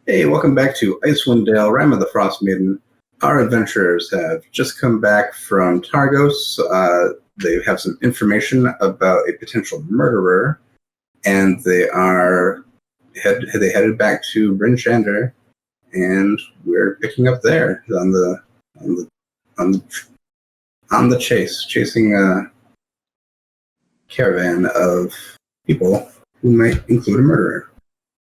Hey, welcome back to Icewind Dale, Rime of the Frostmaiden. Our adventurers have just come back from Targos. They have some information about a potential murderer, and they headed back to Bryn Shander, and we're picking up there on the chase, chasing a caravan of people who might include a murderer.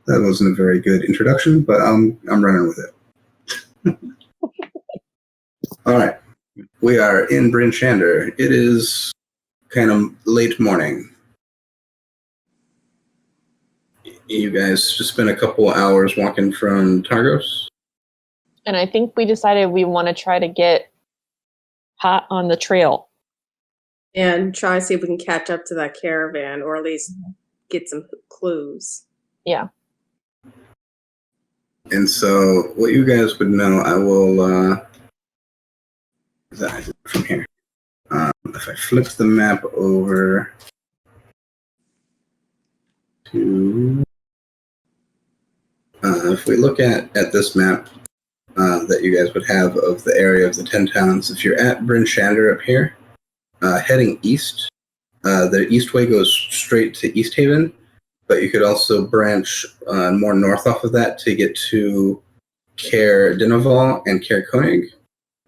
That wasn't a very good introduction, but I'm running with it. All right. We are in Bryn Shander. It is kind of late morning. You guys just spent a couple hours walking from Targos? And I think we decided we want to try to get hot on the trail. And try to see if we can catch up to that caravan, or at least get some clues. Yeah. And so, what you guys would know, I will, from here. If I flip the map over to, if we look at this map that you guys would have of the area of the 10 towns, if you're at Bryn Shander up here, heading east, the east way goes straight to Easthaven, but you could also branch more north off of that to get to Caer Dineval and Caer Konig,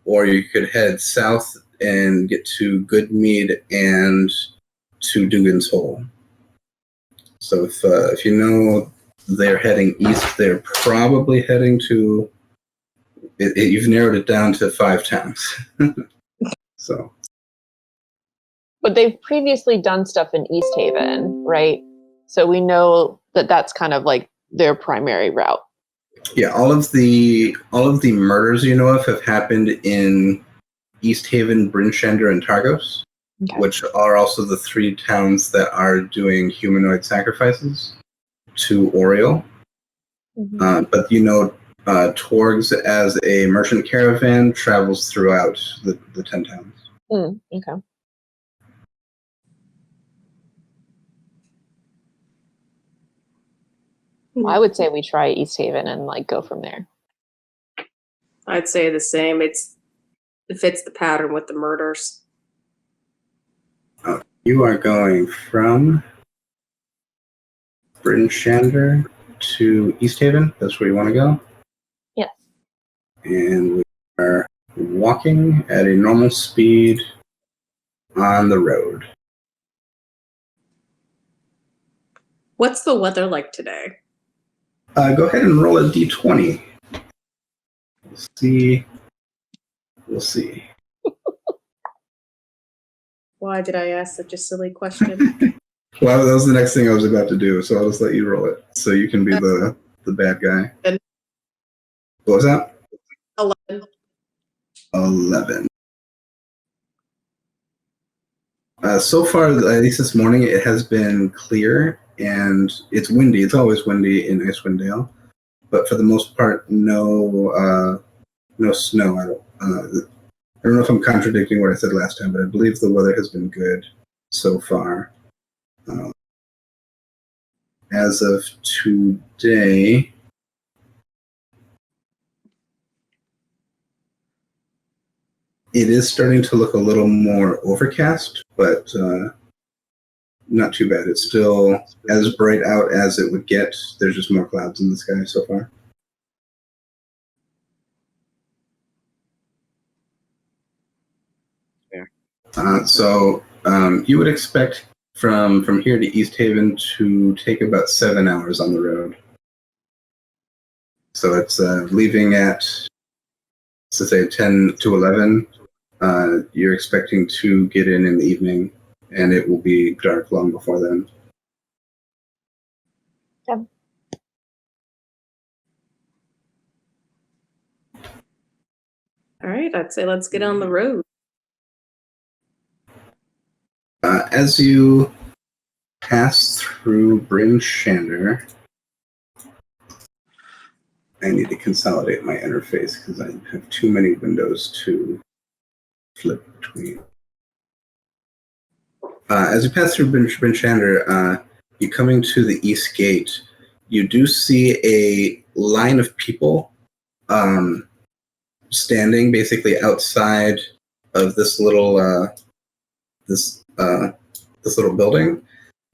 or you could head south and get to Goodmead and to Dugan's Hole. So if you know they're heading east, they're probably heading to. You've narrowed it down to 5 towns. So. But they've previously done stuff in Easthaven, right? So we know that that's kind of like their primary route. Yeah, all of the murders you know of have happened in Easthaven, Bryn Shander, and Targos, okay, which are also the 3 towns that are doing humanoid sacrifices to Oriel. Mm-hmm. But you know, Torgs as a merchant caravan travels throughout the 10 towns. Okay. I would say we try Easthaven and go from there. I'd say the same. It fits the pattern with the murders. You are going from Bryn Shander to Easthaven. That's where you want to go? Yes. And we are walking at a normal speed on the road. What's the weather like today? Go ahead and roll a d20. We'll see. Why did I ask such a silly question? Well, that was the next thing I was about to do, so I'll just let you roll it. So you can be the bad guy. What was that? 11. So far, at least this morning, it has been clear, and it's windy. It's always windy in Icewind Dale. But for the most part, no snow. I don't know if I'm contradicting what I said last time, but I believe the weather has been good so far. As of today, it is starting to look a little more overcast, but not too bad. It's still as bright out as it would get. There's just more clouds in the sky so far. So you would expect from here to Easthaven to take about 7 hours on the road. So it's leaving at, let's say, 10 to 11. You're expecting to get in the evening, and it will be dark long before then. Yeah. All right, I'd say let's get on the road. As you pass through Bryn Shander, I need to consolidate my interface because I have too many windows to flip between. As you pass through Bryn Shander, you're coming to the east gate. You do see a line of people standing basically outside of this little this little building,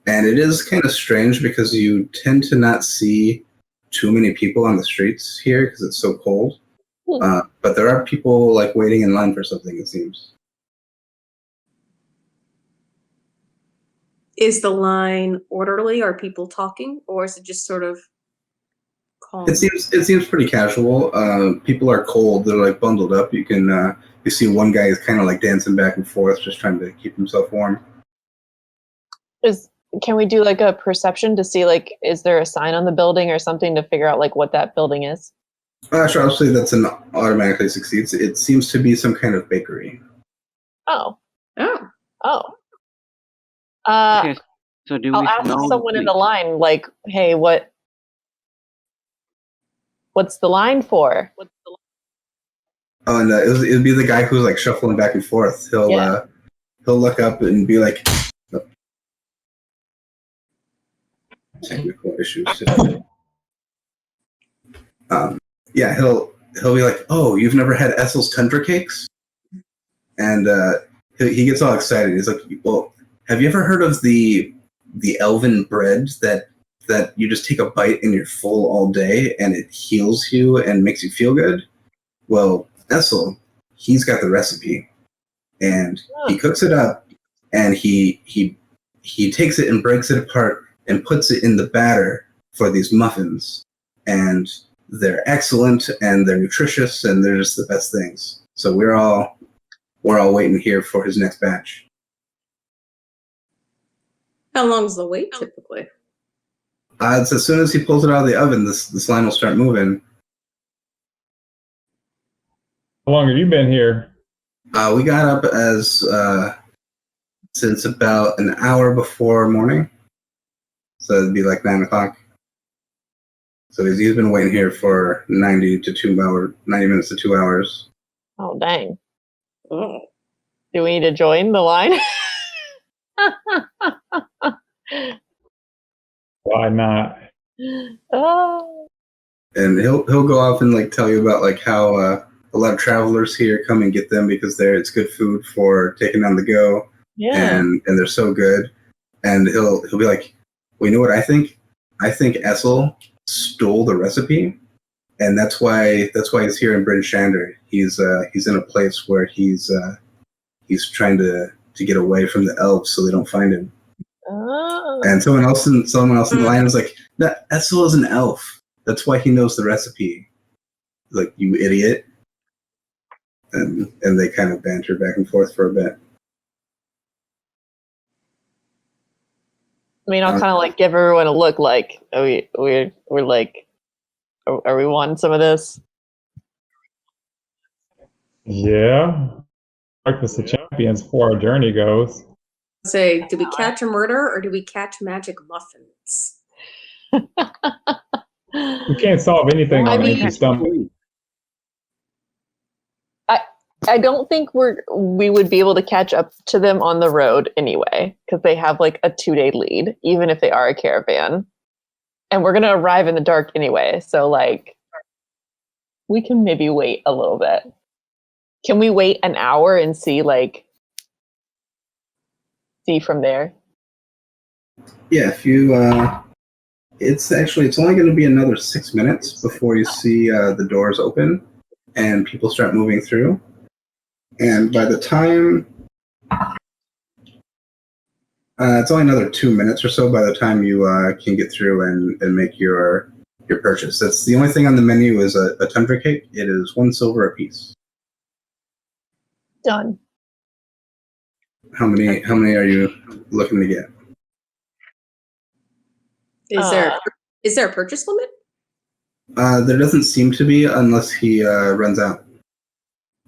and it is kind of strange because you tend to not see too many people on the streets here because it's so cold. But there are people like waiting in line for something, it seems. Is the line orderly? Are people talking, or is it just sort of calm? It seems pretty casual. People are cold. They're like bundled up. You can you see one guy is kind of like dancing back and forth, just trying to keep himself warm. Can we do like a perception to see like is there a sign on the building or something to figure out like what that building is? Sure, I'll say that's an automatically succeeds. It seems to be some kind of bakery. Oh. Okay, so do I'll we ask know? someone in the line, like, hey, what's the line for? Oh, and it'd be the guy who's like shuffling back and forth. He'll look up and be like, technical issues. Yeah, he'll be like, oh, you've never had Essel's Tundra Cakes? And he gets all excited. He's like, well, have you ever heard of the elven bread that you just take a bite and you're full all day and it heals you and makes you feel good? Well, Essel, he's got the recipe, and he cooks it up, and he takes it and breaks it apart and puts it in the batter for these muffins, and they're excellent and they're nutritious and they're just the best things. So we're all waiting here for his next batch. How long's the wait typically? It's as soon as he pulls it out of the oven, this line will start moving. How long have you been here? We got up since about an hour before morning, so it'd be like 9 o'clock. So he's been waiting here for 90 minutes to 2 hours. Oh, dang. Oh. Do we need to join the line? Why not? Oh. And he'll go off and like tell you about like how a lot of travelers here come and get them because it's good food for taking on the go. Yeah. And they're so good. And he'll be like, well, you know what I think? I think Essel stole the recipe, and that's why he's here in Bryn Shander. He's in a place where he's trying to get away from the elves so they don't find him. Oh. And someone else in the line is like, that Essel is an elf. That's why he knows the recipe. Like, you idiot. And they kind of banter back and forth for a bit. I mean, I'll kind of like give everyone a look like, we're like, are we wanting some of this? Yeah. Breakfast of Champions before our journey goes. Say, do we catch a murder or do we catch magic muffins? We can't solve anything on an empty stomach. I don't think we would be able to catch up to them on the road anyway, because they have like a 2-day lead, even if they are a caravan. And we're going to arrive in the dark anyway. So like, we can maybe wait a little bit. Can we wait an hour and see from there? Yeah, if you, it's only going to be another 6 minutes before you see the doors open and people start moving through. And by the time, it's only another 2 minutes or so by the time you can get through and make your purchase. That's the only thing on the menu is a tundra cake. It is 1 silver apiece. Done. How many are you looking to get? Is there a purchase limit? There doesn't seem to be unless he runs out.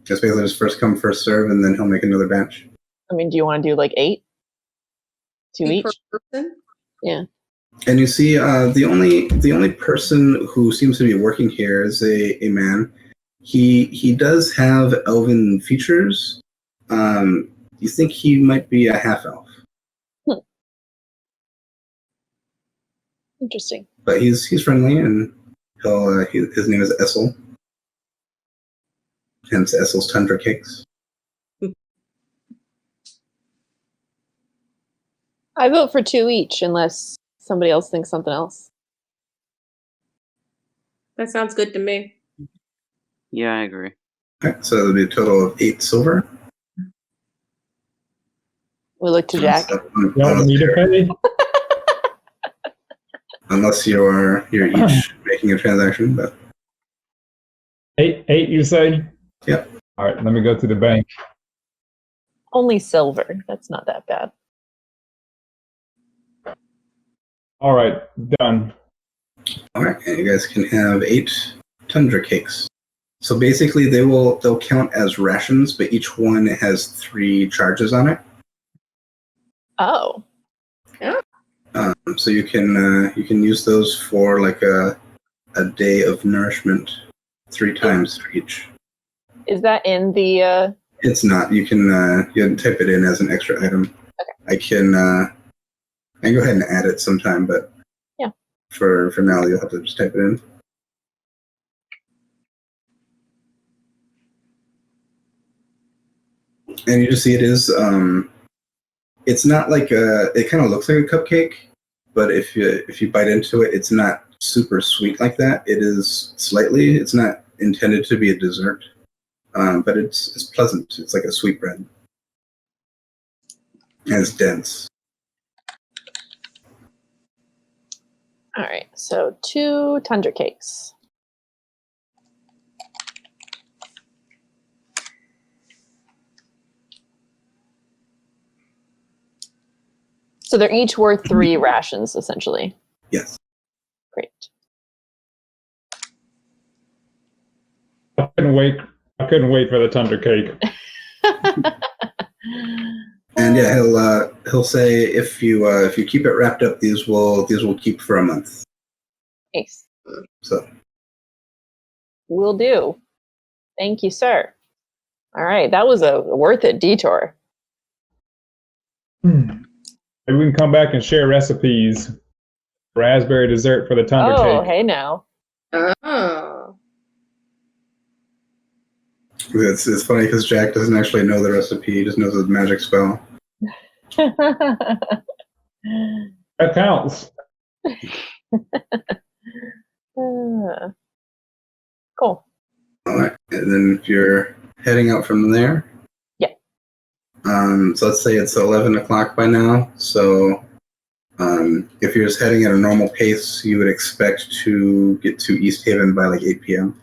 Just basically just first come, first serve, and then he'll make another batch. I mean, do you want to do like 8? 2 each? Per person? Yeah. And you see, the only person who seems to be working here is a man. He does have elven features. You think he might be a half elf? Interesting. But he's friendly and His name is Essel. Hence Essel's Tundra Cakes. I vote for 2 each, unless somebody else thinks something else. That sounds good to me. Yeah, I agree. Okay, so it'll be a total of 8 silver. We look to Jack. So, You don't need to pay? unless you're each making a transaction, but 8, you say? Yep. All right, let me go to the bank. Only silver. That's not that bad. All right, done. all right, and you guys can have 8 Tundra Cakes. So basically, they'll count as rations, but each one has 3 charges on it. Oh. So you can use those for like a day of nourishment 3 times for each. Is that in the... It's not. You can type it in as an extra item. Okay. I can go ahead and add it sometime, but yeah, for now you'll have to just type it in. And you just see it is. It's not like it kind of looks like a cupcake, but if you bite into it, it's not super sweet like that. It is slightly. It's not intended to be a dessert, but it's pleasant. It's like a sweet bread, and it's dense. All right, so 2 Tundra Cakes. So they're each worth 3 rations, essentially. Yes. Great. I couldn't wait for the Tundra Cake. And yeah, he'll say if you keep it wrapped up, these will keep for a month. Nice. So Will do. Thank you, sir. All right, that was a worth it detour. Maybe we can come back and share recipes. Raspberry dessert for the Tundra Cake. Oh, hey now. Oh. it's funny because Jack doesn't actually know the recipe; he just knows the magic spell. That counts. Cool. All right, and then if you're heading out from there, yeah. So let's say it's 11 o'clock by now. So if you're just heading at a normal pace, you would expect to get to Easthaven by like 8 p.m.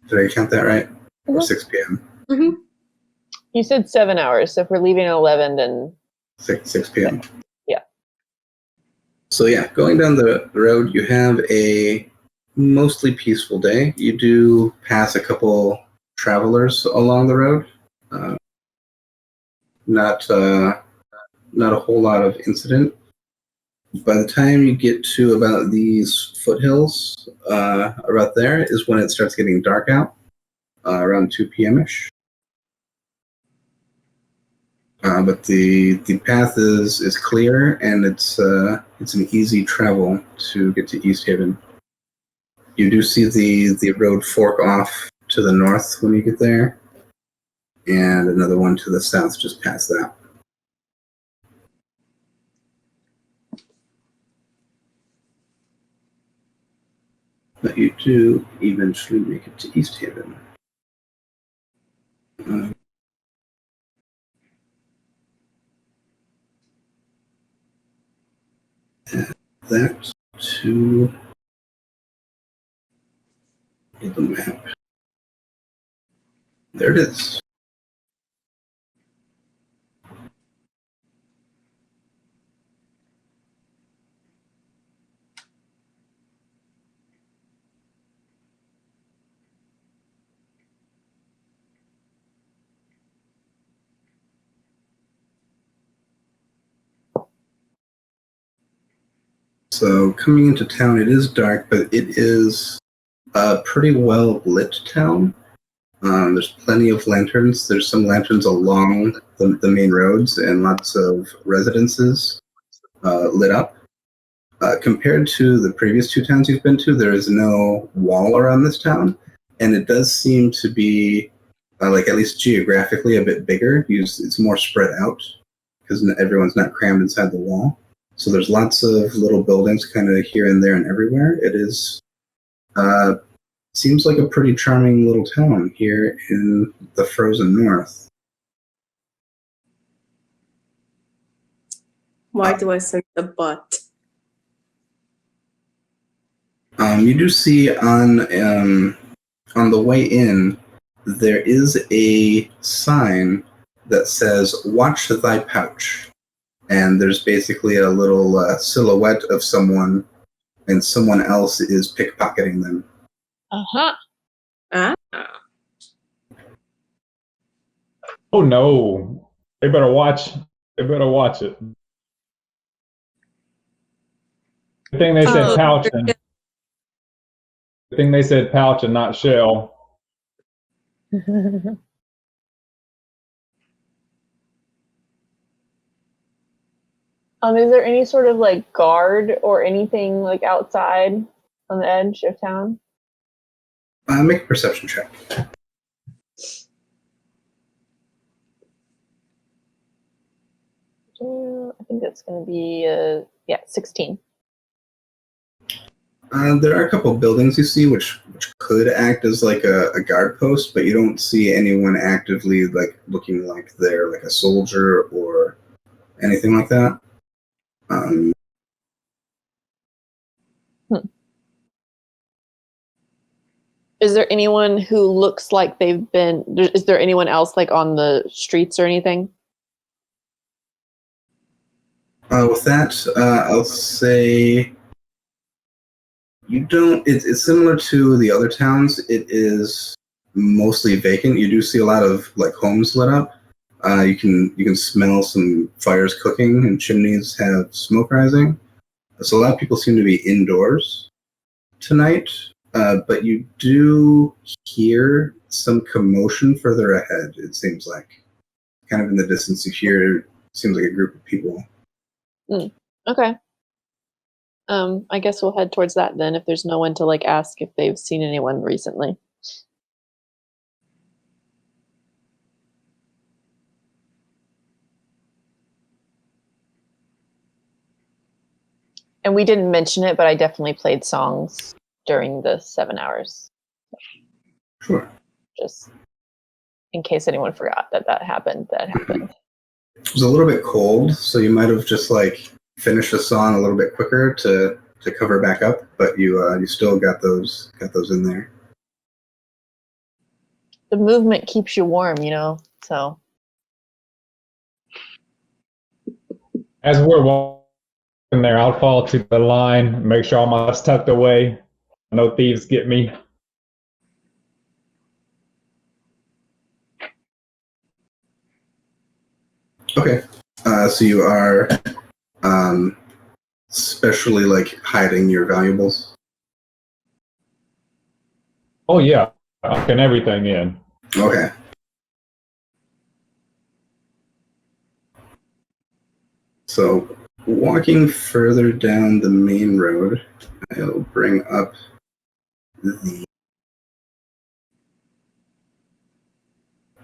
Did I count that right? Mm-hmm. Or 6 p.m. Mm-hmm. You said 7 hours, so if we're leaving at 11, then 6 p.m. Yeah. So yeah, going down the road, you have a mostly peaceful day. You do pass a couple travelers along the road. Not a whole lot of incident. By the time you get to about these foothills, about there is when it starts getting dark out, around 2 p.m.-ish. But the path is clear, and it's an easy travel to get to Easthaven. You do see the road fork off to the north when you get there, and another one to the south just past that. But you do eventually make it to Easthaven. That to the map. There it is. So coming into town, it is dark, but it is a pretty well lit town. There's plenty of lanterns. There's some lanterns along the main roads and lots of residences lit up. Compared to the previous two towns you've been to, there is no wall around this town, and it does seem to be, like at least geographically, a bit bigger. It's more spread out because everyone's not crammed inside the wall. So there's lots of little buildings kind of here and there and everywhere. It is seems like a pretty charming little town here in the frozen north. Why do I sense a butt? You do see on the way in, there is a sign that says, "Watch thy pouch." And there's basically a little silhouette of someone, and someone else is pickpocketing them. Uh-huh. Ah. Oh no! They better watch. They better watch it. The thing they said pouch and the thing they said pouch and not shell. Is there any sort of like guard or anything like outside on the edge of town? Make a perception check. I think it's going to be 16. There are a couple buildings you see which could act as like a guard post, but you don't see anyone actively like looking like they're like a soldier or anything like that. Is there anyone who looks like they've been? Is there anyone else like on the streets or anything? With that, I'll say you don't. It's similar to the other towns. It is mostly vacant. You do see a lot of like homes lit up. You can smell some fires cooking and chimneys have smoke rising. So a lot of people seem to be indoors tonight. But you do hear some commotion further ahead. It seems like, kind of in the distance, you hear. Seems like a group of people. Okay. I guess we'll head towards that then. If there's no one to like ask if they've seen anyone recently. And we didn't mention it, but I definitely played songs during the 7 hours. Sure. Just in case anyone forgot that happened. That happened. It was a little bit cold, so you might have just like finished the song a little bit quicker to cover back up, but you still got those in there. The movement keeps you warm, so. As we're walking there, I'll fall to the line, make sure all my stuff's tucked away. No thieves get me. Okay. So you are specially like hiding your valuables? Oh yeah, locking everything in. Okay. So walking further down the main road, I'll bring up the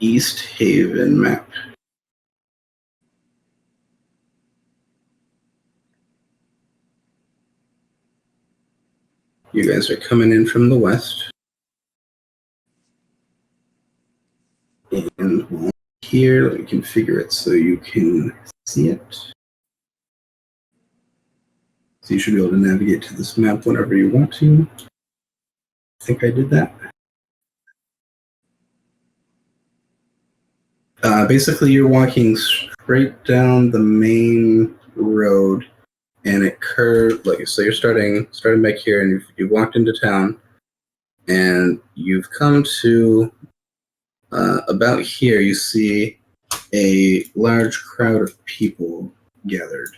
Easthaven map. You guys are coming in from the west. And we'll here, let me configure it so you can see it. So you should be able to navigate to this map whenever you want to. I think I did that. Basically, you're walking straight down the main road, and it curves. Like, so you're starting back here, and you've walked into town, and you've come to about here. You see a large crowd of people gathered,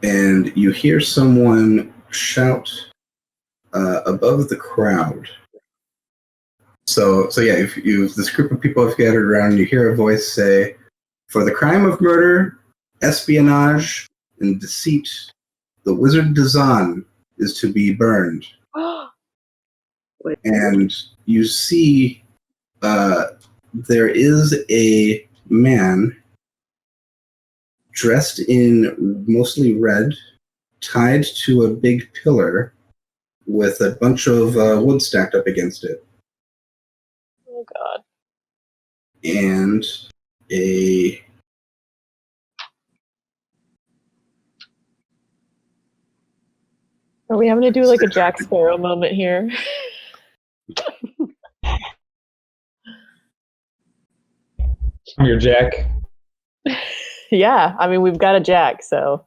and you hear someone shout above the crowd. So yeah, if this group of people have gathered around, you hear a voice say, "For the crime of murder, espionage and deceit. The wizard Dazan is to be burned. Wait. And you see there is a man dressed in mostly red, tied to a big pillar with a bunch of wood stacked up against it. Oh god. And a Are we having to do like a Jack Sparrow moment here? I'm your Jack. Yeah, I mean we've got a Jack, so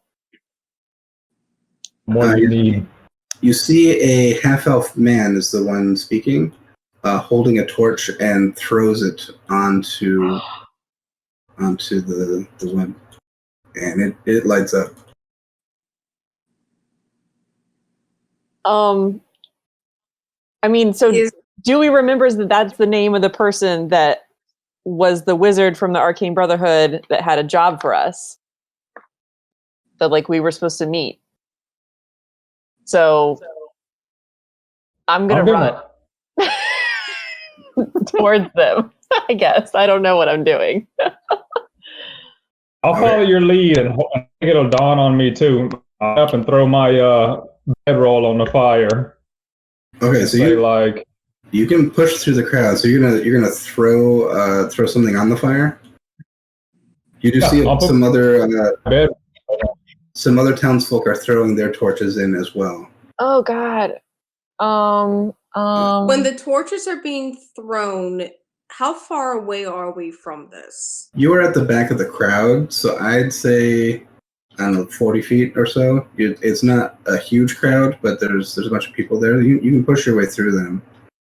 More than you need. You see a half-elf man is the one speaking, holding a torch and throws it onto the wood, and it lights up. I mean, so Is- do we remember that that's the name of the person that was the wizard from the Arcane Brotherhood that had a job for us? That like we were supposed to meet. So I'm gonna run towards them, I guess. I don't know what I'm doing. I'll follow your lead, and I think it'll dawn on me too. I'll up and throw my bedroll on the fire. Okay, so you can push through the crowd. So you're gonna throw something on the fire. You do see some other townsfolk are throwing their torches in as well. Oh god. When the torches are being thrown, how far away are we from this? You are at the back of the crowd, so I'd say, I don't know, 40 feet or so. It's not a huge crowd, but there's a bunch of people there. You can push your way through them.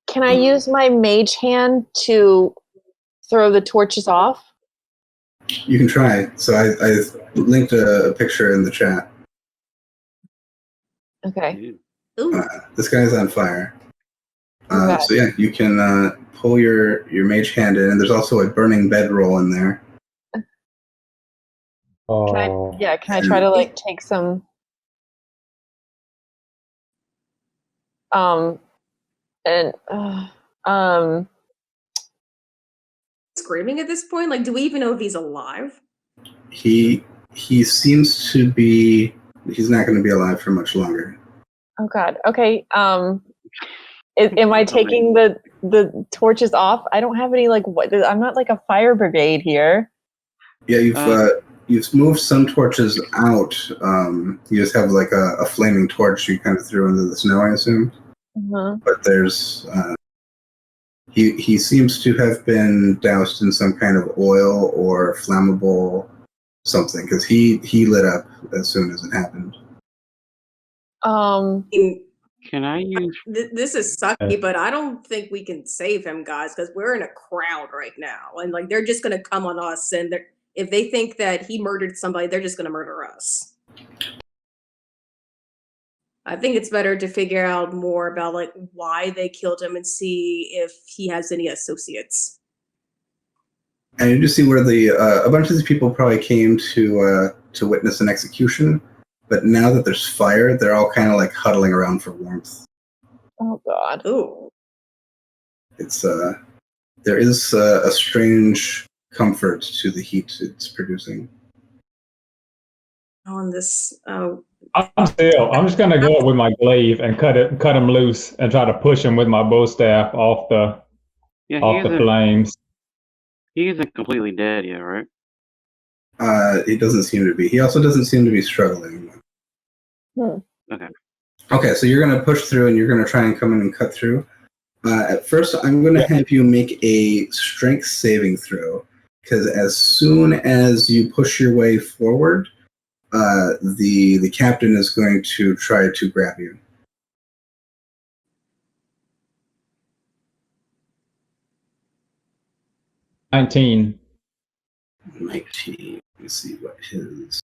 Can I use my mage hand to throw the torches off? You can try. So I linked a picture in the chat. Okay. This guy's on fire. Okay. So yeah, you can pull your mage hand in, and there's also a burning bedroll in there. Oh. Can I try to like take some Screaming at this point? Like, do we even know if he's alive? He seems to be. He's not going to be alive for much longer. oh god. Okay. Am I taking the torches off? I don't have any like what I'm not like a fire brigade here. Yeah, you've moved some torches out. You just have like a flaming torch you kind of threw into the snow, I assume. Uh-huh. But there's he seems to have been doused in some kind of oil or flammable something, because he lit up as soon as it happened. Can I use? This is sucky, but I don't think we can save him, guys, because we're in a crowd right now, and like they're just gonna come on us, and if they think that he murdered somebody, they're just gonna murder us. I think it's better to figure out more about like why they killed him and see if he has any associates. And you just see where a bunch of these people probably came to witness an execution, but now that there's fire, they're all kind of like huddling around for warmth. Oh god. Ooh. It's there is a strange comfort to the heat it's producing. On this, I'm just gonna go up with my glaive and cut him loose and try to push him with my bow staff off the flames. He isn't completely dead yet, right? He doesn't seem to be. He also doesn't seem to be struggling. Okay, so you're gonna push through and you're gonna try and come in and cut through. At first, I'm gonna have you make a strength saving throw, because as soon as you push your way forward, the captain is going to try to grab you. $19. 19. Let me see what his.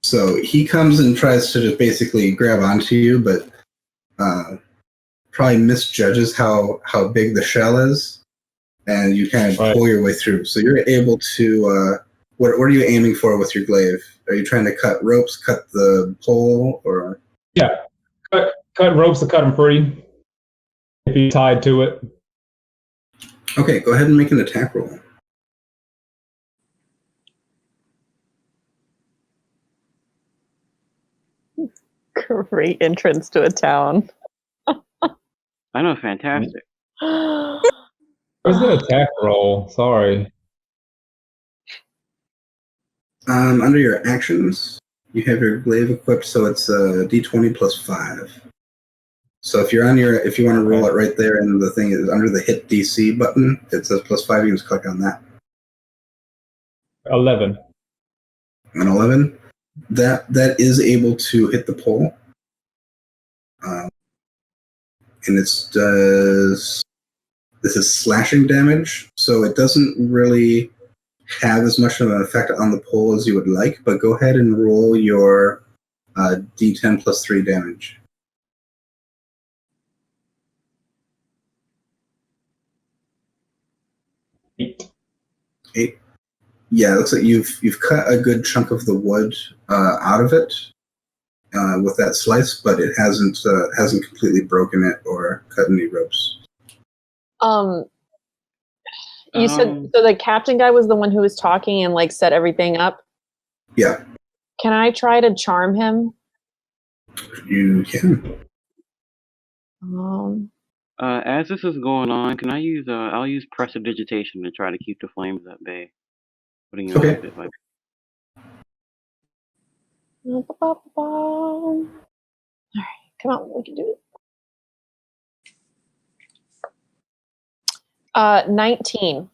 So he comes and tries to just basically grab onto you, but probably misjudges how big the shell is, and you kind of Right. pull your way through. So you're able to. What are you aiming for with your glaive? Are you trying to cut ropes, cut the pole, or? Yeah, cut ropes to cut him free. If he's tied to it. Okay, go ahead and make an attack roll. Great entrance to a town. I know, fantastic. Where's the attack roll? Sorry. Under your actions, you have your glaive equipped, so it's a d20 plus 5. So if you want to roll it right there, and the thing is under the hit DC button, it says plus 5. You can just click on that. 11. An 11. That is able to hit the pole, and this is slashing damage, so it doesn't really have as much of an effect on the pole as you would like. But go ahead and roll your d10 plus 3 damage. 8. 8. Yeah, it looks like you've cut a good chunk of the wood out of it with that slice, but it hasn't completely broken it or cut any ropes. You said so. The captain guy was the one who was talking and like set everything up. Yeah, Can I try to charm him? you can. As this is going on, can I use? I'll use prestidigitation to try to keep the flames at bay. Putting it Okay. a bit like. All right, come on, we can do it. 19.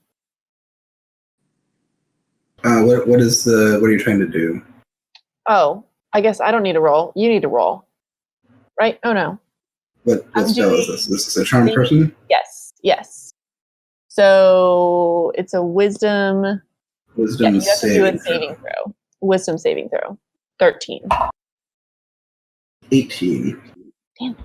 What are you trying to do? Oh, I guess I don't need to roll. You need to roll, right? Oh no. What spell is this? This is a charm person? Yes. So it's a wisdom. Wisdom you have to do a saving saving throw. Wisdom saving throw. 13. 18. Damn it.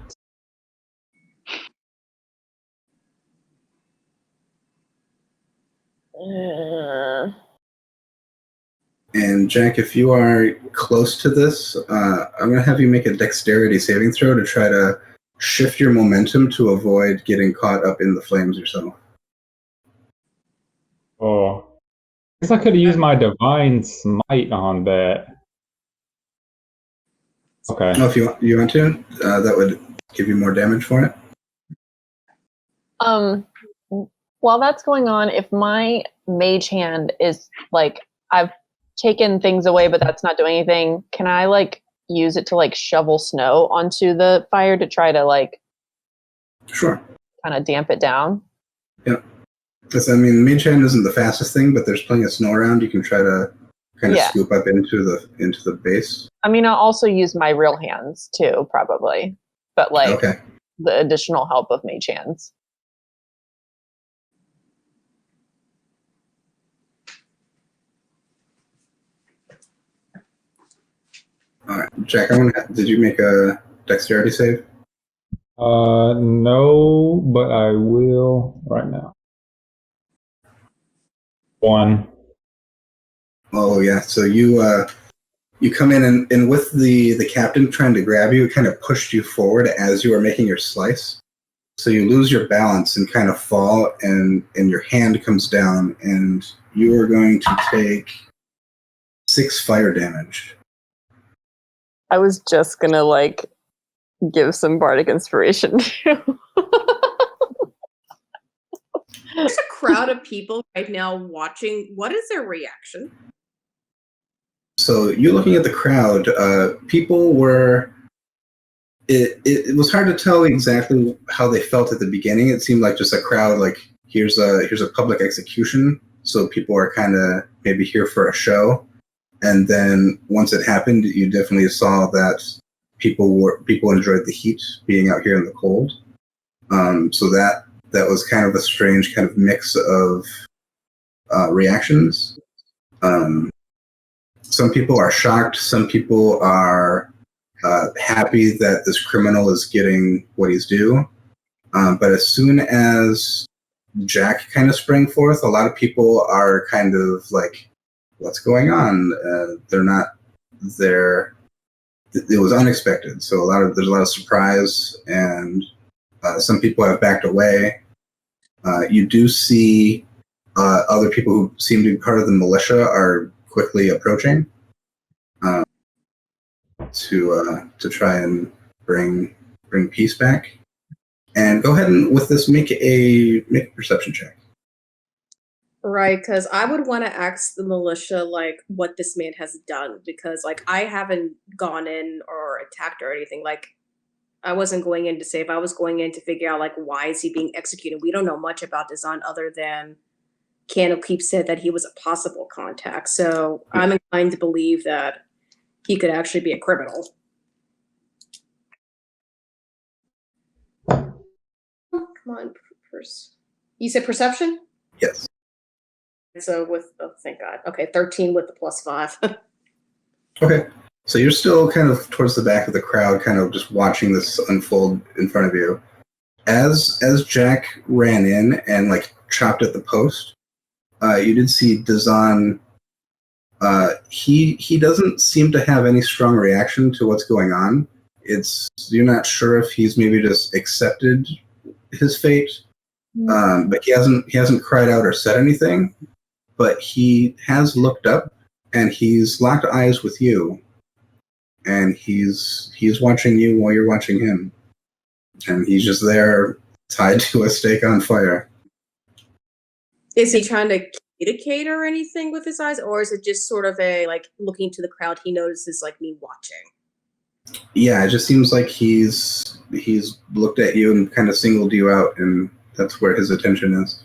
And Jack, if you are close to this, I'm going to have you make a dexterity saving throw to try to shift your momentum to avoid getting caught up in the flames yourself. Oh. I guess I could have used my divine smite on that. Okay. Oh, if you want to, that would give you more damage for it. While that's going on, if my mage hand is like, I've taken things away, but that's not doing anything, can I like use it to like shovel snow onto the fire to try to like Sure. kind of damp it down? Yeah. Because, I mean, mage hand isn't the fastest thing, but there's plenty of snow around. You can try to kind of scoop up into the base. I mean, I'll also use my real hands too, probably, but like the additional help of mage hands. All right, Jack. Did you make a dexterity save? No, but I will right now. 1. Oh yeah. So you come in and with the captain trying to grab you, it kind of pushed you forward as you were making your slice. So you lose your balance and kind of fall, and your hand comes down, and you are going to take 6 fire damage. I was just gonna like give some bardic inspiration too. There's a crowd of people right now watching. What is their reaction? So you're looking at the crowd. People were. It was hard to tell exactly how they felt at the beginning. It seemed like just a crowd. Like here's a public execution, so people are kind of maybe here for a show. And then once it happened, you definitely saw that people enjoyed the heat, being out here in the cold. So that was kind of a strange kind of mix of reactions. Some people are shocked. Some people are happy that this criminal is getting what he's due. But as soon as Jack kind of sprang forth. A lot of people are kind of like, what's going on? They're not there. It was unexpected. So there's a lot of surprise, and some people have backed away. You do see other people who seem to be part of the militia are quickly approaching to try and bring peace back. And go ahead and with this make a perception check. Right, because I would want to ask the militia like what this man has done, because like I haven't gone in or attacked or anything. Like I wasn't going in to save. I was going in to figure out like why is he being executed. We don't know much about Dazan other than Candlekeep said that he was a possible contact. So I'm inclined to believe that he could actually be a criminal. Come on, you said perception? Yes. So thank God. Okay, 13 with the +5. Okay. So you're still kind of towards the back of the crowd, kind of just watching this unfold in front of you. As Jack ran in and like chopped at the post, you did see Dazan. He doesn't seem to have any strong reaction to what's going on. You're not sure if he's maybe just accepted his fate, but he hasn't cried out or said anything. But he has looked up and he's locked eyes with you, and he's watching you while you're watching him, and he's just there tied to a stake on fire. Is he trying to communicate or anything with his eyes, or is it just sort of a like looking to the crowd? He notices like me watching. Yeah, it just seems like he's looked at you and kind of singled you out, and that's where his attention is.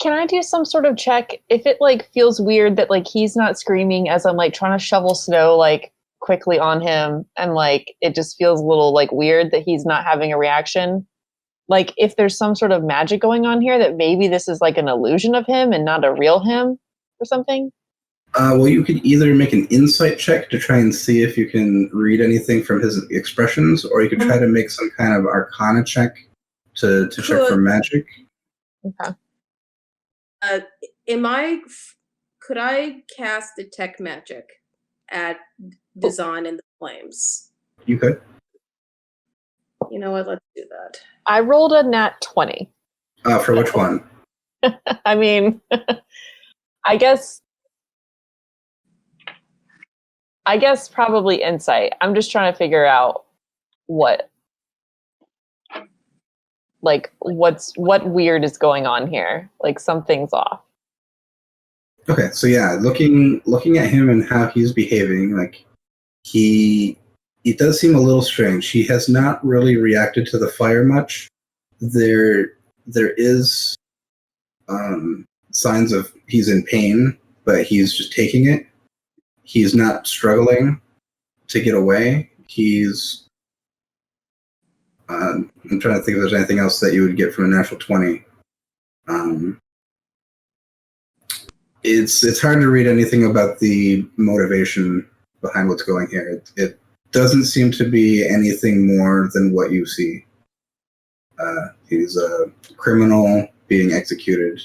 Can I do some sort of check if it like feels weird that like he's not screaming as I'm like trying to shovel snow like quickly on him, and like it just feels a little like weird that he's not having a reaction? Like if there's some sort of magic going on here, that maybe this is like an illusion of him and not a real him or something? Well, you could either make an insight check to try and see if you can read anything from his expressions, or you could try to make some kind of arcana check to check for magic. Okay. Could I cast detect magic at Dazan in the flames? You could. You know what? Let's do that. I rolled a nat 20. For which one? I mean, I guess probably insight. I'm just trying to figure out what weird is going on here. Like something's off. Okay, so yeah, looking at him and how he's behaving, like he does seem a little strange. He has not really reacted to the fire much. There is signs of he's in pain, but he's just taking it. He's not struggling to get away. I'm trying to think if there's anything else that you would get from a natural 20. It's hard to read anything about the motivation behind what's going here. It doesn't seem to be anything more than what you see. He's a criminal being executed.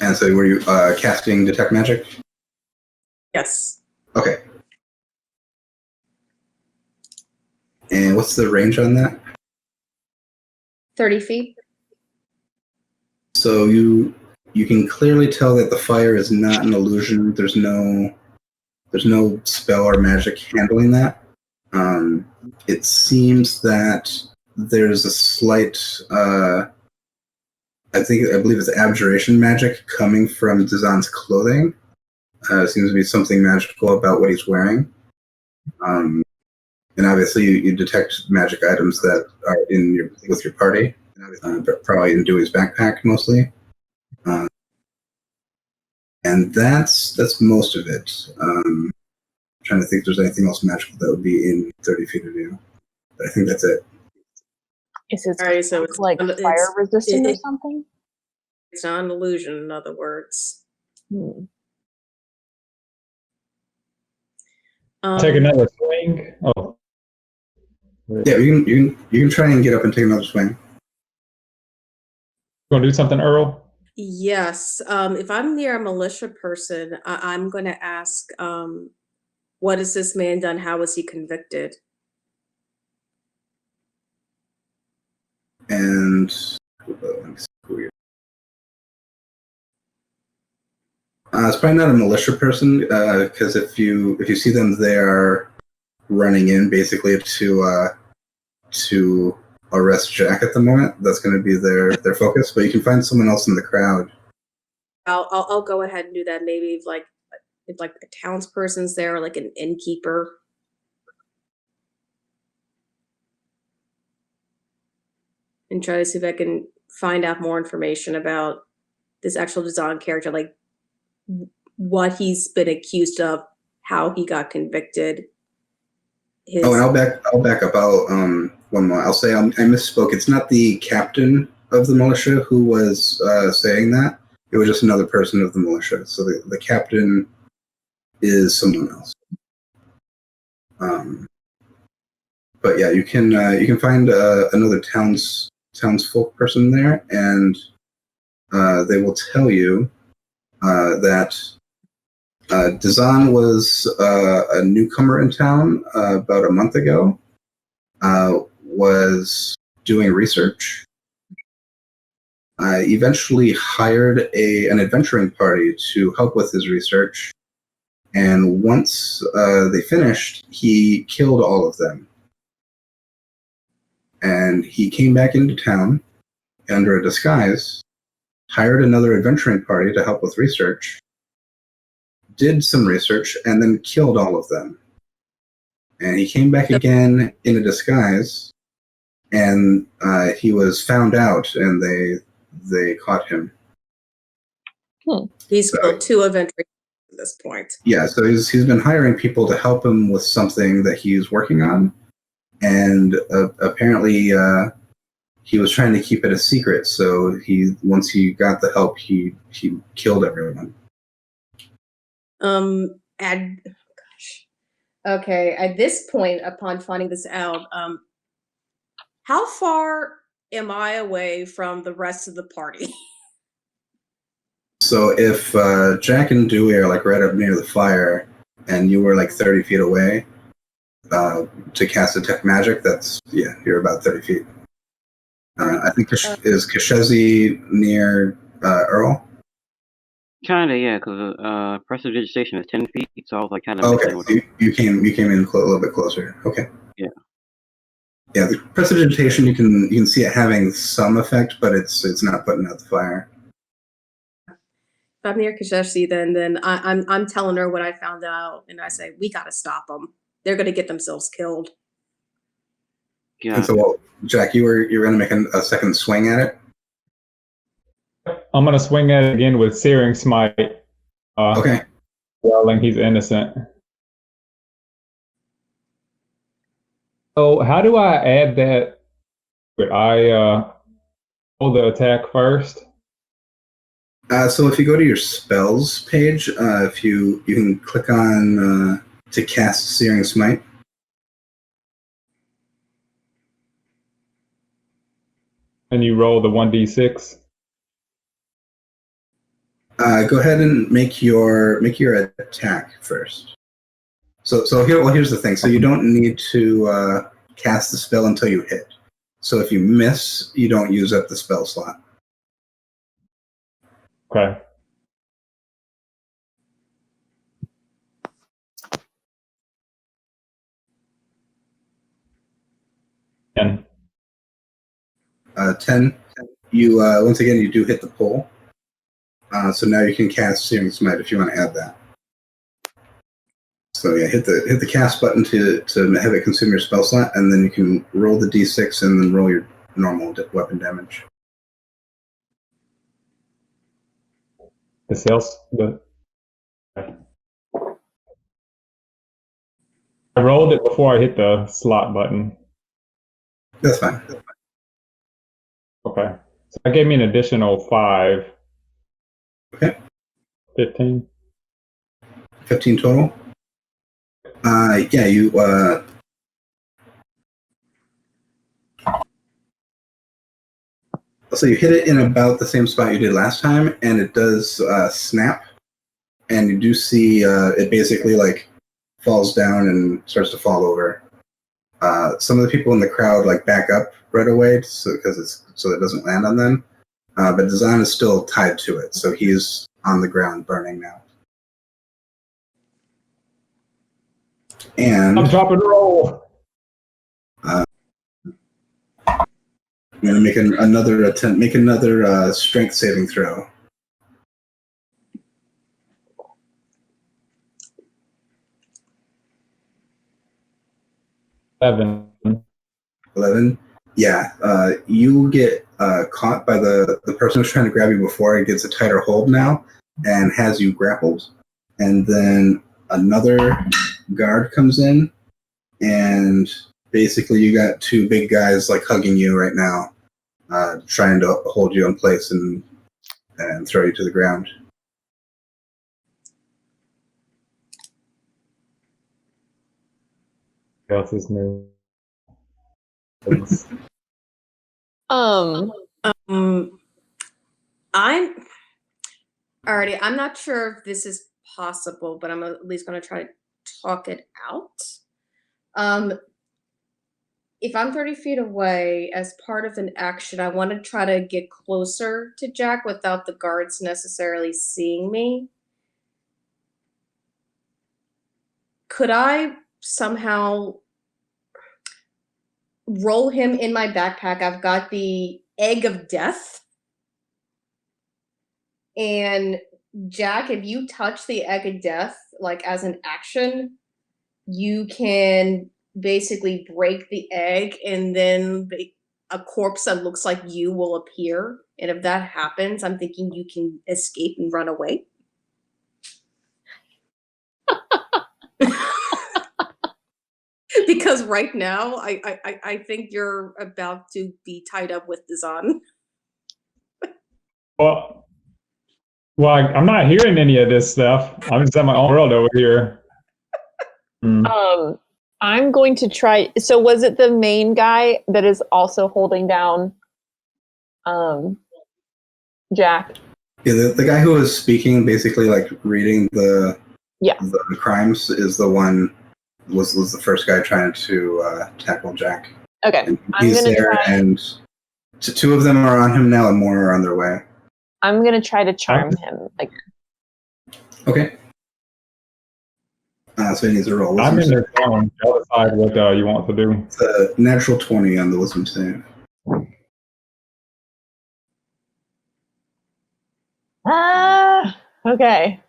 And so were you casting Detect Magic? Yes. Okay. And what's the range on that? 30 feet. So you can clearly tell that the fire is not an illusion. There's no spell or magic handling that. It seems that there's a slight, I believe it's abjuration magic coming from Dazan's clothing. Seems to be something magical about what he's wearing. And obviously you detect magic items that are with your party, but probably in Dewey's backpack mostly. And that's most of it. Trying to think if there's anything else magical that would be in 30 feet of you. But I think that's it. Is it Alright, so it's like fire resistant or something? It's not an illusion, in other words. Take another swing. Oh, Yeah, you can try and get up and take another swing. Gonna do something, Earl? Yes. If I'm near a militia person, I'm going to ask, what has this man done? How was he convicted? And let me see who you're. It's probably not a militia person because if you see them, they are running in basically to arrest Jack at the moment. That's going to be their focus. But you can find someone else in the crowd. I'll go ahead and do that. Maybe if like a townsperson's there, or like an innkeeper. And try to see if I can find out more information about this actual design character, like what he's been accused of, how he got convicted. And I'll back up. One more. I'll say I misspoke. It's not the captain of the militia who was saying that. It was just another person of the militia. So the captain is someone else. But yeah, you can find another townsfolk person there, and they will tell you that Dazan was a newcomer in town about a month ago. Was doing research. Eventually hired an adventuring party to help with his research, and once they finished, he killed all of them. And he came back into town under a disguise, hired another adventuring party to help with research, did some research, and then killed all of them. And he came back again in a disguise, and he was found out, and they caught him. He's killed 2 adventurers at this point. Yeah, so he's been hiring people to help him with something that he's working on, and apparently he was trying to keep it a secret. So once he got the help, he killed everyone. Okay, at this point, upon finding this out, how far am I away from the rest of the party? So if Jack and Dewey are like right up near the fire, and you were like 30 feet away to cast detect magic, you're about 30 feet. I think is Kashezi near Earl? Kinda, yeah, because prestidigitation is 10 feet, so I was like kind of. Okay, so you came in a little bit closer. Okay. Yeah. Yeah, the prestidigitation you can see it having some effect, but it's not putting out the fire. If I'm near Kasheshi, then I'm telling her what I found out, and I say we gotta stop them. They're gonna get themselves killed. Yeah. And so, Jack, you were gonna make a second swing at it. I'm gonna swing at it again with Searing Smite. Okay. Yelling he's innocent. So how do I add that? Would I hold the attack first? So if you go to your spells page, if you can click on to cast Searing Smite. And you roll the 1d6. Go ahead and make your attack first. So here's the thing. So you don't need to cast the spell until you hit. So if you miss, you don't use up the spell slot. Okay. And 10. You once again you do hit the pole. So now you can cast Searing Smite if you want to add that. So yeah, hit the cast button to have it consume your spell slot, and then you can roll the d6 and then roll your normal weapon damage. I rolled it before I hit the slot button. That's fine. Okay. So that gave me an additional 5. Okay. 15. 15 total. Yeah, you So you hit it in about the same spot you did last time, and it does snap. And you do see it basically like falls down and starts to fall over. Some of the people in the crowd like back up right away, so it doesn't land on them. But Dazan is still tied to it, so he's on the ground burning now. And I'm dropping roll. I'm gonna make another attempt. Make another strength saving throw. 11. Yeah, you get caught by the person who's trying to grab you before. It gets a tighter hold now and has you grappled. And then another guard comes in, and basically you got two big guys like hugging you right now, trying to hold you in place and throw you to the ground. Else is new. I'm alrighty. I'm not sure if this is possible, but I'm at least going to try to talk it out. If I'm 30 feet away, as part of an action, I want to try to get closer to Jack without the guards necessarily seeing me. Could I somehow roll him in my backpack? I've got the egg of death. And Jack, if you touch the egg of death, like as an action, you can basically break the egg, and then a corpse that looks like you will appear. And if that happens, I'm thinking you can escape and run away. Because right now, I think you're about to be tied up with Dazan. Well, I'm not hearing any of this stuff. I'm just at my own world over here. I'm going to try. So was it the main guy that is also holding down Jack? Yeah, the guy who was speaking, basically like reading the crimes, is the one was the first guy trying to tackle Jack. Okay, and he's there, and two of them are on him now, and more are on their way. I'm gonna try to charm him again. Okay. So he needs a roll. I'm in the zone. Y'all decide what you want to do. It's a natural 20 on the wisdom save. Okay.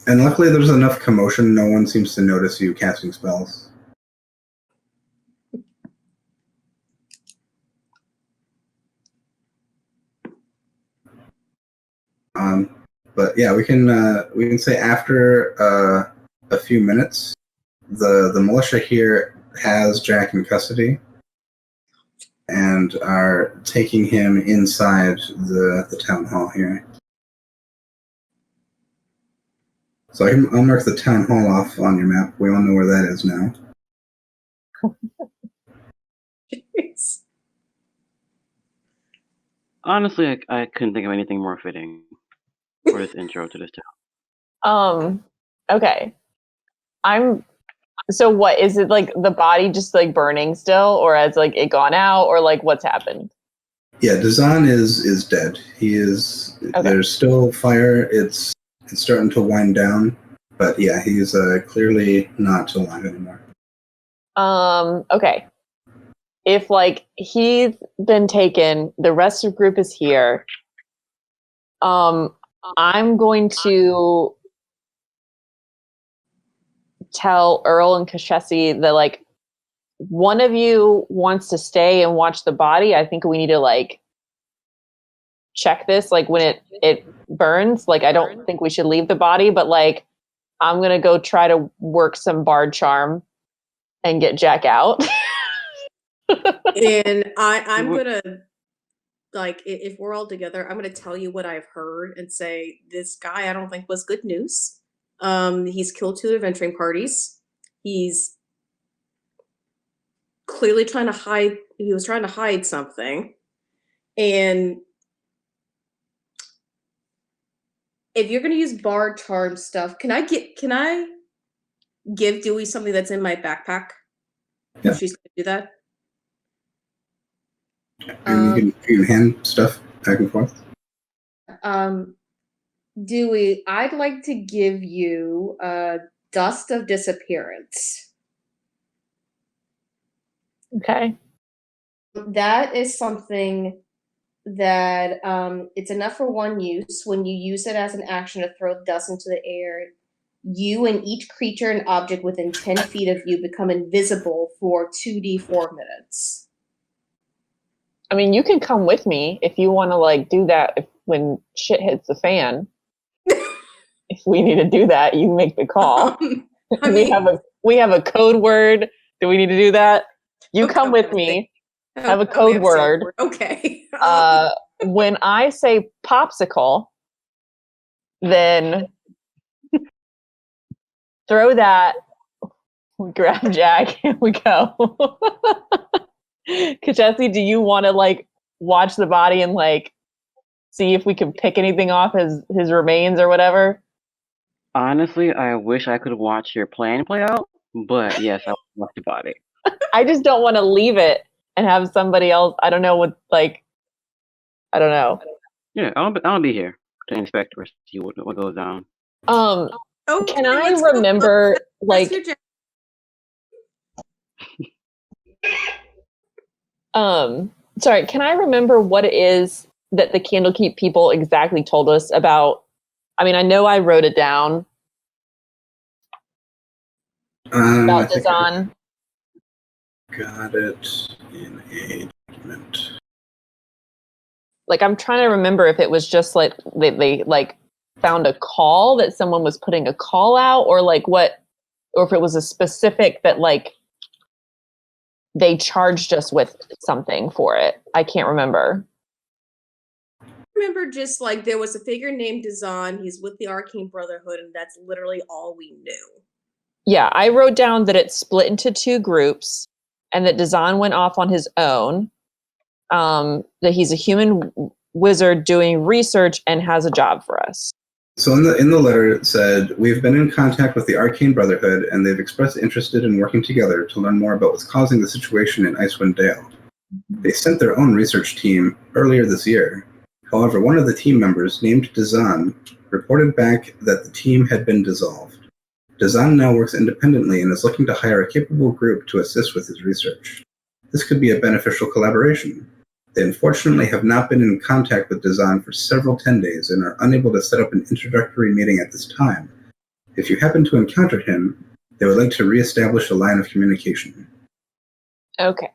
And luckily there's enough commotion, no one seems to notice you casting spells. But yeah, we can say after a few minutes, the militia here has Jack in custody and are taking him inside the town hall here. So I'll mark the town hall off on your map. We all know where that is now. Honestly, I couldn't think of anything more fitting for this intro to this town. Okay. So what is it, like the body just like burning still, or has like it gone out, or like what's happened? Yeah, Dazan is dead. He is. Okay. There's still fire. It's starting to wind down, but yeah, he's clearly not alive anymore. Okay. If like he's been taken, the rest of the group is here. I'm going to tell Earl and Kashesi that like one of you wants to stay and watch the body. I think we need to like check this, like when it burns. Like I don't think we should leave the body, but like I'm gonna go try to work some bard charm and get Jack out. And I'm gonna, like, if we're all together, I'm gonna tell you what I've heard and say this guy I don't think was good news. He's killed 2 adventuring parties. He's clearly trying to hide. He was trying to hide something, And if you're gonna use bar charm stuff, can I give Dewey something that's in my backpack? Yeah. If she's gonna do that. And you can hand stuff back and forth. Dewey, I'd like to give you Dust of Disappearance. Okay. That is something that it's enough for one use. When you use it as an action to throw dust into the air, you and each creature and object within 10 feet of you become invisible for 2d4 minutes. I mean, you can come with me if you want to like do that when shit hits the fan. If we need to do that, you make the call. We have a code word. Do we need to do that? You come with me. Have a code word. Okay. When I say popsicle, then throw that. Grab Jack. Here we go. Kachesi, do you want to like watch the body and like see if we can pick anything off his remains or whatever? Honestly, I wish I could watch your plan play out, but yes, I will watch the body. I just don't want to leave it and have somebody else. I don't know what like. I don't know. Yeah, I'll be here to inspect or see what goes down. Can I remember like? Sorry, can I remember what it is that the Candlekeep people exactly told us about? I mean, I know I wrote it down about Dazan. Got it in a document. Like, I'm trying to remember if it was just like they like found a call that someone was putting a call out, or like what, or if it was a specific that like they charged us with something for it. I can't remember. I remember just like there was a figure named Dazan. He's with the Arcane Brotherhood, and that's literally all we knew. Yeah, I wrote down that it split into 2 groups and that Dazan went off on his own. That he's a human wizard doing research and has a job for us. So in the letter it said, "We've been in contact with the Arcane Brotherhood, and they've expressed interest in working together to learn more about what's causing the situation in Icewind Dale. They sent their own research team earlier this year. However, one of the team members, named Dazan, reported back that the team had been dissolved. Dazan now works independently and is looking to hire a capable group to assist with his research. This could be a beneficial collaboration. They unfortunately have not been in contact with Dazan for several 10 days and are unable to set up an introductory meeting at this time. If you happen to encounter him, they would like to reestablish a line of communication." Okay.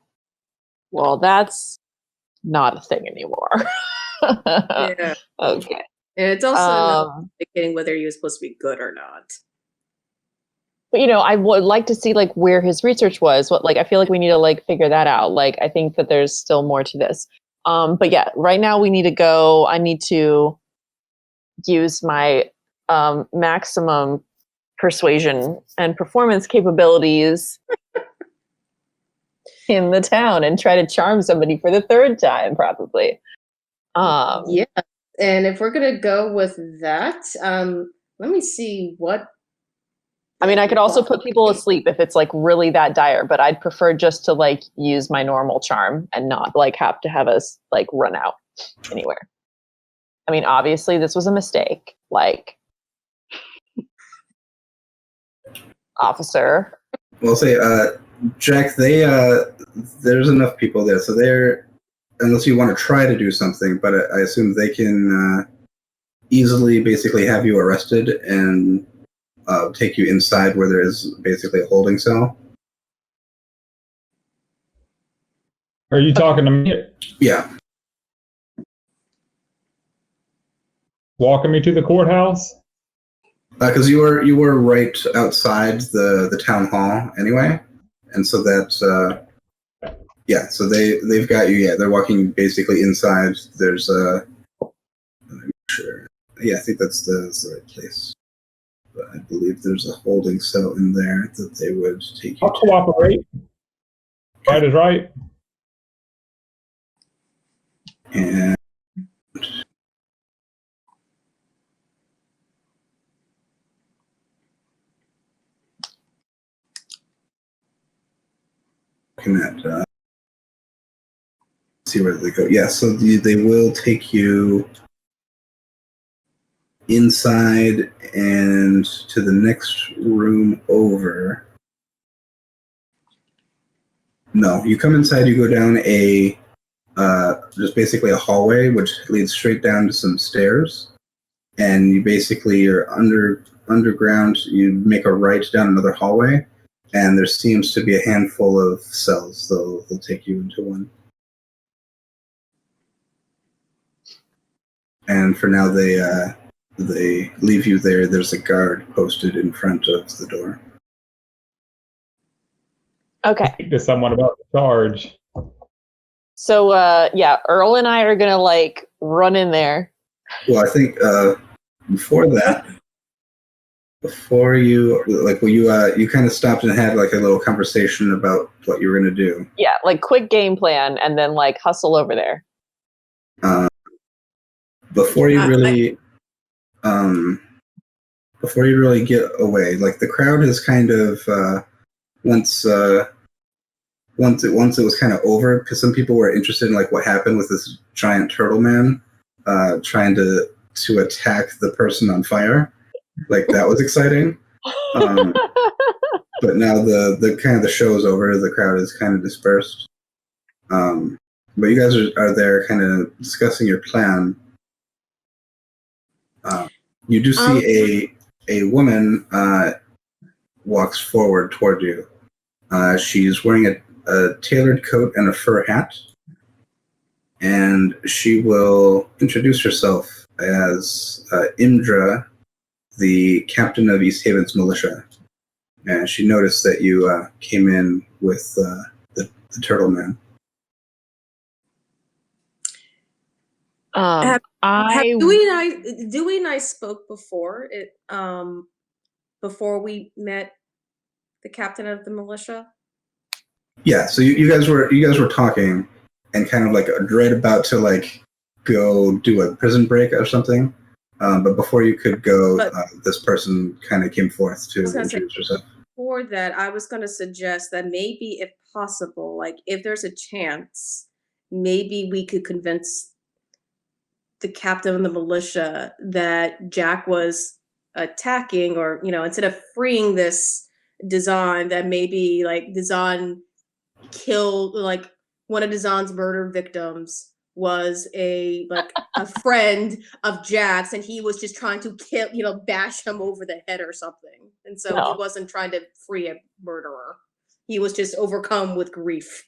Well, that's not a thing anymore. Yeah. Okay. And it's also not indicating whether he was supposed to be good or not. But, you know, I would like to see like where his research was. What, like, I feel like we need to like figure that out. Like, I think that there's still more to this. But yeah, right now we need to go. I need to use my maximum persuasion and performance capabilities in the town and try to charm somebody for the 3rd time, probably. Yeah. And if we're gonna go with that, let me see what. I mean, I could also put people asleep if it's like really that dire, but I'd prefer just to like use my normal charm and not like have to have us like run out anywhere. I mean, obviously this was a mistake. Like, officer. Well, say, Jack, there's enough people there, so they're, unless you want to try to do something, but I assume they can easily basically have you arrested and take you inside where there is basically a holding cell. Are you talking to me? Yeah. Walking me to the courthouse? Because you were right outside the town hall anyway, and so that's yeah. So they've got you. Yeah, they're walking basically inside. There's a. I'm sure. Yeah, I think that's the right place. But I believe there's a holding cell in there that they would take you I'll cooperate. Right is right. And looking at see where they go. Yeah, so they will take you inside and to the next room over. No, you come inside, you go down just basically a hallway, which leads straight down to some stairs. And you basically are underground, you make a right down another hallway, and there seems to be a handful of cells. They'll take you into one. And for now, they leave you there. There's a guard posted in front of the door. Okay. Speak to someone about the charge. So, Earl and I are going to, like, run in there. Well, I think before you, like, well, you kind of stopped and had, like, a little conversation about what you were going to do. Yeah, like, quick game plan, and then, like, hustle over there. Before you really get away, like, the crowd is kind of once it was kind of over, because some people were interested in, like, what happened with this giant turtle man trying to attack the person on fire. Like, that was exciting. But now the kind of the show is over. The crowd is kind of dispersed. But you guys are there kind of discussing your plan. You do see a woman walks forward toward you. She's wearing a tailored coat and a fur hat. And she will introduce herself as Imdra, the captain of Easthaven's militia. And she noticed that you came in with the turtle man. Dewey and I spoke before before we met the captain of the militia. Yeah, so you guys were talking and kind of like right about to like go do a prison break or something. But before you could go, this person kind of came forth to introduce herself. Before that, I was going to suggest that maybe, if possible, like if there's a chance, maybe we could convince the captain of the militia that Jack was attacking, or, you know, instead of freeing this Dazan, that maybe like Dazan killed, like one of Dazan's murder victims was a friend of Jack's, and he was just trying to kill, you know, bash him over the head or something. And so he wasn't trying to free a murderer. He was just overcome with grief.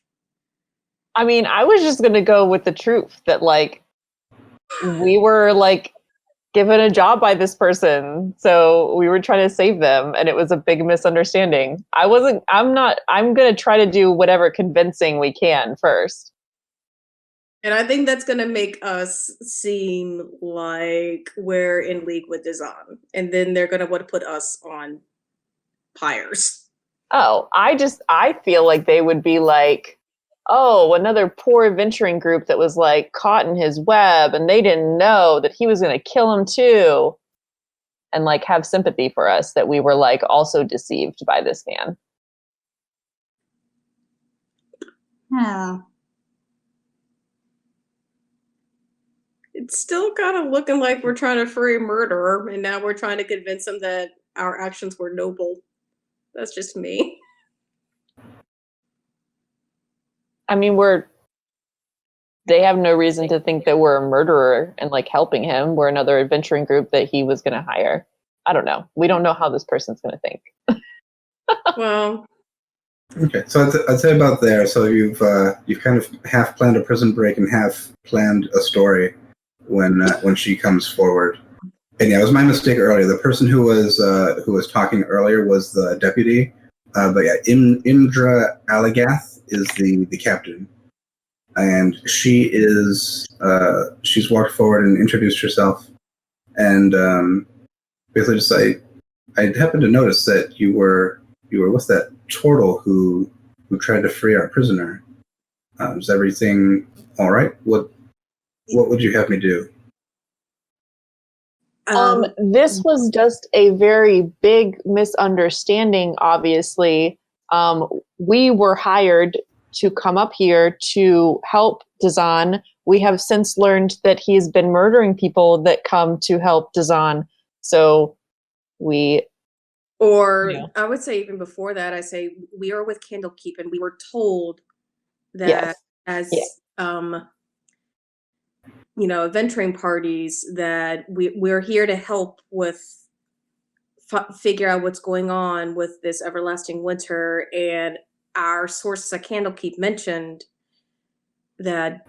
I mean, I was just going to go with the truth that, like, we were, like, given a job by this person, so we were trying to save them, and it was a big misunderstanding. I'm going to try to do whatever convincing we can first. And I think that's going to make us seem like we're in league with Dazan. And then they're going to want to put us on pyres. Oh, I feel like they would be like, oh, another poor adventuring group that was like caught in his web, and they didn't know that he was going to kill him too. And like have sympathy for us that we were like also deceived by this man. It's still kind of looking like we're trying to free a murderer, and now we're trying to convince him that our actions were noble. That's just me. I mean, they have no reason to think that we're a murderer and like helping him. We're another adventuring group that he was going to hire. I don't know. We don't know how this person's going to think. Well, okay. So I'd say about there. So you've kind of half planned a prison break and half planned a story when she comes forward. And yeah, it was my mistake earlier. The person who was talking earlier was the deputy. But yeah, Imdra Alagath is the captain, and she's walked forward and introduced herself, and basically just I happened to notice that you were with that turtle who tried to free our prisoner. Is everything all right? What What would you have me do? This was just a very big misunderstanding, obviously. We were hired to come up here to help Dazan. We have since learned that he's been murdering people that come to help Dazan. So we... Or Yeah. I would say even before that, I say we are with Candlekeep, and we were told that Yes. as adventuring parties, that we're here to help with figure out what's going on with this everlasting winter. And our sources at Candlekeep mentioned that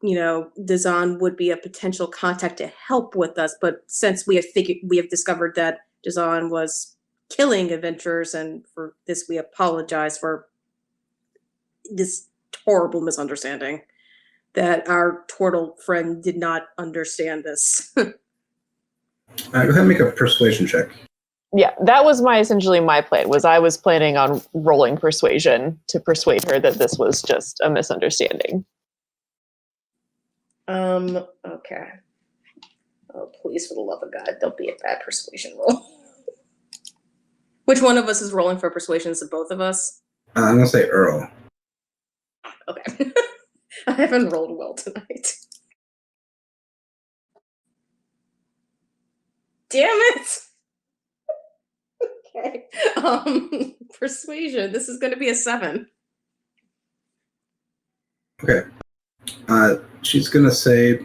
Dazan would be a potential contact to help with us. But since we have discovered that Dazan was killing adventurers, and for this we apologize for this horrible misunderstanding, that our turtle friend did not understand this. Go ahead and make a persuasion check. Yeah, that was essentially my plan. I was planning on rolling persuasion to persuade her that this was just a misunderstanding. Okay. Oh, please, for the love of God, don't be a bad persuasion roll. Which one of us is rolling for persuasion? Is it both of us? I'm gonna say Earl. Okay. I haven't rolled well tonight. Damn it! Okay. Persuasion. This is gonna be a 7. Okay. She's gonna say,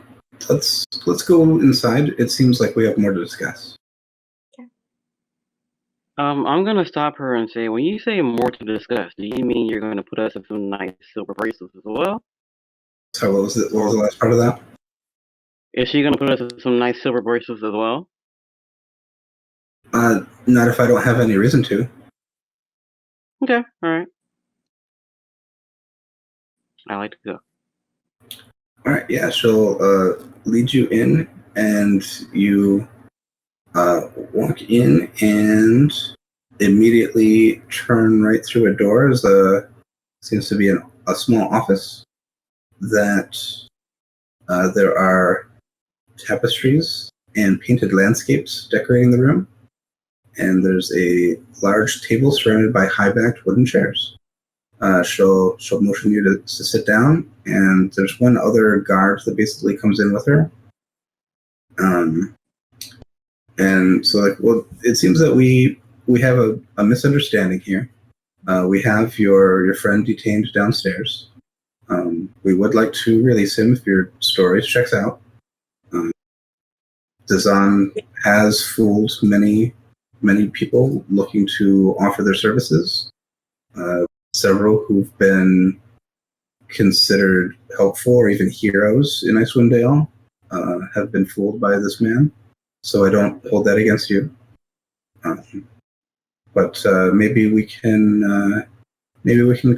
let's go inside. It seems like we have more to discuss. I'm gonna stop her and say, when you say more to discuss, do you mean you're gonna put us in some nice silver bracelets as well? So what was the last part of that? Is she gonna put us in some nice silver bracelets as well? Not if I don't have any reason to. Okay, alright. I like to go. Alright, yeah, she'll lead you in, and you walk in and immediately turn right through a door. Seems to be a small office that there are tapestries and painted landscapes decorating the room, and there's a large table surrounded by high-backed wooden chairs. She'll motion you to sit down, and there's one other guard that basically comes in with her. And so, it seems that we have a misunderstanding here. We have your friend detained downstairs. We would like to release him if your story checks out. Dazan has fooled many people looking to offer their services. Several who've been considered helpful or even heroes in Icewind Dale have been fooled by this man. So I don't hold that against you. But maybe we can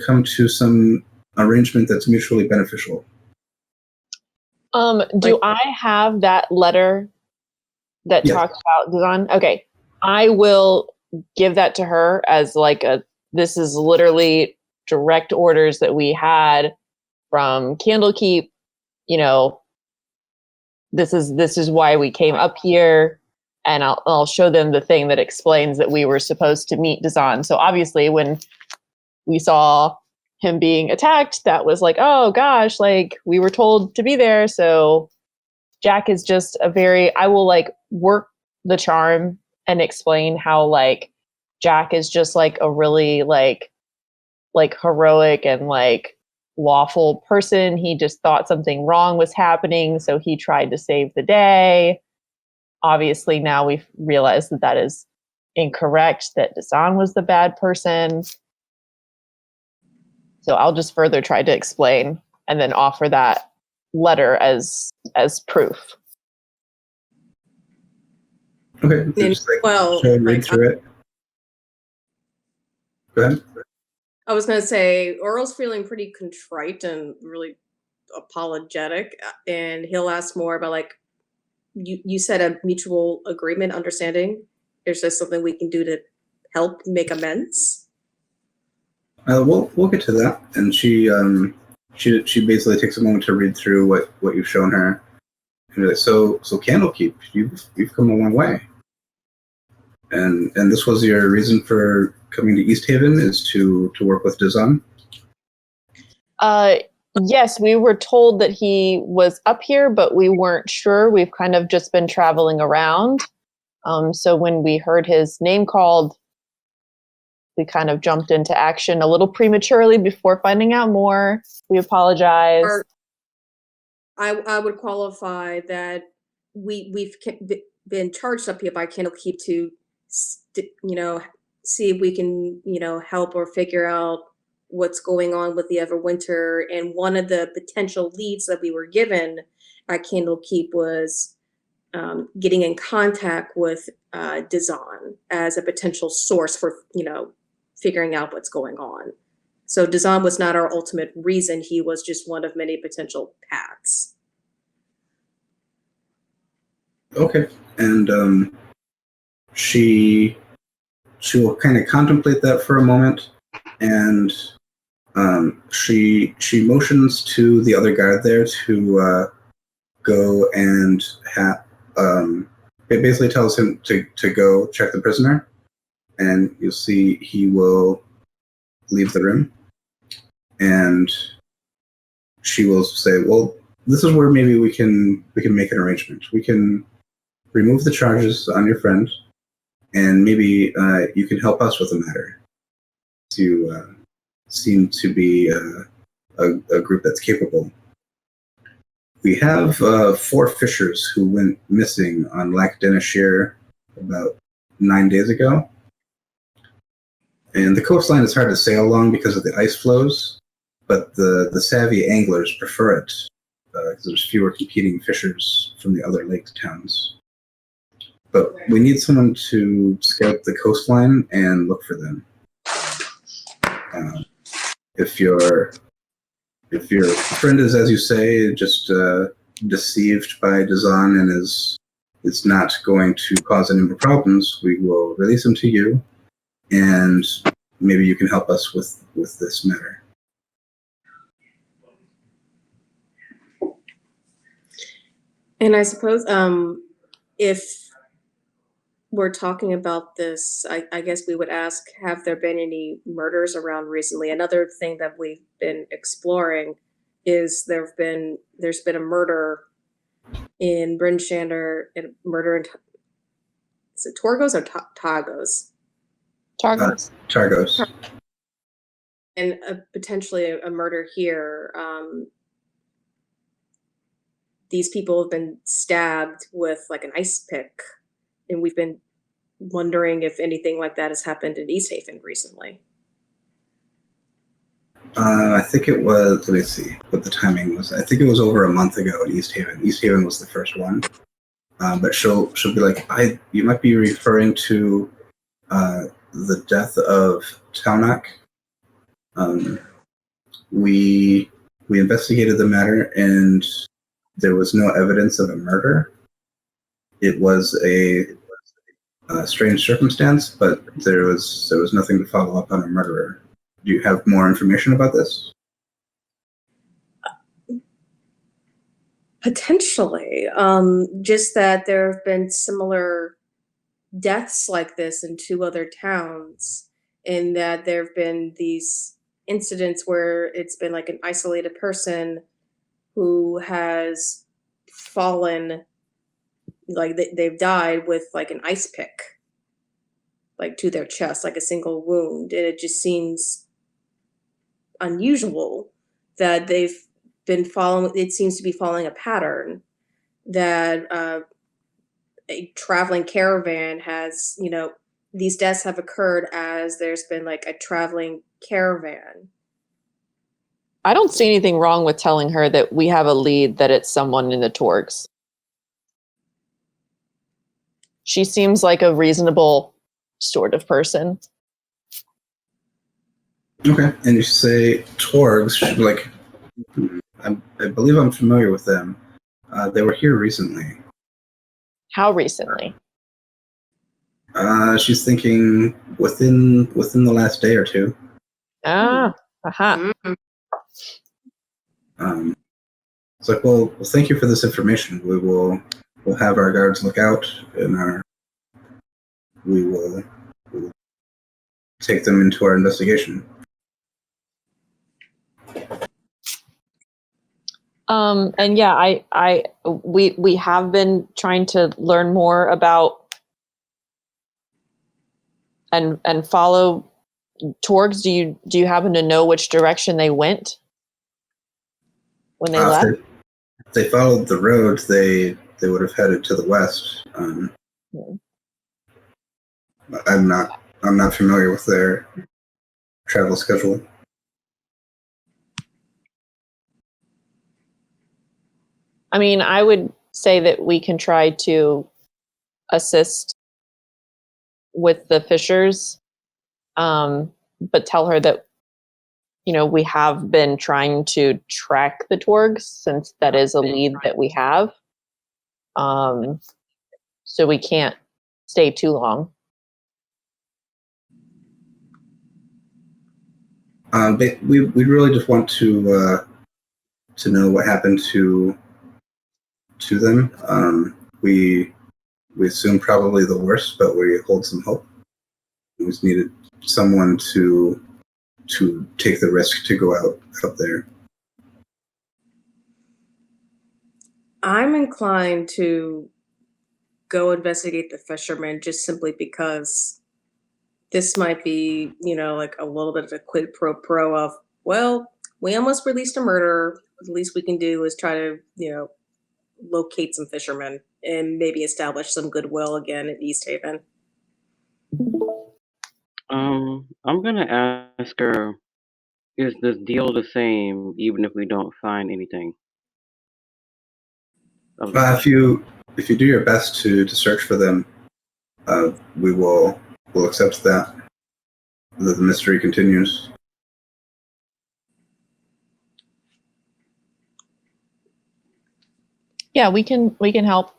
come to some arrangement that's mutually beneficial. Do I have that letter that talks about Dazan? Okay, I will give that to her as this is literally direct orders that we had from Candlekeep. This is why we came up here, and I'll show them the thing that explains that we were supposed to meet Dazan. So obviously, when we saw him being attacked, that was oh gosh, we were told to be there. So Jack is just I will work the charm and explain how Jack is just a really heroic and lawful person. He just thought something wrong was happening, so he tried to save the day. Obviously, now we've realized that is incorrect, that Dazan was the bad person. So I'll just further try to explain and then offer that letter as proof. Okay. Just read through it. Go ahead. I was going to say, Earl's feeling pretty contrite and really apologetic, and he'll ask more about you said a mutual agreement, understanding. Is there something we can do to help make amends? We'll get to that. And she she basically takes a moment to read through what you've shown her. And like, so Candlekeep, you've come a long way. And this was your reason for coming to Easthaven, is to work with Dazan? Yes, we were told that he was up here, but we weren't sure. We've kind of just been traveling around. So when we heard his name called, we kind of jumped into action a little prematurely before finding out more. We apologize. I would qualify that we've been charged up here by Candlekeep to, see if we can, help or figure out what's going on with the Everwinter. And one of the potential leads that we were given at Candlekeep was getting in contact with Dazan as a potential source for, figuring out what's going on. So Dazan was not our ultimate reason. He was just one of many potential paths. Okay. And she will kind of contemplate that for a moment, and she motions to the other guard there to go and it basically tells him to go check the prisoner, and you'll see he will leave the room, and she will say, well, this is where maybe we can make an arrangement. We can remove the charges on your friend, and maybe you can help us with the matter. You seem to be a group that's capable. We have 4 fishers who went missing on Lac Denishir about 9 days ago. And the coastline is hard to sail along because of the ice flows, but the savvy anglers prefer it because there's fewer competing fishers from the other lake towns. But we need someone to scout the coastline and look for them. If your friend is, as you say, just deceived by Dazan and is not going to cause any more problems, we will release him to you, and maybe you can help us with this matter. And I suppose if we're talking about this, I guess we would ask, have there been any murders around recently? Another thing that we've been exploring is there's been a murder in Bryn Shander, and murder in, is it Torgos or Tagos? Targos. And potentially a murder here. These people have been stabbed with like an ice pick, and we've been wondering if anything like that has happened in Easthaven recently. I think it was, let me see what the timing was. I think it was over a month ago in Easthaven. Easthaven was the first one. But she'll be like, you might be referring to the death of Taunak. We investigated the matter, and there was no evidence of a murder. It was a strange circumstance, but there was nothing to follow up on a murderer. Do you have more information about this? Potentially. Just that there have been similar deaths like this in 2 other towns, and that there have been these incidents where it's been like an isolated person who has fallen, like they've died with like an ice pick, like to their chest, like a single wound. And it just seems unusual that they've been following, it seems to be following a pattern that a traveling caravan has, these deaths have occurred as there's been like a traveling caravan. I don't see anything wrong with telling her that we have a lead that it's someone in the Torgs. She seems like a reasonable sort of person. Okay, and you say Torgs, like, I believe I'm familiar with them. They were here recently. How recently? She's thinking within the last day or 2. Ah, aha. Mm. It's like, well, thank you for this information. We'll have our guards look out, and we will take them into our investigation. And yeah, we have been trying to learn more about and follow Torgs. Do you happen to know which direction they went when they left? If they followed the road, they would have headed to the west. I'm not familiar with their travel schedule. I mean, I would say that we can try to assist with the fishers, but tell her that, we have been trying to track the Torgs since that is a lead that we have. So we can't stay too long. We'd really just want to know what happened to them. We assume probably the worst, but we hold some hope. We just needed someone to take the risk to go out there. I'm inclined to go investigate the fishermen just simply because this might be, like a little bit of a quid pro quo of, well, we almost released a murderer. The least we can do is try to, locate some fishermen and maybe establish some goodwill again in Easthaven. I'm gonna ask her, is this deal the same even if we don't find anything? If you do your best to search for them, we'll accept that. The mystery continues. Yeah, we can help.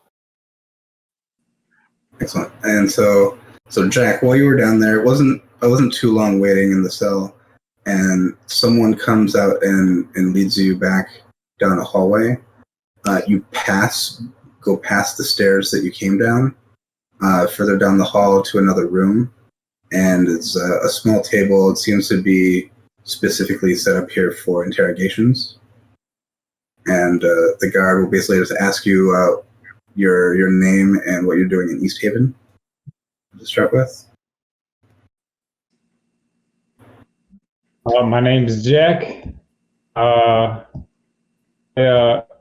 Excellent. And so Jack, while you were down there, I wasn't too long waiting in the cell, and someone comes out and leads you back down a hallway. You go past the stairs that you came down, further down the hall to another room, and it's a small table. It seems to be specifically set up here for interrogations. And the guard will basically just ask you your name and what you're doing in Easthaven to start with. My name's Jack. I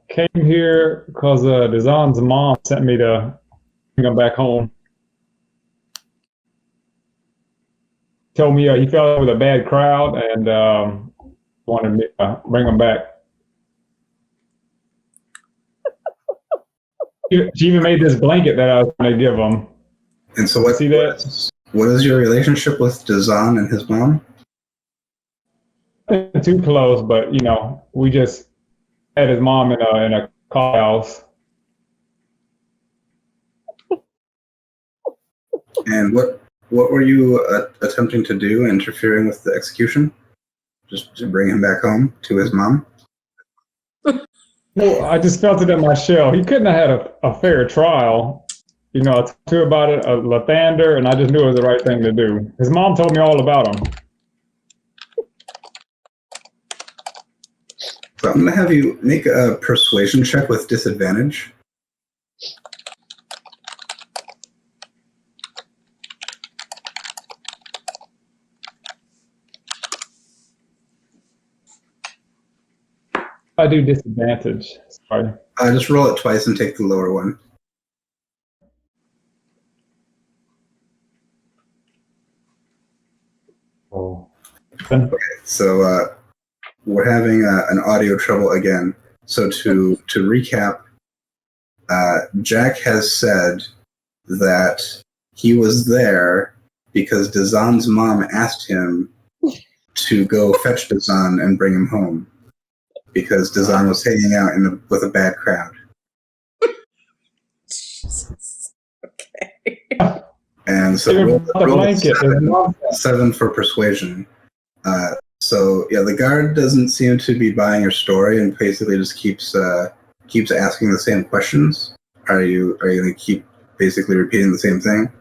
came here because Dazan's mom sent me to bring him back home. Told me he fell in with a bad crowd and wanted me to bring him back. She even made this blanket that I was going to give him. And so what is your relationship with Dazan and his mom? Not too close, but we just had his mom in a call house. And what were you attempting to do, interfering with the execution? Just to bring him back home to his mom? Well, I just felt it in my shell. He couldn't have had a fair trial. I talked to her about it, Lathander, and I just knew it was the right thing to do. His mom told me all about him. So I'm going to have you make a persuasion check with disadvantage. I do disadvantage. Sorry. Just roll it twice and take the lower one. Oh. Okay, so we're having an audio trouble again. So to recap, Jack has said that he was there because Dazan's mom asked him to go fetch Dazan and bring him home because Dazan was hanging out with a bad crowd. Jesus. And so roll 7 for persuasion. So yeah, the guard doesn't seem to be buying your story and basically just keeps asking the same questions. Are you going to keep basically repeating the same thing?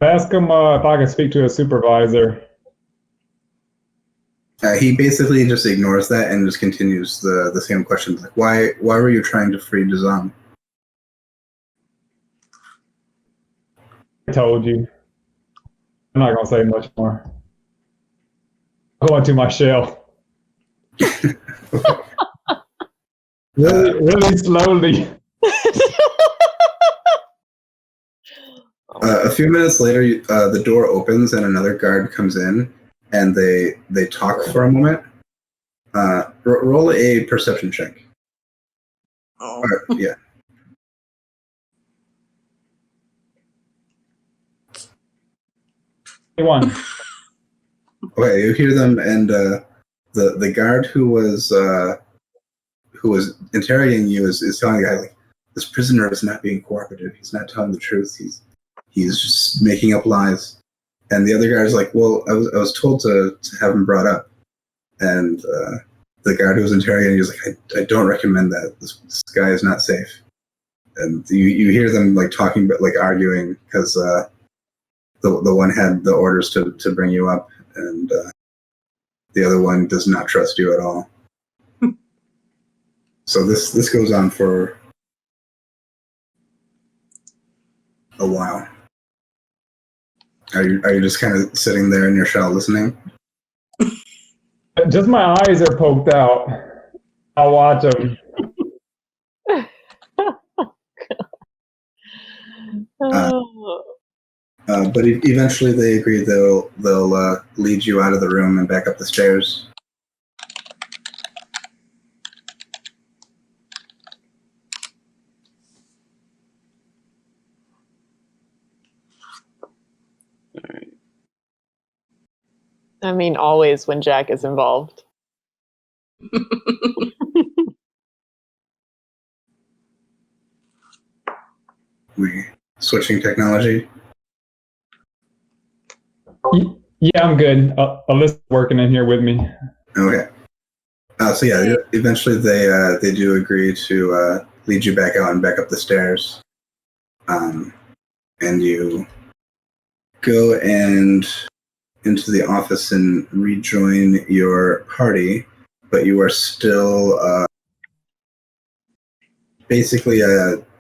Ask him if I can speak to a supervisor. He basically just ignores that and just continues the same questions. Like, why were you trying to free Dazan? I told you. I'm not gonna say much more. Go into my shell. Really slowly. A few minutes later, the door opens and another guard comes in, and they talk for a moment. Roll a perception check. Oh. Yeah. One. Okay, you hear them, and the guard who was interrogating you is telling the guy, like, this prisoner is not being cooperative. He's not telling the truth. He's just making up lies. And the other guard is like, well, I was told to have him brought up. And the guard who was interrogating you is like, I don't recommend that. This guy is not safe. And you hear them like talking, but like arguing because the one had the orders to bring you up, and the other one does not trust you at all. So this goes on for a while. Are you just kind of sitting there in your shell listening? Just my eyes are poked out. I'll watch them. But eventually they agree they'll lead you out of the room and back up the stairs. I mean, always when Jack is involved. We switching technology. Yeah, I'm good. Alyssa's working in here with me. Okay. So yeah, eventually they do agree to lead you back out and back up the stairs. And you go and into the office and rejoin your party, but you are still basically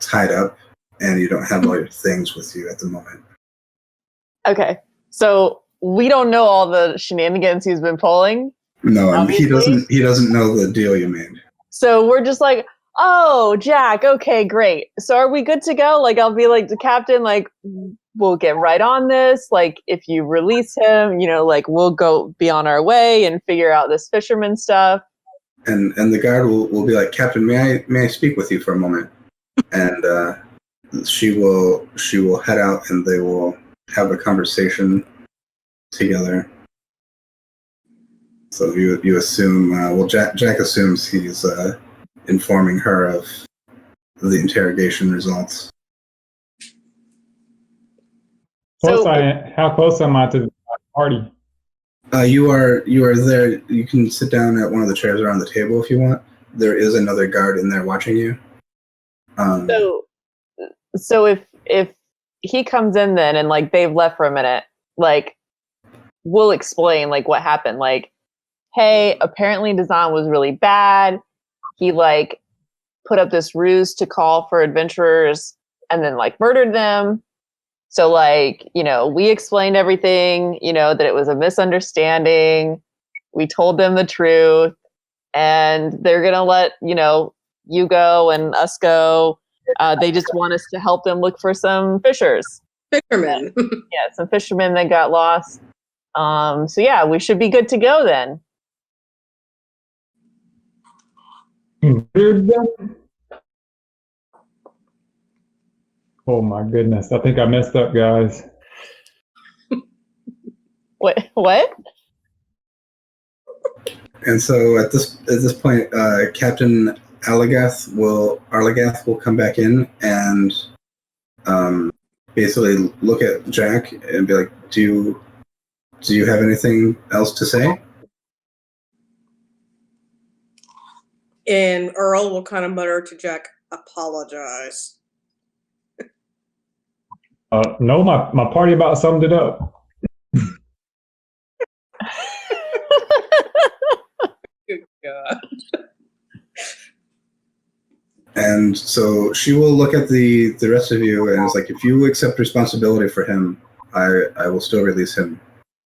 tied up, and you don't have all your things with you at the moment. Okay, so we don't know all the shenanigans he's been pulling. No, obviously. He doesn't know the deal you made. So we're just like, oh, Jack, okay, great. So are we good to go? Like, I'll be like, the captain, like, we'll get right on this. Like, if you release him, like, we'll go be on our way and figure out this fisherman stuff. And the guard will be like, Captain, may I speak with you for a moment? And she will head out, and they will have a conversation together. So you assume, Jack assumes he's informing her of the interrogation results. How close am I to the party? You are there. You can sit down at one of the chairs around the table if you want. There is another guard in there watching you. So if he comes in then and like they've left for a minute, like we'll explain like what happened. Like, hey, apparently Dazan was really bad. He like put up this ruse to call for adventurers and then like murdered them. So like, we explained everything, that it was a misunderstanding. We told them the truth, and they're going to let, you go and us go. They just want us to help them look for some fishers. Fishermen. Yeah, some fishermen that got lost. So yeah, we should be good to go then. Oh my goodness. I think I messed up, guys. What? And so at this point, Captain Arlagath will come back in, and basically look at Jack and be like, do you have anything else to say? And Earl will kind of mutter to Jack, apologize. No, my party about summed it up. Good God. And so she will look at the rest of you and it's like, if you accept responsibility for him, I will still release him.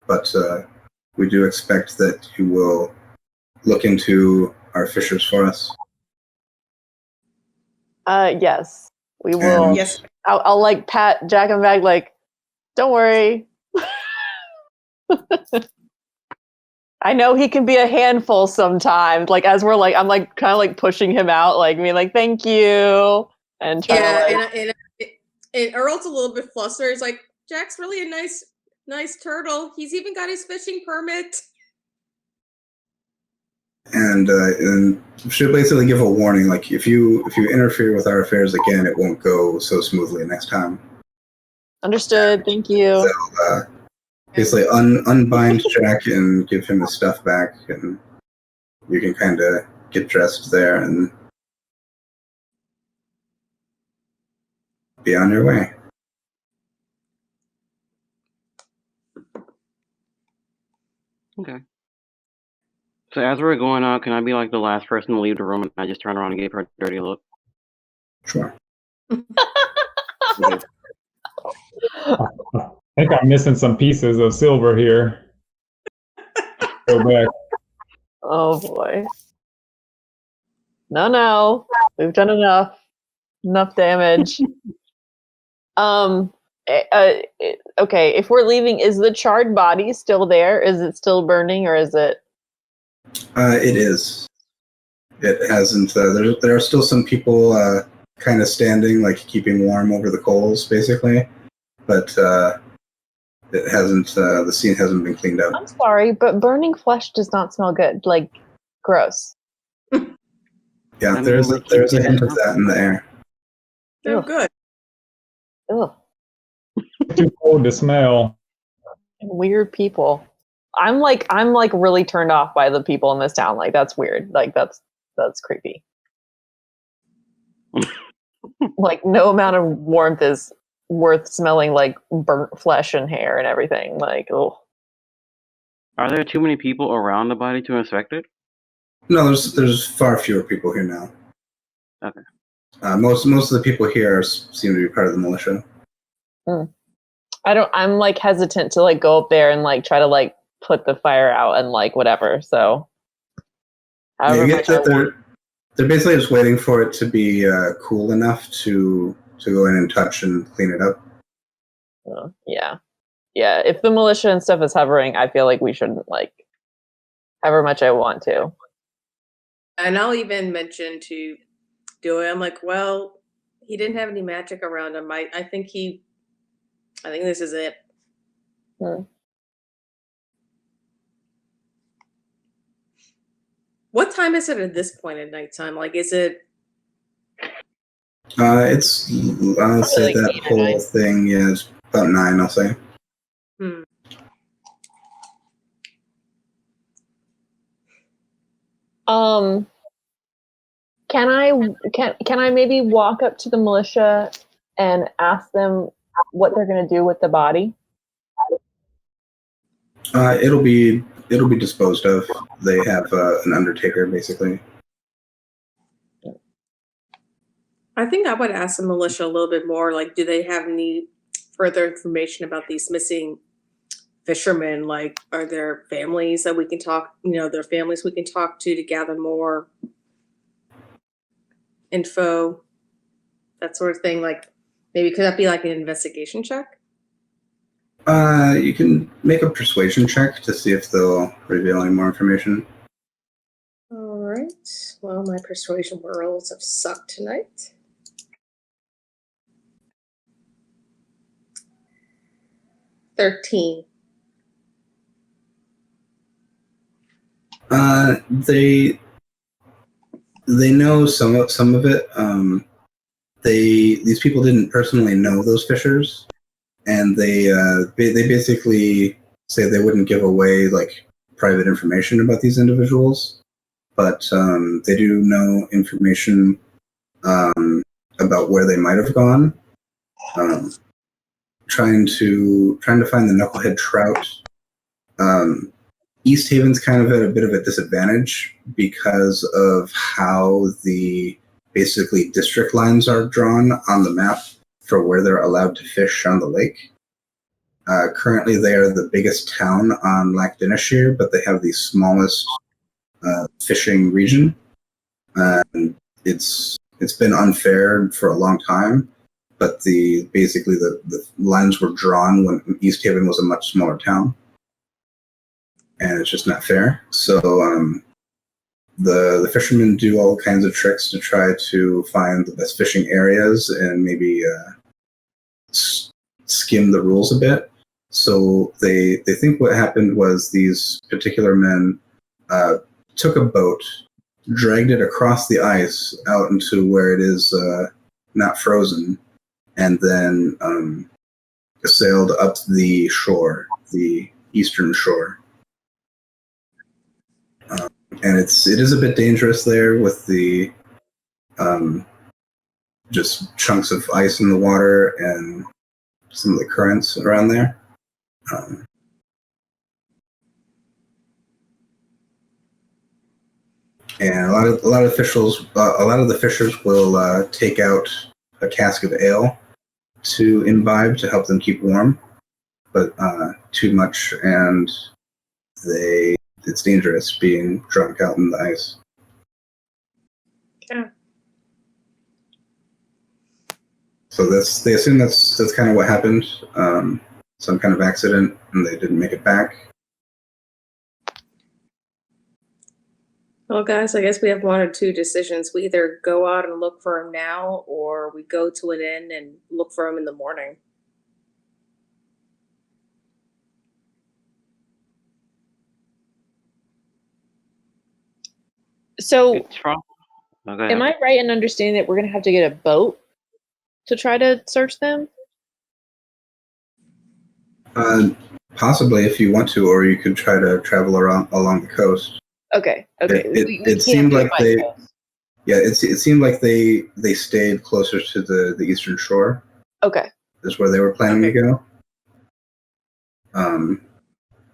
But we do expect that you will look into our fishers for us. Yes, we will. And Yes. I'll like pat Jack on the back, like, don't worry. I know he can be a handful sometimes. Like as we're like, I'm like kind of like pushing him out, like me, like thank you, and trying to like. And Earl's a little bit flustered. He's like, Jack's really a nice turtle. He's even got his fishing permit. And she'll basically give a warning, like if you interfere with our affairs again, it won't go so smoothly next time. Understood. Thank you. So basically unbind Jack and give him his stuff back, and you can kind of get dressed there and be on your way. Okay. So as we're going out, can I be like the last person to leave the room and I just turn around and give her a dirty look? Sure. I think I'm missing some pieces of silver here. Go back. Oh boy. No. We've done enough damage. Okay, if we're leaving, is the charred body still there? Is it still burning, or is it? It is. It hasn't. There are still some people kind of standing, like keeping warm over the coals, basically. But it hasn't. The scene hasn't been cleaned up. I'm sorry, but burning flesh does not smell good. Like, gross. Yeah, there's a hint of that in the air. They're good. Ugh. Too cold to smell. Weird people. I'm like really turned off by the people in this town. Like that's weird. Like that's creepy. Like no amount of warmth is worth smelling like burnt flesh and hair and everything. Like, oh. Are there too many people around the body to inspect it? No, there's far fewer people here now. Okay. Most of the people here seem to be part of the militia. I'm like hesitant to like go up there and like try to like put the fire out and like whatever. So You get that they're basically just waiting for it to be cool enough to go in and touch and clean it up. Yeah. If the militia and stuff is hovering, I feel like we shouldn't like however much I want to. And I'll even mention to Dewey, I'm like, well, he didn't have any magic around him. I think this is it. What time is it at this point at nighttime? Like, is it? It's I'll say like that whole thing is about 9. I'll say. Can I maybe walk up to the militia and ask them what they're going to do with the body? It'll be disposed of. They have an undertaker, basically. I think I would ask the militia a little bit more. Like, do they have any further information about these missing fishermen? Like, are there families that we can talk? Their families we can talk to gather more info, that sort of thing. Like, maybe could that be like an investigation check? You can make a persuasion check to see if they'll reveal any more information. All right. Well, my persuasion rolls have sucked tonight. $13. They know some of it. these people didn't personally know those fishers, and they basically say they wouldn't give away like private information about these individuals, but they do know information about where they might have gone. Trying to find the knucklehead trout. Easthaven's kind of at a bit of a disadvantage because of how the basically district lines are drawn on the map for where they're allowed to fish on the lake. Currently, they are the biggest town on Lac-Dinishir, but they have the smallest fishing region. And it's been unfair for a long time, but basically the lines were drawn when Easthaven was a much smaller town, and it's just not fair. So the fishermen do all kinds of tricks to try to find the best fishing areas and maybe skim the rules a bit. So they think what happened was these particular men took a boat, dragged it across the ice out into where it is not frozen, and then sailed up the shore, the eastern shore. And it is a bit dangerous there with the just chunks of ice in the water and some of the currents around there. And a lot of the fishers will take out a cask of ale to imbibe to help them keep warm, but too much and it's dangerous being drunk out in the ice. Yeah. So they assume that's kind of what happened, some kind of accident, and they didn't make it back. Well, guys, I guess we have one or two decisions. We either go out and look for him now, or we go to an inn and look for him in the morning. So, It's from. Okay. am I right in understanding that we're going to have to get a boat to try to search them? Possibly, if you want to, or you could try to travel along the coast. Okay. It seemed like it seemed like they stayed closer to the eastern shore. Okay. Is where they were planning to go.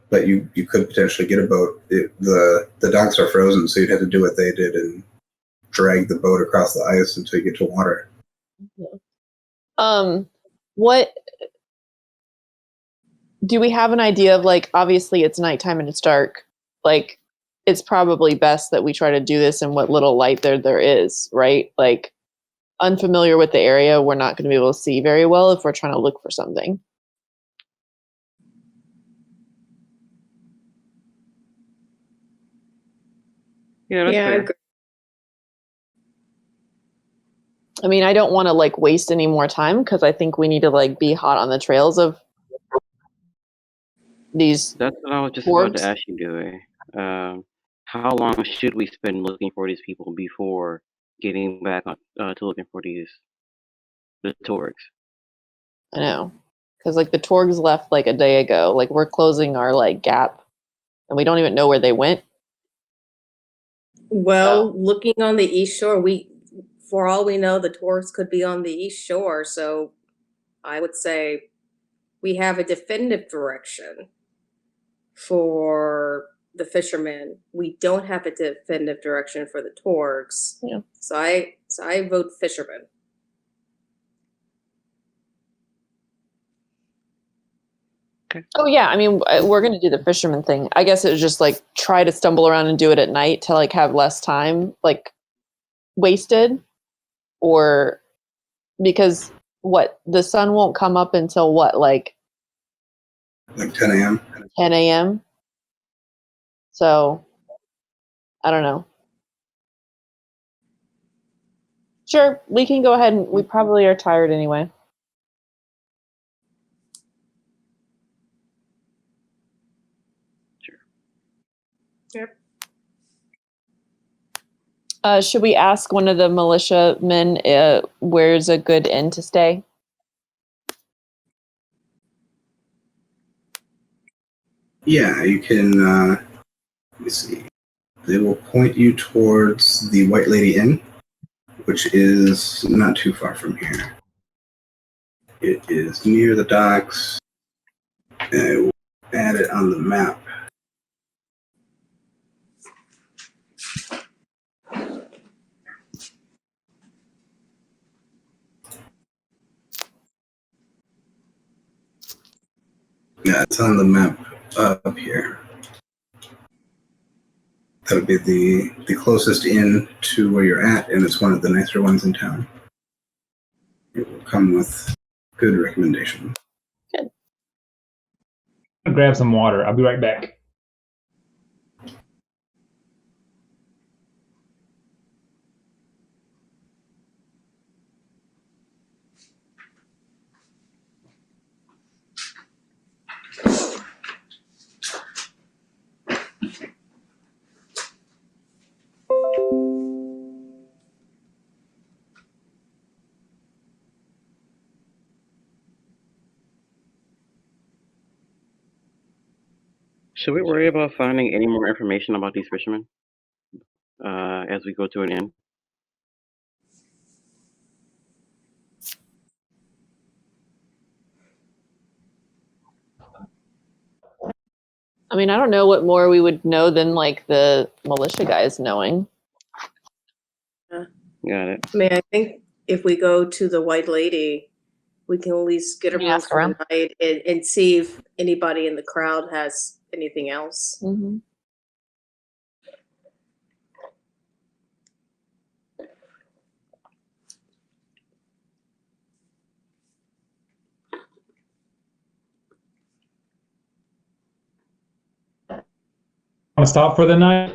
But you could potentially get a boat. The docks are frozen, so you'd have to do what they did and drag the boat across the ice until you get to water. What do we have an idea of, like, obviously it's nighttime and it's dark. Like, it's probably best that we try to do this in what little light there is, right? Like, unfamiliar with the area, we're not going to be able to see very well if we're trying to look for something. Yeah, that's Yeah, I fair. agree. I mean, I don't want to like waste any more time because I think we need to like be hot on the trails of these. That's what I was just Orcs? about to ask you, Dewey. How long should we spend looking for these people before getting back on to looking for the Torgs? I know, because like the Torgs left like a day ago. Like we're closing our like gap, and we don't even know where they went. Well, looking on the east shore, for all we know, the tourists could be on the east shore. So I would say we have a definitive direction for the fishermen. We don't have a definitive direction for the Torgs. Yeah. So I vote fishermen. Oh yeah, I mean we're gonna do the fisherman thing. I guess it was just like try to stumble around and do it at night to like have less time like wasted, or because what the sun won't come up until what like 10 a.m. 10 a.m. So I don't know. Sure, we can go ahead and we probably are tired anyway. Yep. Should we ask one of the militiamen where's a good inn to stay? Yeah, you can. Let me see. They will point you towards the White Lady Inn, which is not too far from here. It is near the docks. And I will add it on the map. Yeah, it's on the map up here. That would be the closest inn to where you're at, and it's one of the nicer ones in town. It will come with good recommendation. Good. I'll grab some water. I'll be right back. Should we worry about finding any more information about these fishermen as we go to an inn? I mean, I don't know what more we would know than like the militia guys knowing. Got it. I mean, I think if we go to the White Lady, we can at least get a Can you room ask for around? the night and see if anybody in the crowd has anything else. Mm-hmm. Want to stop for the night?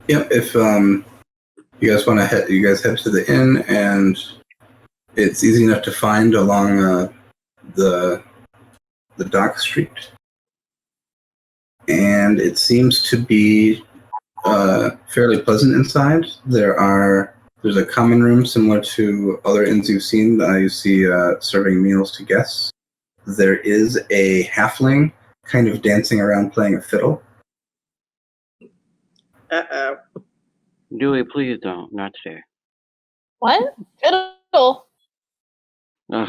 Yep. If you guys want to head, you guys head to the inn, and it's easy enough to find along the dock street, and it seems to be fairly pleasant inside. There's a common room similar to other inns you've seen. You see serving meals to guests. There is a halfling kind of dancing around playing a fiddle. Uh-oh. Dewey, please don't. Not today. What? Fiddle. Ugh.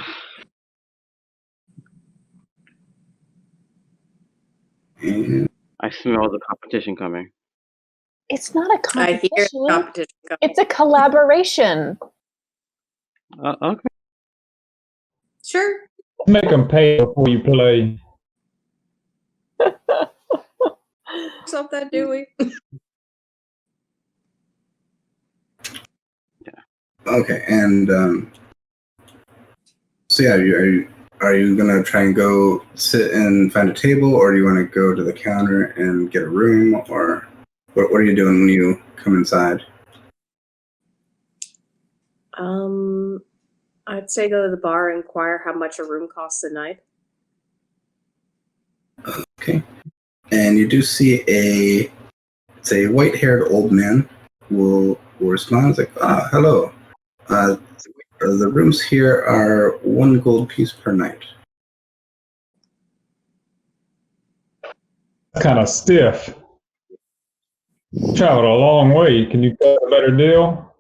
And I smell the competition coming. It's not a I competition. hear the competition coming. It's a collaboration. Okay. Sure. Make them pay before you play. Stop that, Dewey. okay, and so yeah, are you gonna try and go sit and find a table, or do you want to go to the counter and get a room, or what are you doing when you come inside? I'd say go to the bar and inquire how much a room costs a night. Okay, and you do see a white-haired old man will respond. It's like, hello. The rooms here are 1 gold piece per night. Kind of stiff. Traveled a long way. Can you get a better deal?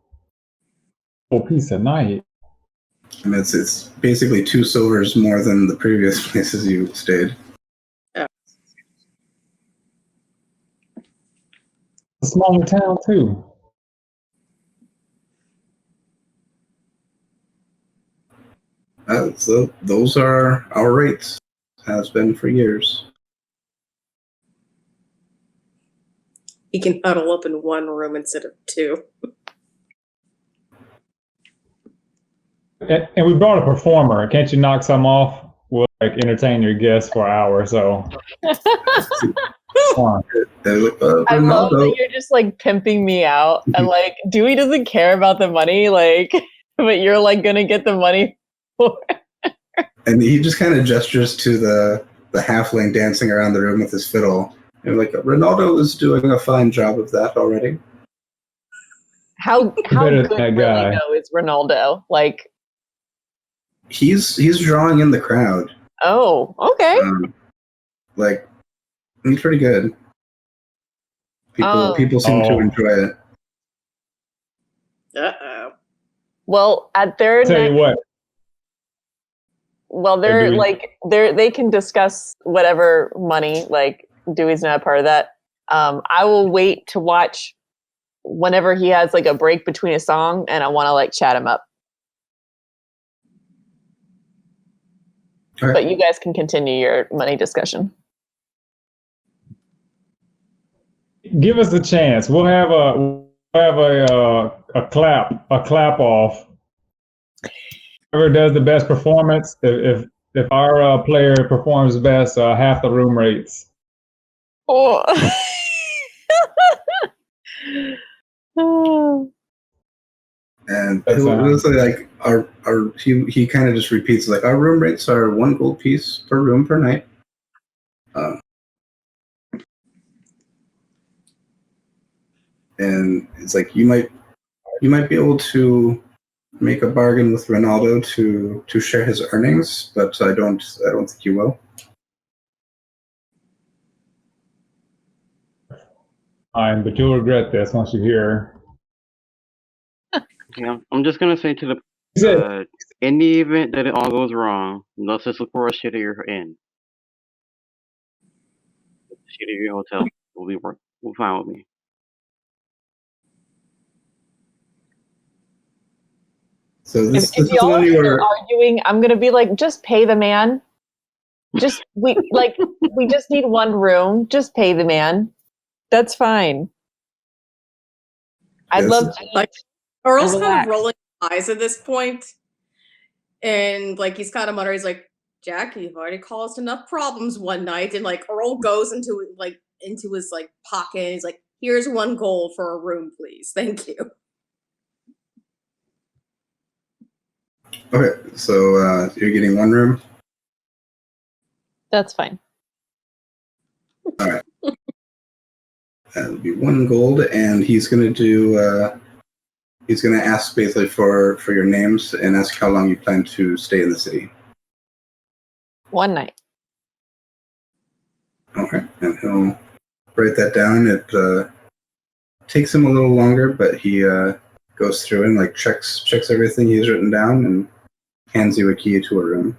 Full piece a night. I mean, it's basically 2 silvers more than the previous places you stayed. A smaller town too. So those are our rates. Has been for years. You can huddle up in 1 room instead of 2. And we brought a performer. Can't you knock some off? We'll entertain your guests for an hour or so. Come on. I love that you're just pimping me out, and Dewey doesn't care about the money, but you're gonna get the money for it. And he just kind of gestures to the halfling dancing around the room with his fiddle. And Ronaldo is doing a fine job of that already. How Better good than that really guy. though is Ronaldo? Like, He's drawing in the crowd. oh, okay. Like he's pretty good. People seem to Oh. enjoy it. Uh-oh. Well, at their Tell you next, what, well, Hey, Dewey. they can discuss whatever money. Like Dewey's not a part of that. I will wait to watch whenever he has like a break between a song, and I want to like chat him up. Okay. But you guys can continue your money discussion. give us a chance. We'll have a clap off. Whoever does the best performance, if our player performs best, half the room rates. Oh. And That it was sounds- like he kind of just repeats like our room rates are 1 gold piece per room per night. And it's like you might be able to make a bargain with Ronaldo to share his earnings, but I don't think you will. Fine, but you'll regret this once you hear. Okay, I'm just gonna say to the He said, in the event that it all goes wrong, let's just look for a shittier inn. Shittier hotel will fine with me. So this if is y'all when are you still were arguing, I'm gonna be like, just pay the man. We just need one room. Just pay the man. That's fine. I'd Yes. love to Like, Earl's kind relax. of rolling his eyes at this point, and like he's kind of muttering, he's like, "Jack, you've already caused enough problems one night." And like Earl goes into his like pocket, and he's like, "Here's 1 gold for a room, please. Thank you." Okay, so you're getting 1 room. That's fine. All right. That would be 1 gold, and he's gonna do. He's gonna ask basically for your names and ask how long you plan to stay in the city. 1 night. Okay, and he'll write that down. It takes him a little longer, but he goes through and like checks everything he's written down and hands you a key to a room.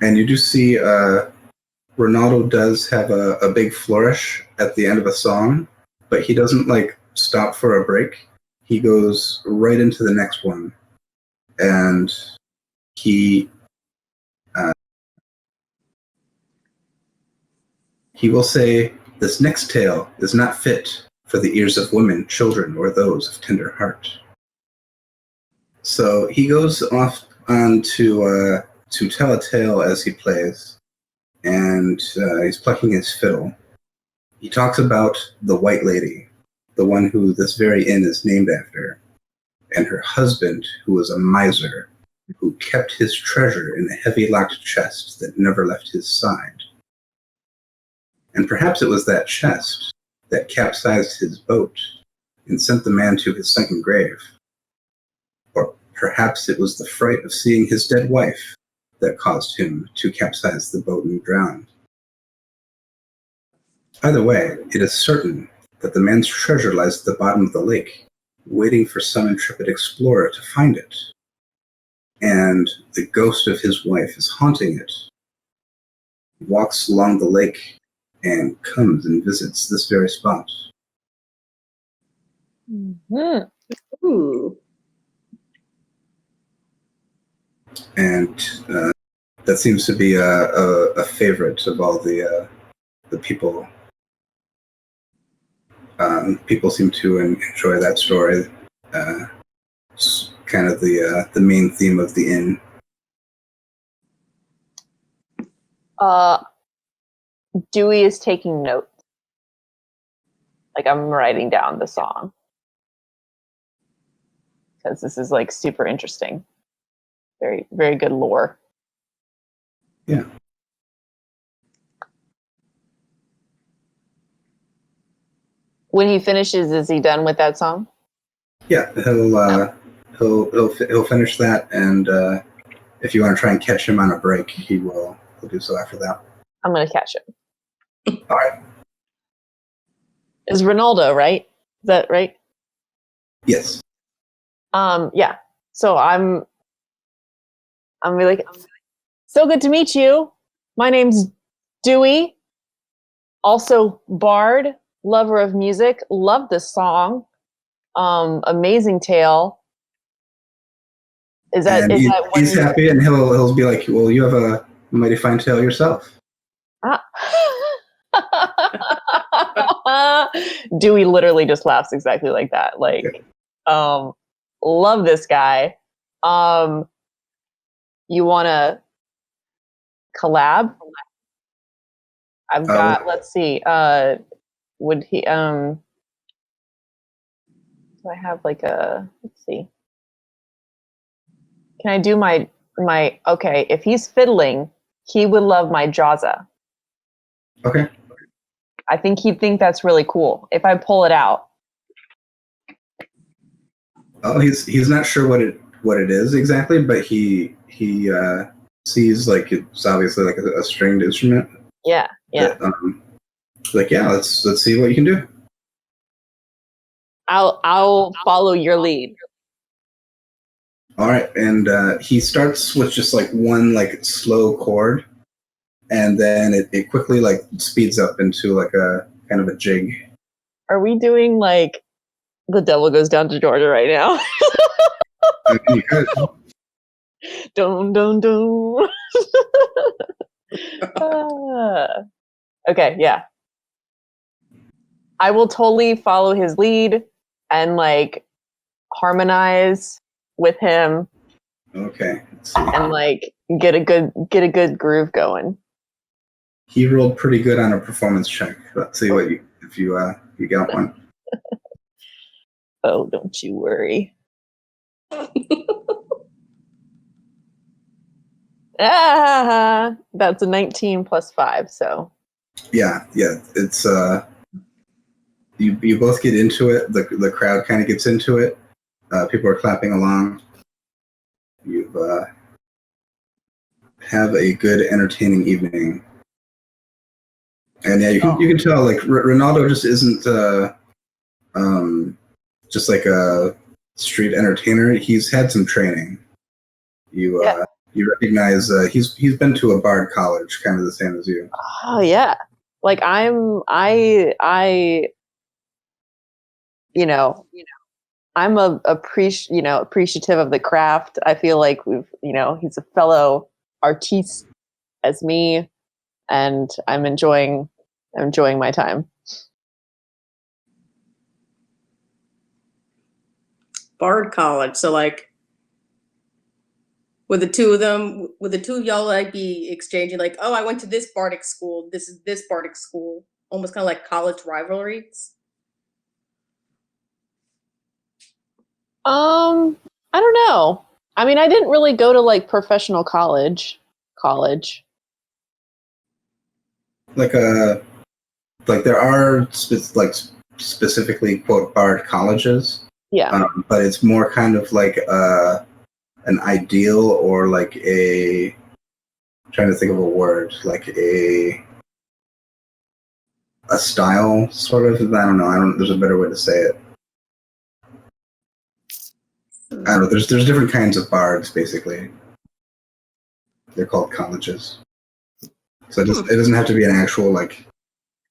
And you do see Ronaldo does have a big flourish at the end of a song, but he doesn't like stop for a break. He goes right into the next one, and he will say, "This next tale is not fit for the ears of women, children, or those of tender heart." So he goes off on to tell a tale as he plays, and he's plucking his fiddle. He talks about the White Lady, the one who this very inn is named after, and her husband, who was a miser, who kept his treasure in a heavy locked chest that never left his side. And perhaps it was that chest that capsized his boat and sent the man to his sunken grave. Or perhaps it was the fright of seeing his dead wife that caused him to capsize the boat and drown. Either way, it is certain that the man's treasure lies at the bottom of the lake, waiting for some intrepid explorer to find it. And the ghost of his wife is haunting it. He walks along the lake and comes and visits this very spot. Mm-hmm. Ooh. And that seems to be a favorite of all the people. People seem to enjoy that story. It's kind of the main theme of the inn. Dewey is taking notes. Like I'm writing down the song because this is like super interesting. Very, very good lore. Yeah. When he finishes, is he done with that song? Yeah, he'll finish that, and if you want to try and catch him on a break, he'll do so after that. I'm gonna catch him. All right. Is Ronaldo right? Is that right? Yes. Yeah. So I'm really like, so good to meet you. My name's Dewey. Also Bard, lover of music. Love this song. Amazing tale. Is that He's what happy, and he'll be like, "Well, you have a mighty fine tale yourself." Ah. Dewey literally just laughs exactly like that. Like, love this guy. You want to collab? I've got. Let's see. Would he? Do I have like a? Let's see. Can I do my? Okay, if he's fiddling, he would love my Jaza. Okay. I think he'd think that's really cool if I pull it out. Oh, he's not sure what it is exactly, but he sees like it's obviously like a stringed instrument. Yeah. That, like, yeah, let's see what you can do. I'll follow your lead. All right, and he starts with just like one like slow chord, and then it quickly like speeds up into like a kind of a jig. Are we doing like The Devil Goes Down to Georgia right now? I mean, you could. Dun. Okay, yeah. I will totally follow his lead and like harmonize with him. Okay. Let's see. And like get a good groove going. He rolled pretty good on a performance check. Let's see what if you got one. Oh, don't you worry. That's a 19 plus 5, so. Yeah. It's you both get into it. The crowd kind of gets into it. People are clapping along. You have a good, entertaining evening. And yeah, you can tell like Ronaldo just isn't just like a street entertainer. He's had some training. You recognize he's been to a bard college, kind of the same as you. Oh yeah, like I'm appreciative of the craft. I feel like he's a fellow artiste as me, and I'm enjoying my time. Bard college, so like with the two of y'all like be exchanging like, oh, I went to this bardic school, this is this bardic school, almost kind of like college rivalries. I don't know. I mean, I didn't really go to like professional college. Like there are specifically quote bard colleges. Yeah. But it's more kind of like an ideal or like I'm trying to think of a word, like a style sort of. I don't know. There's a better way to say it. I don't know. There's different kinds of bards basically. They're called colleges. So it doesn't have to be an actual like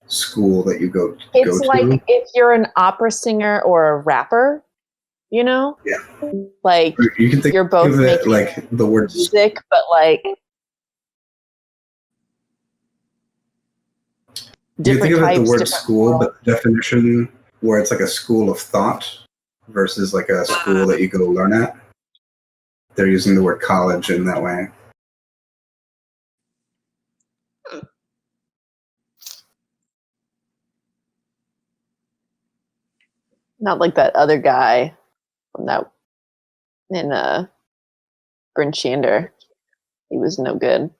school that you go It's to. like if you're an opera singer or a rapper, Yeah. Like you can think you're both of it making like the word music, but like you can think of it the word school, worlds. but the definition where it's like a school of thought versus like a school that you go learn at. They're using the word college in that way. Not like that other guy from that in Bryn Shander. He was no good.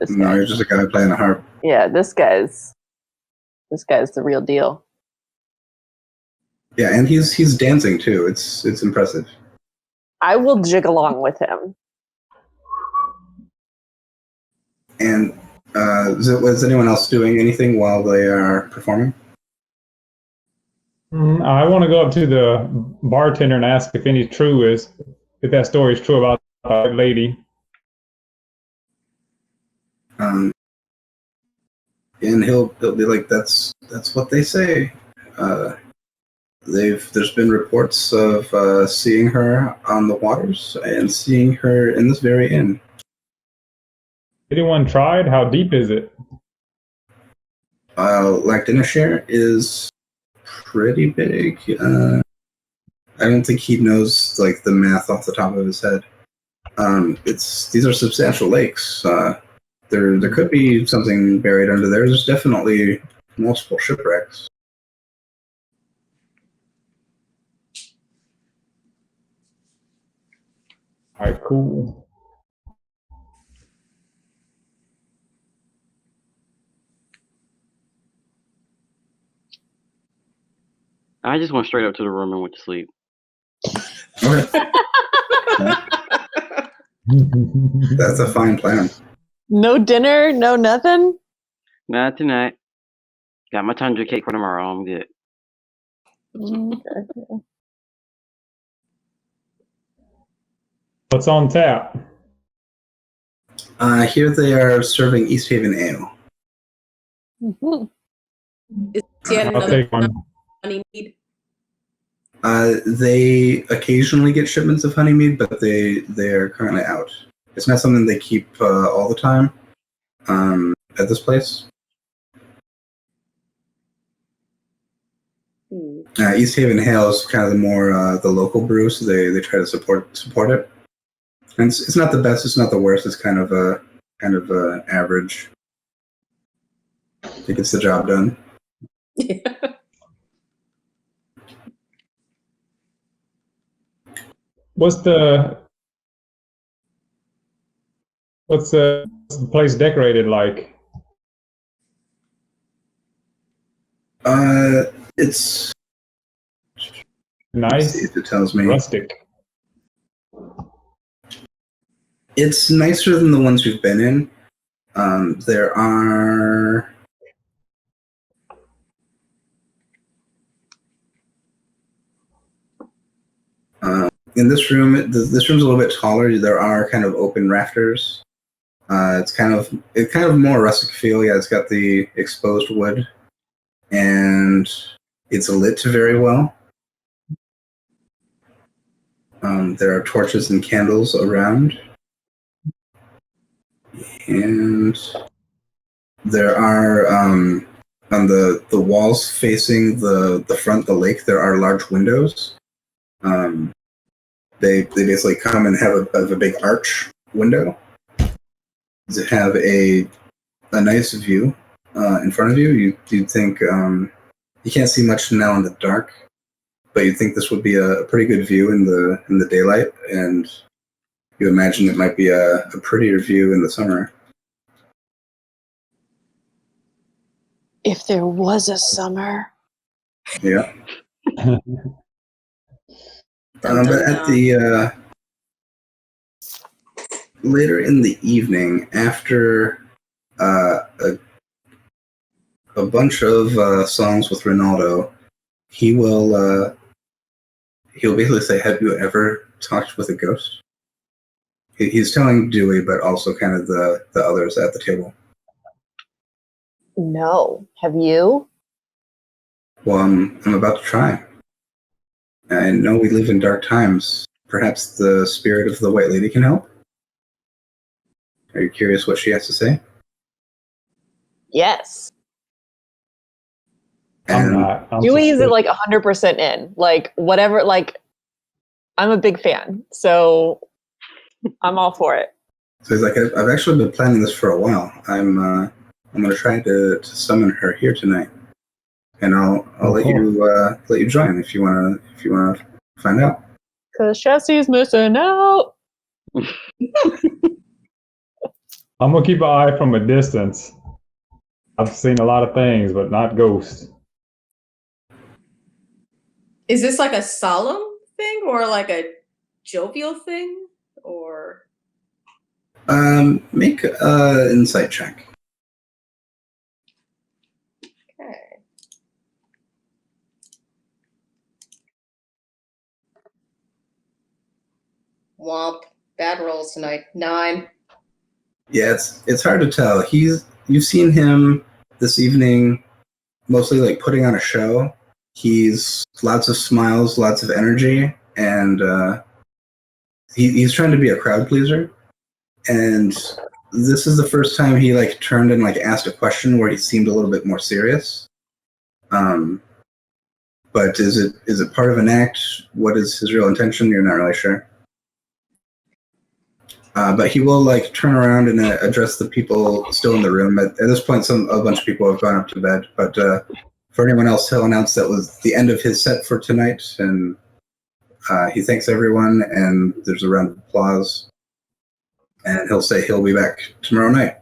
No, you're just a guy playing a harp. Yeah, this guy's the real deal. Yeah, and he's dancing too. It's impressive. I will jig along with him. And was anyone else doing anything while they are performing? I want to go up to the bartender and ask if if that story is true about that lady. And he'll be like, that's what they say. There's been reports of seeing her on the waters and seeing her in this very inn. Anyone tried? How deep is it? Lactinishare is pretty big. I don't think he knows like the math off the top of his head. These are substantial lakes. There could be something buried under there. There's definitely multiple shipwrecks. All right, cool. I just went straight up to the room and went to sleep. Okay. That's a fine plan. No dinner, no nothing? Not tonight. Got my tundra cake for tomorrow. I'm good. Okay. What's on tap? Here they are serving Easthaven Ale. Mm-hmm. Is yet I'll another take one. honeymead? They occasionally get shipments of honeymead, but they are currently out. It's not something they keep all the time at this place. Easthaven Ale is kind of the more the local brew, so they try to support it. And it's not the best, it's not the worst. It's kind of average. It gets the job done. Yeah. What's the place decorated like? It's Nice. let's see if it tells me. Rustic. It's nicer than the ones we've been in. There are in this room. This room's a little bit taller. There are kind of open rafters. It's kind of more rustic feel. Yeah, it's got the exposed wood, and it's lit very well. There are torches and candles around, and there are on the walls facing the front, the lake. There are large windows. They basically come and have a big arch window to have a nice view in front of you. You'd think you can't see much now in the dark, but you'd think this would be a pretty good view in the daylight, and you imagine it might be a prettier view in the summer. If there was a summer. Yeah. But at the later in the evening, after a bunch of songs with Ronaldo, he'll basically say, "Have you ever talked with a ghost?" He's telling Dewey, but also kind of the others at the table. No. Have you? Well, I'm about to try. I know we live in dark times. Perhaps the spirit of the White Lady can help? Are you curious what she has to say? Yes. I'm not. Dewey's like 100% in. Like whatever, like I'm a big fan. So I'm all for it. So he's like, I've actually been planning this for a while. I'm going to try to summon her here tonight, and I'll let you join if you want to find out. Cause Chelsea's missing out. I'm gonna keep an eye from a distance. I've seen a lot of things, but not ghosts. Is this like a solemn thing or like a jovial thing? Or Make an insight check. okay. Womp. Bad rolls tonight. 9. Yeah, it's hard to tell. You've seen him this evening, mostly like putting on a show. He's lots of smiles, lots of energy, and he's trying to be a crowd pleaser. And this is the first time he like turned and like asked a question where he seemed a little bit more serious. But is it part of an act? What is his real intention? You're not really sure. But he will like turn around and address the people still in the room. At this point, a bunch of people have gone up to bed. But for anyone else, he'll announce that was the end of his set for tonight, and he thanks everyone. And there's a round of applause. And he'll say he'll be back tomorrow night.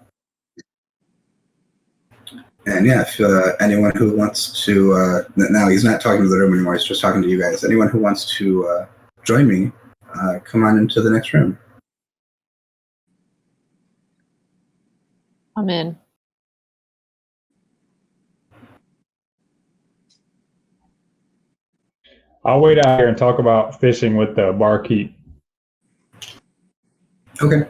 And yeah, if anyone who wants to, now he's not talking to the room anymore. He's just talking to you guys. Anyone who wants to join me, come on into the next room. I'm in. I'll wait out here and talk about fishing with the barkeep. Okay.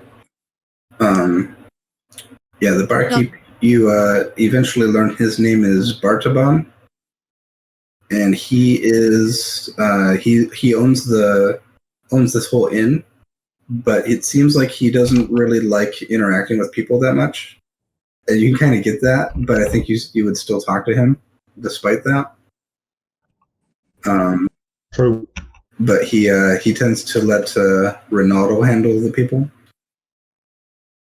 Yeah, the barkeep, you eventually learn his name is Bartabon. And he is, he owns this whole inn, but it seems like he doesn't really like interacting with people that much. And you can kind of get that, but I think you would still talk to him despite that. True. But he tends to let Ronaldo handle the people.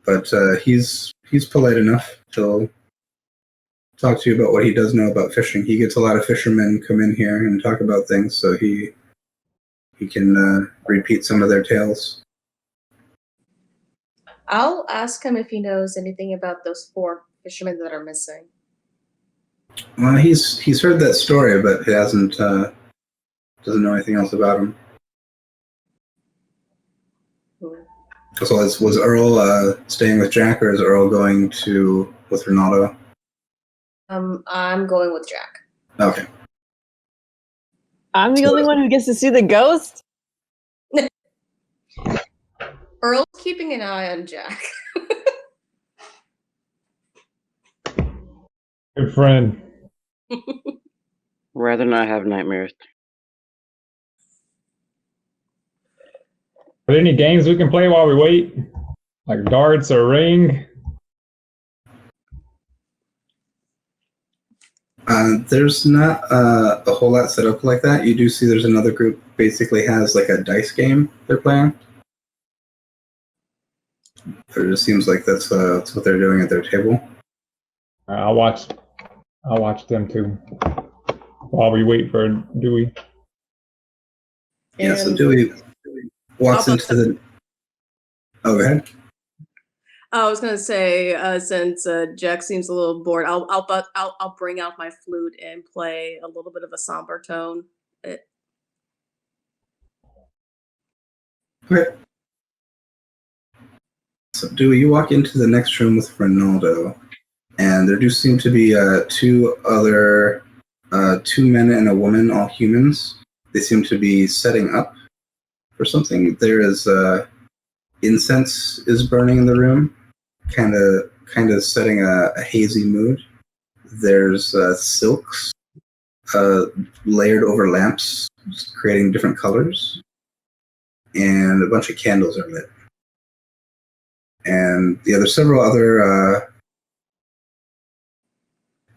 But he's polite enough. He'll talk to you about what he does know about fishing. He gets a lot of fishermen come in here and talk about things, so he can repeat some of their tales. I'll ask him if he knows anything about those 4 fishermen that are missing. Well, he's heard that story, but he doesn't know anything else about him. So was Earl staying with Jack, or is Earl going with Ronaldo? I'm going with Jack. Okay. I'm the only one who gets to see the ghost? Earl's keeping an eye on Jack. Good friend. Rather not have nightmares. Are there any games we can play while we wait? Like darts or ring? There's not a whole lot set up like that. You do see there's another group basically has like a dice game they're playing. It just seems like that's what they're doing at their table. I'll watch them too while we wait for Dewey. Yeah, so Dewey walks into the. Oh, go ahead. I was gonna say, since Jack seems a little bored, I'll bring out my flute and play a little bit of a somber tone. Okay. So Dewey, you walk into the next room with Ronaldo, and there do seem to be 2 men and a woman, all humans. They seem to be setting up for something. There is incense is burning in the room, kind of setting a hazy mood. There's silks layered over lamps, creating different colors, and a bunch of candles are lit. And yeah, there's several other.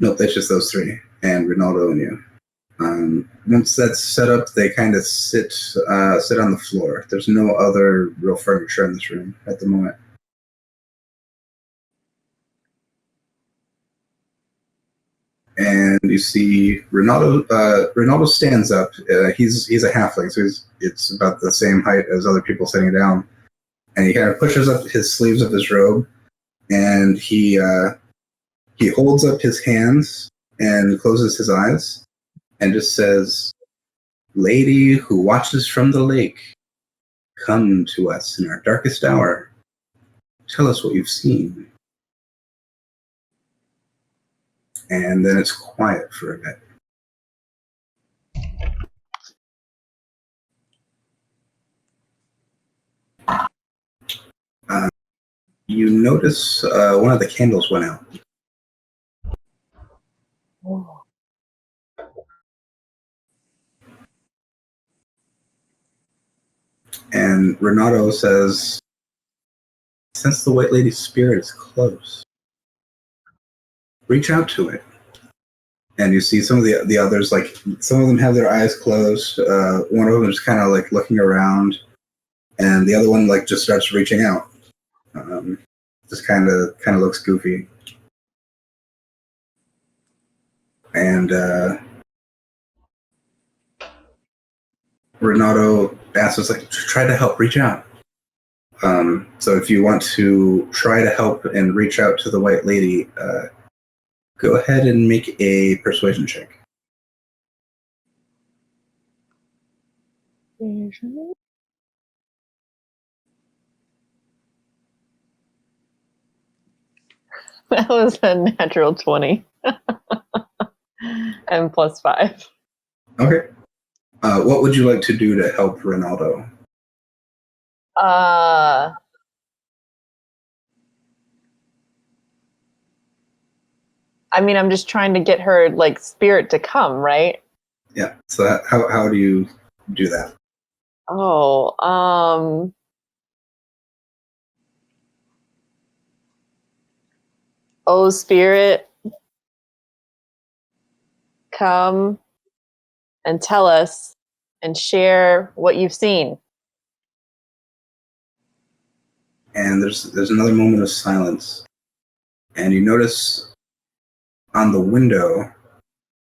Nope, that's just those 3, and Ronaldo and you. Once that's set up, they kind of sit on the floor. There's no other real furniture in this room at the moment. And you see Ronaldo. Ronaldo stands up. He's a halfling, so it's about the same height as other people sitting down. And he kind of pushes up his sleeves of his robe, and he holds up his hands and closes his eyes, and just says, lady who watches from the lake, come to us in our darkest hour. Tell us what you've seen. And then it's quiet for a bit. You notice one of the candles went out. Oh. And Renato says, since the White Lady's spirit is close, reach out to it. And you see some of the others, like some of them have their eyes closed. One of them is kind of like looking around, and the other one like just starts reaching out. Just kind of looks goofy. And Renato asks us, like, try to help, reach out. So if you want to try to help and reach out to the White Lady, go ahead and make a persuasion check. That was a natural 20. And +5. Okay. What would you like to do to help Ronaldo? I mean, I'm just trying to get her, like, spirit to come, right? Yeah. So how do you do that? Oh, oh, spirit, come and tell us and share what you've seen. And there's another moment of silence, and you notice on the window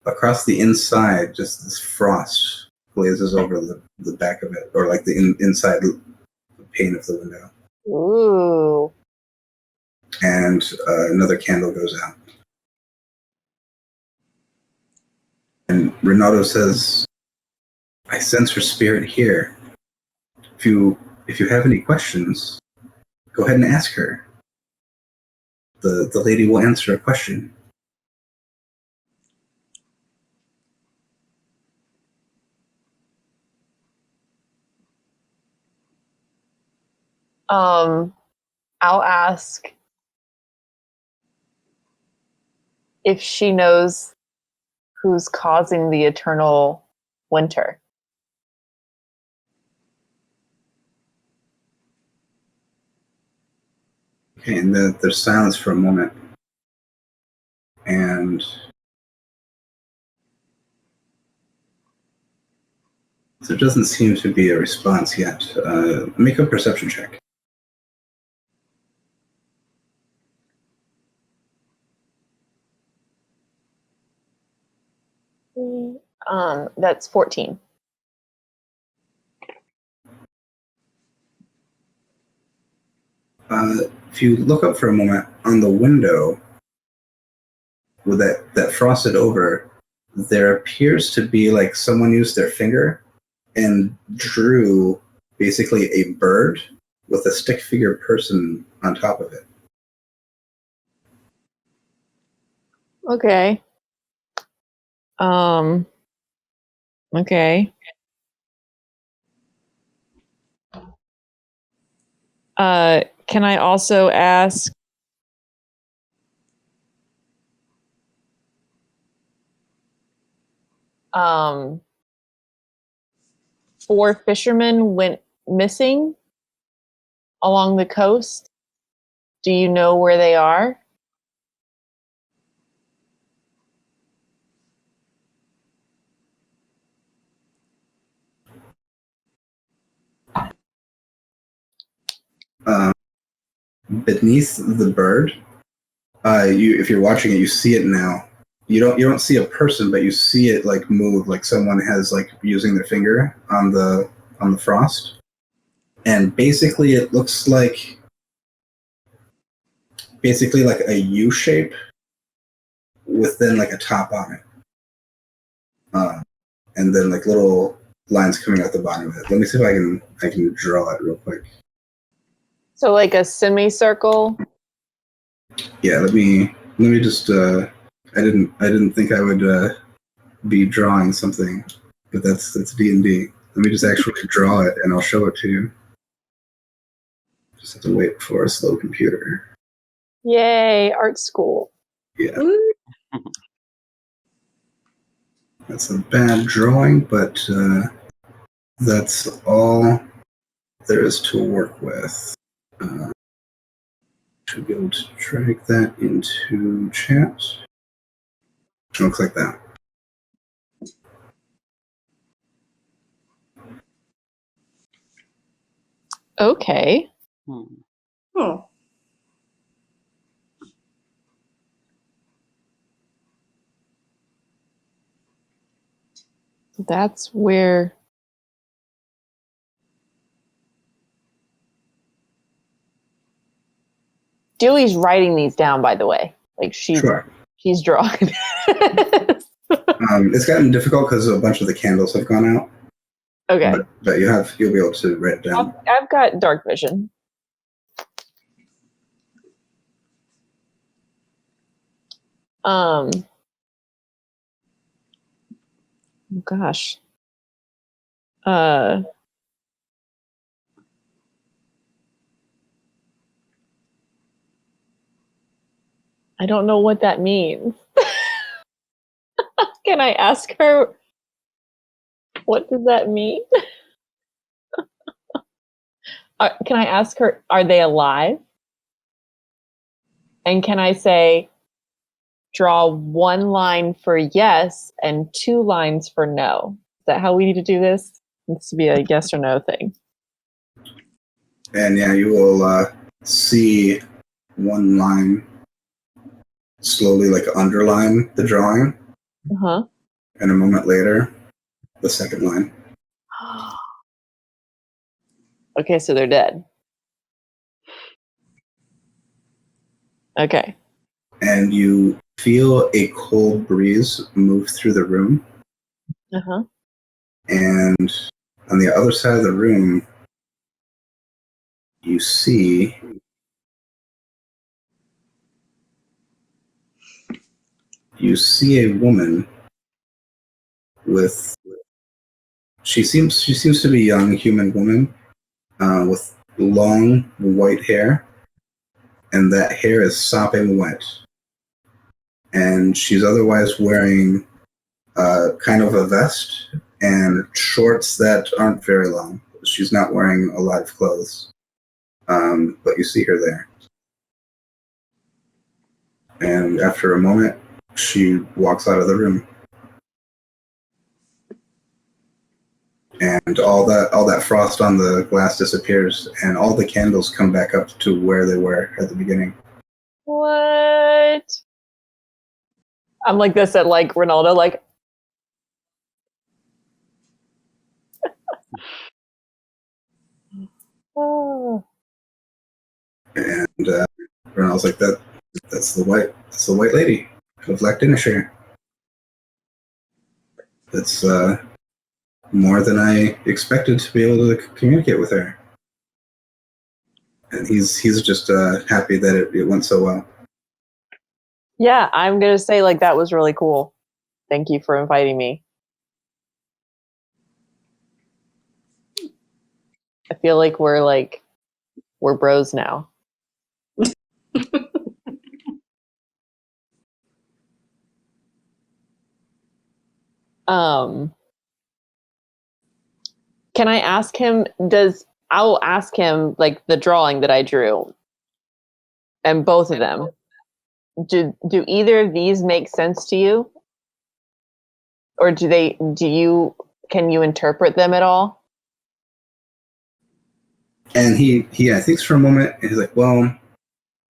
across the inside, just this frost glazes over the back of it, or like the inside pane of the window. Ooh. And another candle goes out. And Renato says, I sense her spirit here. If you have any questions, go ahead and ask her. The lady will answer a question. I'll ask if she knows who's causing the eternal winter. Okay, and there's silence for a moment. And there doesn't seem to be a response yet. Make a perception check. That's 14. If you look up for a moment on the window with that frosted over, there appears to be like someone used their finger and drew basically a bird with a stick figure person on top of it. Okay. Okay. Can I also ask four fishermen went missing along the coast? Do you know where they are? Beneath the bird, if you're watching it, you see it now. You don't see a person, but you see it like move, like someone has like using their finger on the frost, and basically it looks like a U shape with then like a top on it, and then like little lines coming out the bottom of it. Let me see if I can draw it real quick. So like a semicircle. Yeah, let me just. I didn't think I would be drawing something, but that's D&D. Let me just actually draw it, and I'll show it to you. Just have to wait for a slow computer. Yay, art school. Yeah. That's a bad drawing, but that's all there is to work with. Should be able to drag that into chat. It looks like that. Okay. Oh. That's where Dewey's writing these down, by the way. Like she's drawing. It's gotten difficult because a bunch of the candles have gone out. Okay. But you'll be able to write it down. I've got dark vision. Oh gosh. I don't know what that means. Can I ask her? What does that mean? Can I ask her, are they alive? And can I say, draw 1 line for yes and 2 lines for no? Is that how we need to do this? This to be a yes or no thing. And yeah, you will see 1 line slowly like underline the drawing. Uh-huh. And a moment later, the second line. Okay, so they're dead. Okay. And you feel a cold breeze move through the room. Uh-huh. And on the other side of the room, you see a woman with she seems to be a young human woman with long white hair, and that hair is sopping wet. And she's otherwise wearing kind of a vest and shorts that aren't very long. She's not wearing a lot of clothes, but you see her there. And after a moment, she walks out of the room. And all that frost on the glass disappears, and all the candles come back up to where they were at the beginning. What? I'm like this at like Ronaldo, like. Oh. And Ronaldo's like, that's the white lady of Lactinisher. That's more than I expected to be able to communicate with her. And he's just happy that it went so well. Yeah, I'm gonna say like that was really cool. Thank you for inviting me. I feel like we're bros now. Can I ask him, I will ask him like the drawing that I drew and both of them. Do either of these make sense to you? Or can you interpret them at all? And he thinks for a moment, and he's like, well,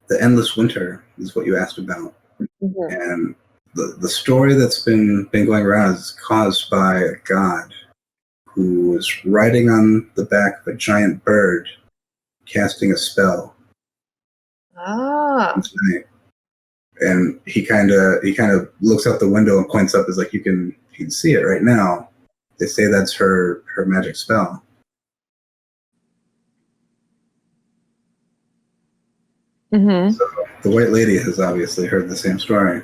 the endless winter is what you asked about. Mm-hmm. And the story that's been going around is caused by a god who was riding on the back of a giant bird, casting a spell. Ah. And he kind of looks out the window and points up, is like, you can see it right now. They say that's her magic spell. Mm-hmm. So the White Lady has obviously heard the same story.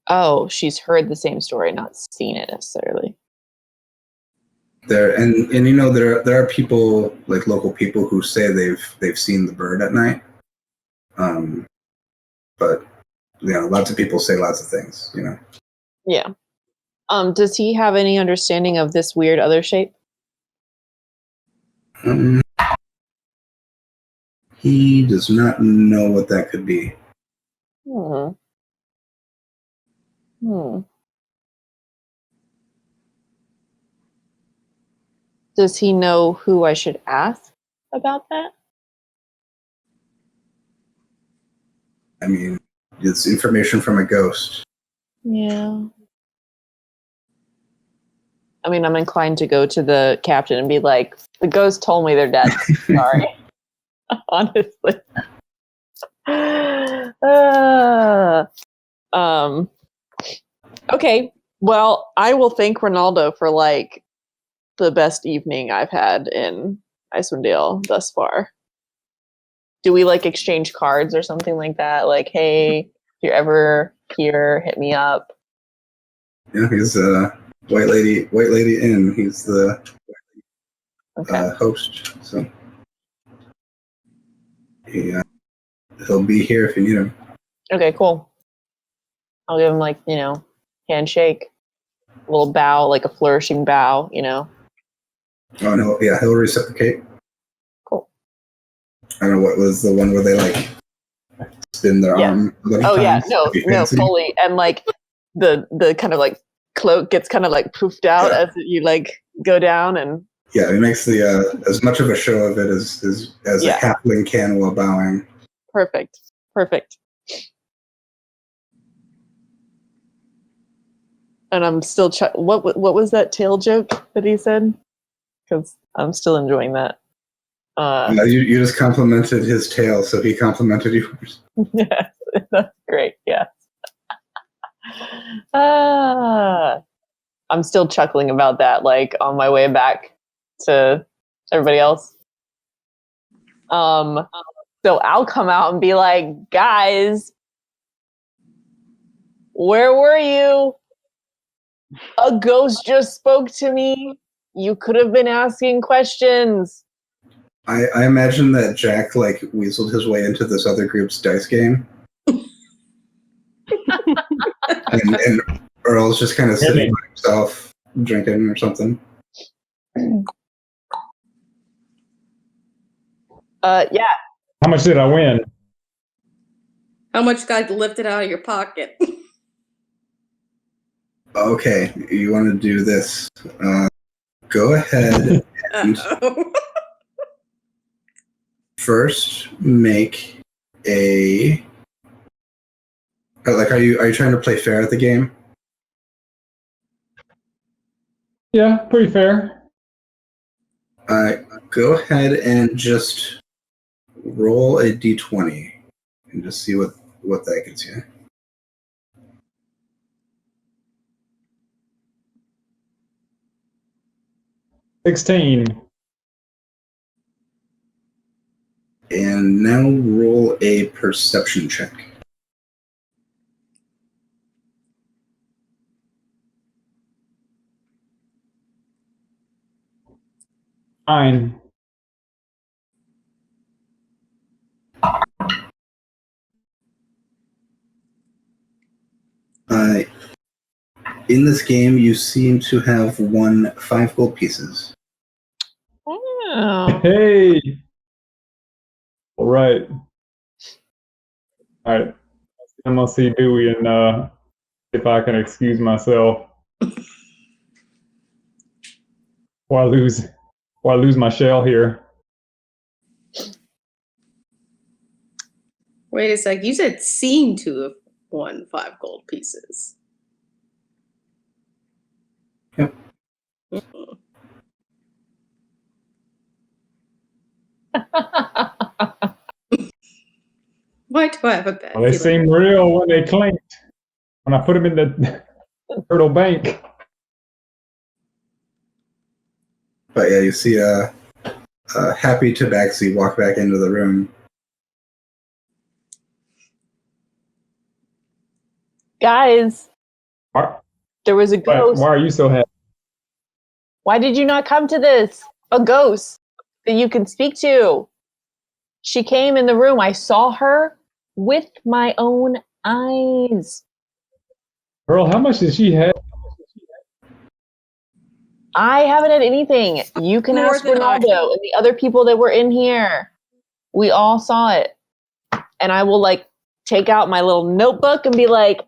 Oh, she's heard the same story, not seen it necessarily. There are people, like local people, who say they've seen the bird at night. But lots of people say lots of things. Yeah. Does he have any understanding of this weird other shape? He does not know what that could be. Does he know who I should ask about that? I mean, it's information from a ghost. Yeah. I mean, I'm inclined to go to the captain and be like, the ghost told me they're dead. Sorry. Honestly. Okay. Well, I will thank Ronaldo for like the best evening I've had in Icewind Dale thus far. Do we like exchange cards or something like that? Like, hey, if you're ever here, hit me up. Yeah, he's White Lady Inn. He's the host, so he'll be here if you need him. Okay, cool. I'll give him like, handshake, a little bow, like a flourishing bow, Oh no, yeah, he'll reciprocate. Cool. I don't know what was the one where they like spin their arm. Oh yeah, no, fully, and like the kind of like cloak gets kind of like poofed out as you like go down, and he makes the as much of a show of it as a halfling can while bowing. Perfect. And I'm still what was that tail joke that he said? Because I'm still enjoying that. You just complimented his tail, so he complimented yours. Yeah, that's great. Yeah. I'm still chuckling about that, like on my way back to everybody else. So I'll come out and be like, guys, where were you? A ghost just spoke to me. You could have been asking questions. I imagine that Jack like weaseled his way into this other group's dice game. and Earl's just kind of sitting by himself, drinking or something. Yeah. How much did I win? How much got lifted out of your pocket? Okay, you want to do this. Go ahead and first make a... Like, are you trying to play fair at the game? Yeah, pretty fair. Go ahead and just roll a d20 and just see what that gets you. $16. And now roll a perception check. Fine. In this game, you seem to have won 5 gold pieces. Oh. Hey. All right. I'm gonna see Dewey and if I can excuse myself. Or I lose my shell here. Wait a sec. You said seem to have won 5 gold pieces. Yep. Why do I have a bad Well, they seem real when they clinked. When I put them in the turtle bank. But yeah, you see a happy Tabaxi walk back into the room. Guys, there was a ghost. Why are you so happy? Why did you not come to this? A ghost that you can speak to. She came in the room. I saw her with my own eyes. Earl, how much did she have? I haven't had anything. You can More ask than I. Ronaldo and the other people that were in here. We all saw it. And I will like take out my little notebook and be like,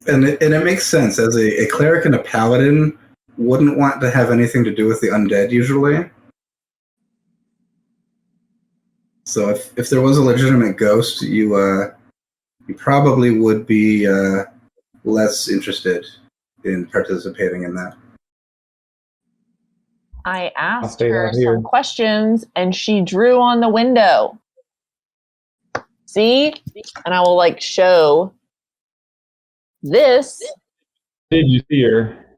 And it makes sense. As a cleric and a paladin wouldn't want to have anything to do with the undead usually. So if there was a legitimate ghost, you probably would be less interested in participating in that. I asked stay her out here. some questions and she drew on the window. See? And I will like show this. Did you see her?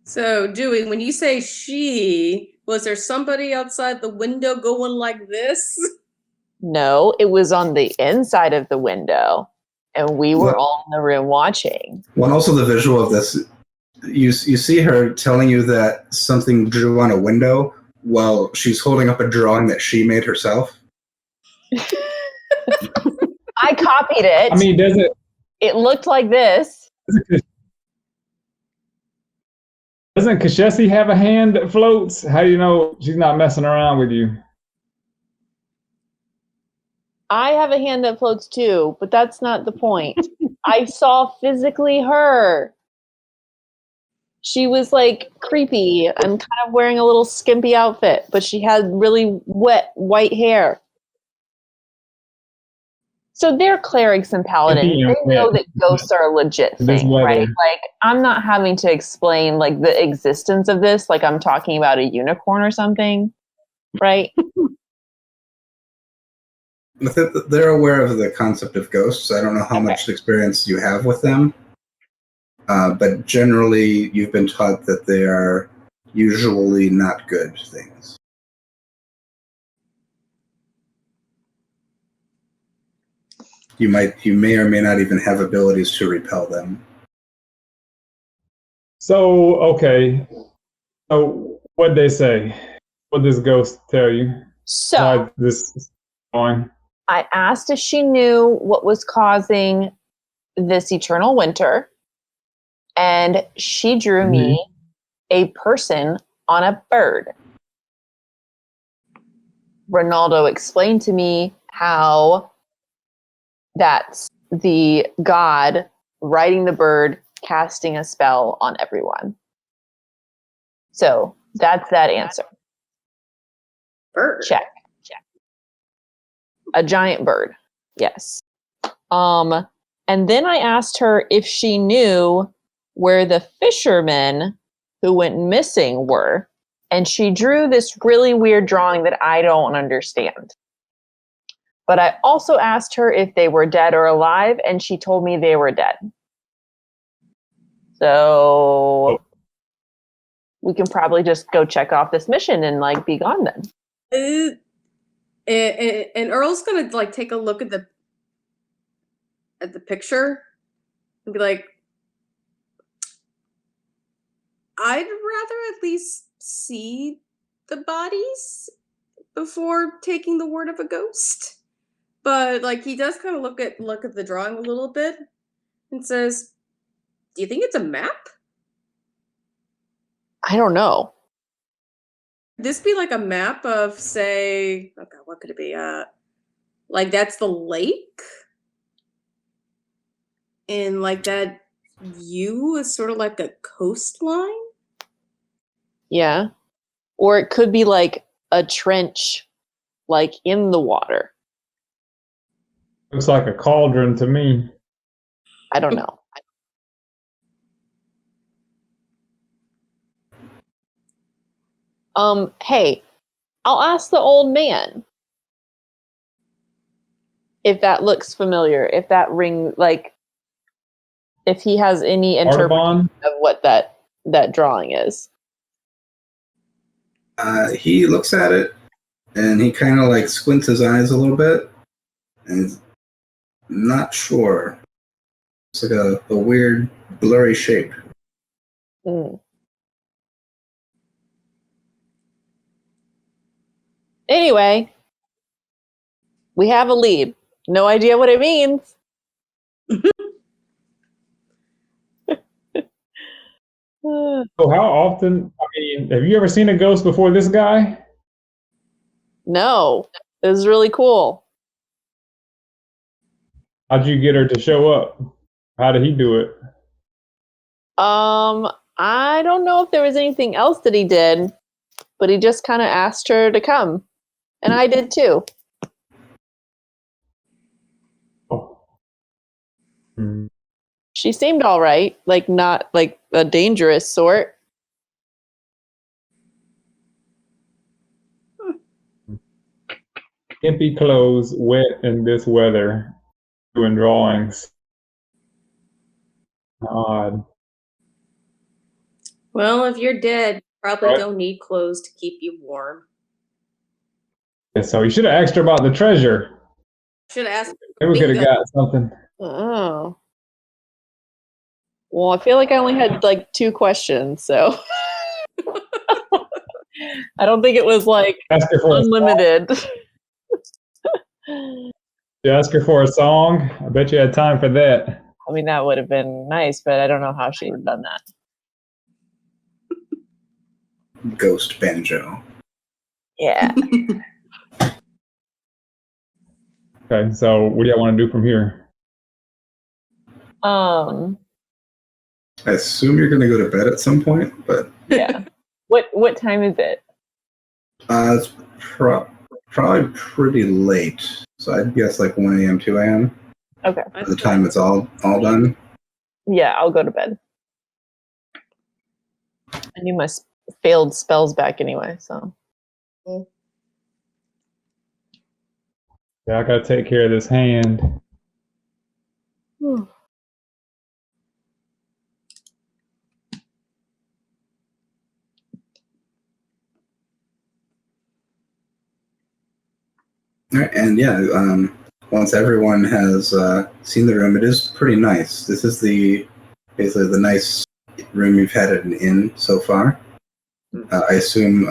So, Dewey, when you say she, was there somebody outside the window going like this? No, it was on the inside of the window. And we were all in the room watching. Well, and also the visual of this, you see her telling you that something drew on a window while she's holding up a drawing that she made herself. I copied it. I mean, does It looked like this. Doesn't Kashesi have a hand that floats? How do you know she's not messing around with you? I have a hand that floats too, but that's not the point. I saw physically her. She was like creepy and kind of wearing a little skimpy outfit, but she had really wet white hair. So they're clerics and paladins. They know that ghosts are a legit thing, right? Like, I'm not having to explain like the existence of this, like I'm talking about a unicorn or something, right? They're aware of the concept of ghosts. I don't know how much experience you have with them, but generally you've been taught that they are usually not good things. You may or may not even have abilities to repel them. So, okay. So, what'd they say? What'd this ghost tell you? So, this on? I asked if she knew what was causing this eternal winter, and she drew me a person on a bird. Ronaldo explained to me how that's the god riding the bird, casting a spell on everyone. So that's that answer. Bird. Check. A giant bird. Yes. And then I asked her if she knew where the fishermen who went missing were. And she drew this really weird drawing that I don't understand. But I also asked her if they were dead or alive, and she told me they were dead. So we can probably just go check off this mission and like be gone then. And Earl's gonna like take a look at the picture and be like, I'd rather at least see the bodies before taking the word of a ghost. But like he does kind of look at the drawing a little bit and says, "Do you think it's a map?" I don't know. Could this be like a map of, say, okay, what could it be? Like that's the lake, and like that U is sort of like a coastline. Yeah. Or it could be like a trench, like in the water. Looks like a cauldron to me. I don't know. Hey, I'll ask the old man if that looks familiar, if that ring, like, if he has any interpretation of what that drawing is. He looks at it, and he kind of like squints his eyes a little bit, and he's not sure. It's like a weird, blurry shape. Mm. Anyway, we have a lead. No idea what it means. So how often, I mean, have you ever seen a ghost before this guy? No, it was really cool. How'd you get her to show up? How did he do it? I don't know if there was anything else that he did, but he just kind of asked her to come. And I did too. Oh. Hmm. She seemed all right, like not like a dangerous sort. Skimpy clothes, wet in this weather, doing drawings. Odd. Well, if you're dead, you probably Right. don't need clothes to keep you warm. Yeah, so you should have asked her about the treasure. Should have asked. Maybe we could have Bingo. got something. Oh. Well, I feel like I only had like 2 questions, so I don't think it was like Ask her for unlimited. You ask her for a song. I bet you had time for that. I mean, that would have been nice, but I don't know how she would have done that. Ghost banjo. Yeah. Okay, so what do y'all want to do from here? I assume you're going to go to bed at some point, but Yeah. What time is it? it's probably pretty late. So I'd guess like 1 a.m., 2 a.m. Okay. by the time it's all done. Yeah, I'll go to bed. I need my failed spells back anyway, so. Yeah, I gotta take care of this hand. All right, and yeah, once everyone has seen the room, it is pretty nice. This is basically the nice room you've had at an inn so far. I assume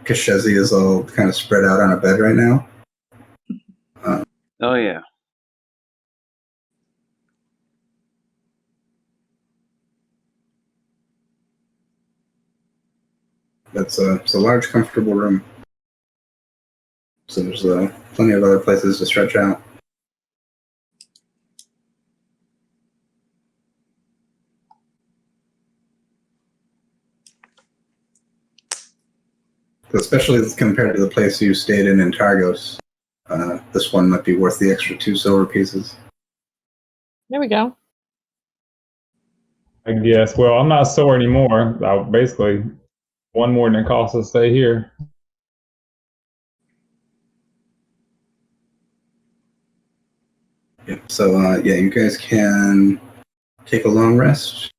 Kashezi is all kind of spread out on a bed right now. Oh yeah. It's a large, comfortable room. So there's plenty of other places to stretch out. Especially compared to the place you stayed in Targos, this one might be worth the extra 2 silver pieces. There we go. I guess. Well, I'm not sore anymore. Basically, one more than it costs to stay here. Yeah. So yeah, you guys can take a long rest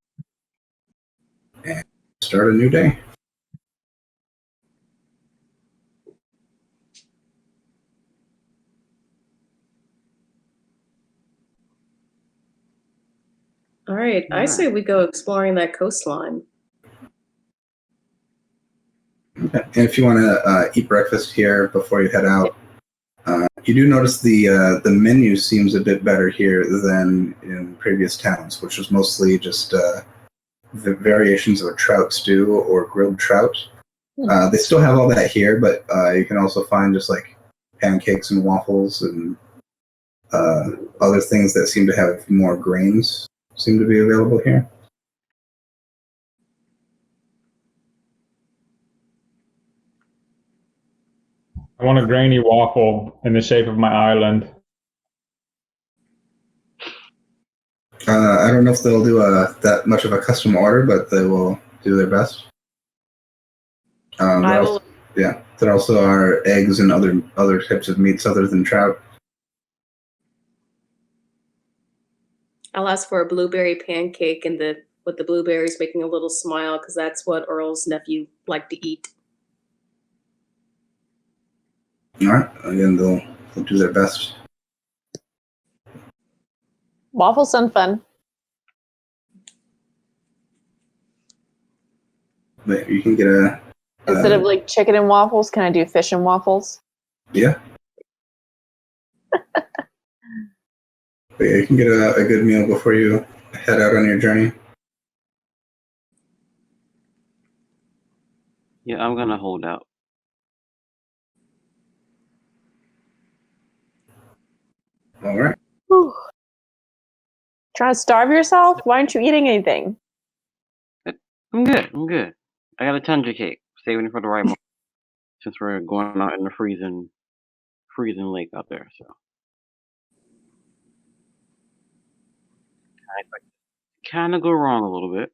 and start a new day. All right, I say we go exploring that coastline. Okay. And if you want to eat breakfast here before you head out, you do notice the menu seems a bit better here than in previous towns, which was mostly just the variations of a trout stew or grilled trout. They still have all that here, but you can also find just like pancakes and waffles and other things that seem to have more grains seem to be available here. I want a grainy waffle in the shape of my island. I don't know if they'll do that much of a custom order, but they will do their best. There also are eggs and other types of meats other than trout. I'll ask for a blueberry pancake and with the blueberries making a little smile because that's what Earl's nephew liked to eat. All right. Again, they'll do their best. Waffles sound fun. But you can get a Instead of like chicken and waffles, can I do fish and waffles? yeah. But yeah, you can get a good meal before you head out on your journey. Yeah, I'm gonna hold out. All right. Whew. Trying to starve yourself? Why aren't you eating anything? I'm good. I got a tundra cake, saving it for the right moment, since we're going out in the freezing lake out there. So kind of go wrong a little bit.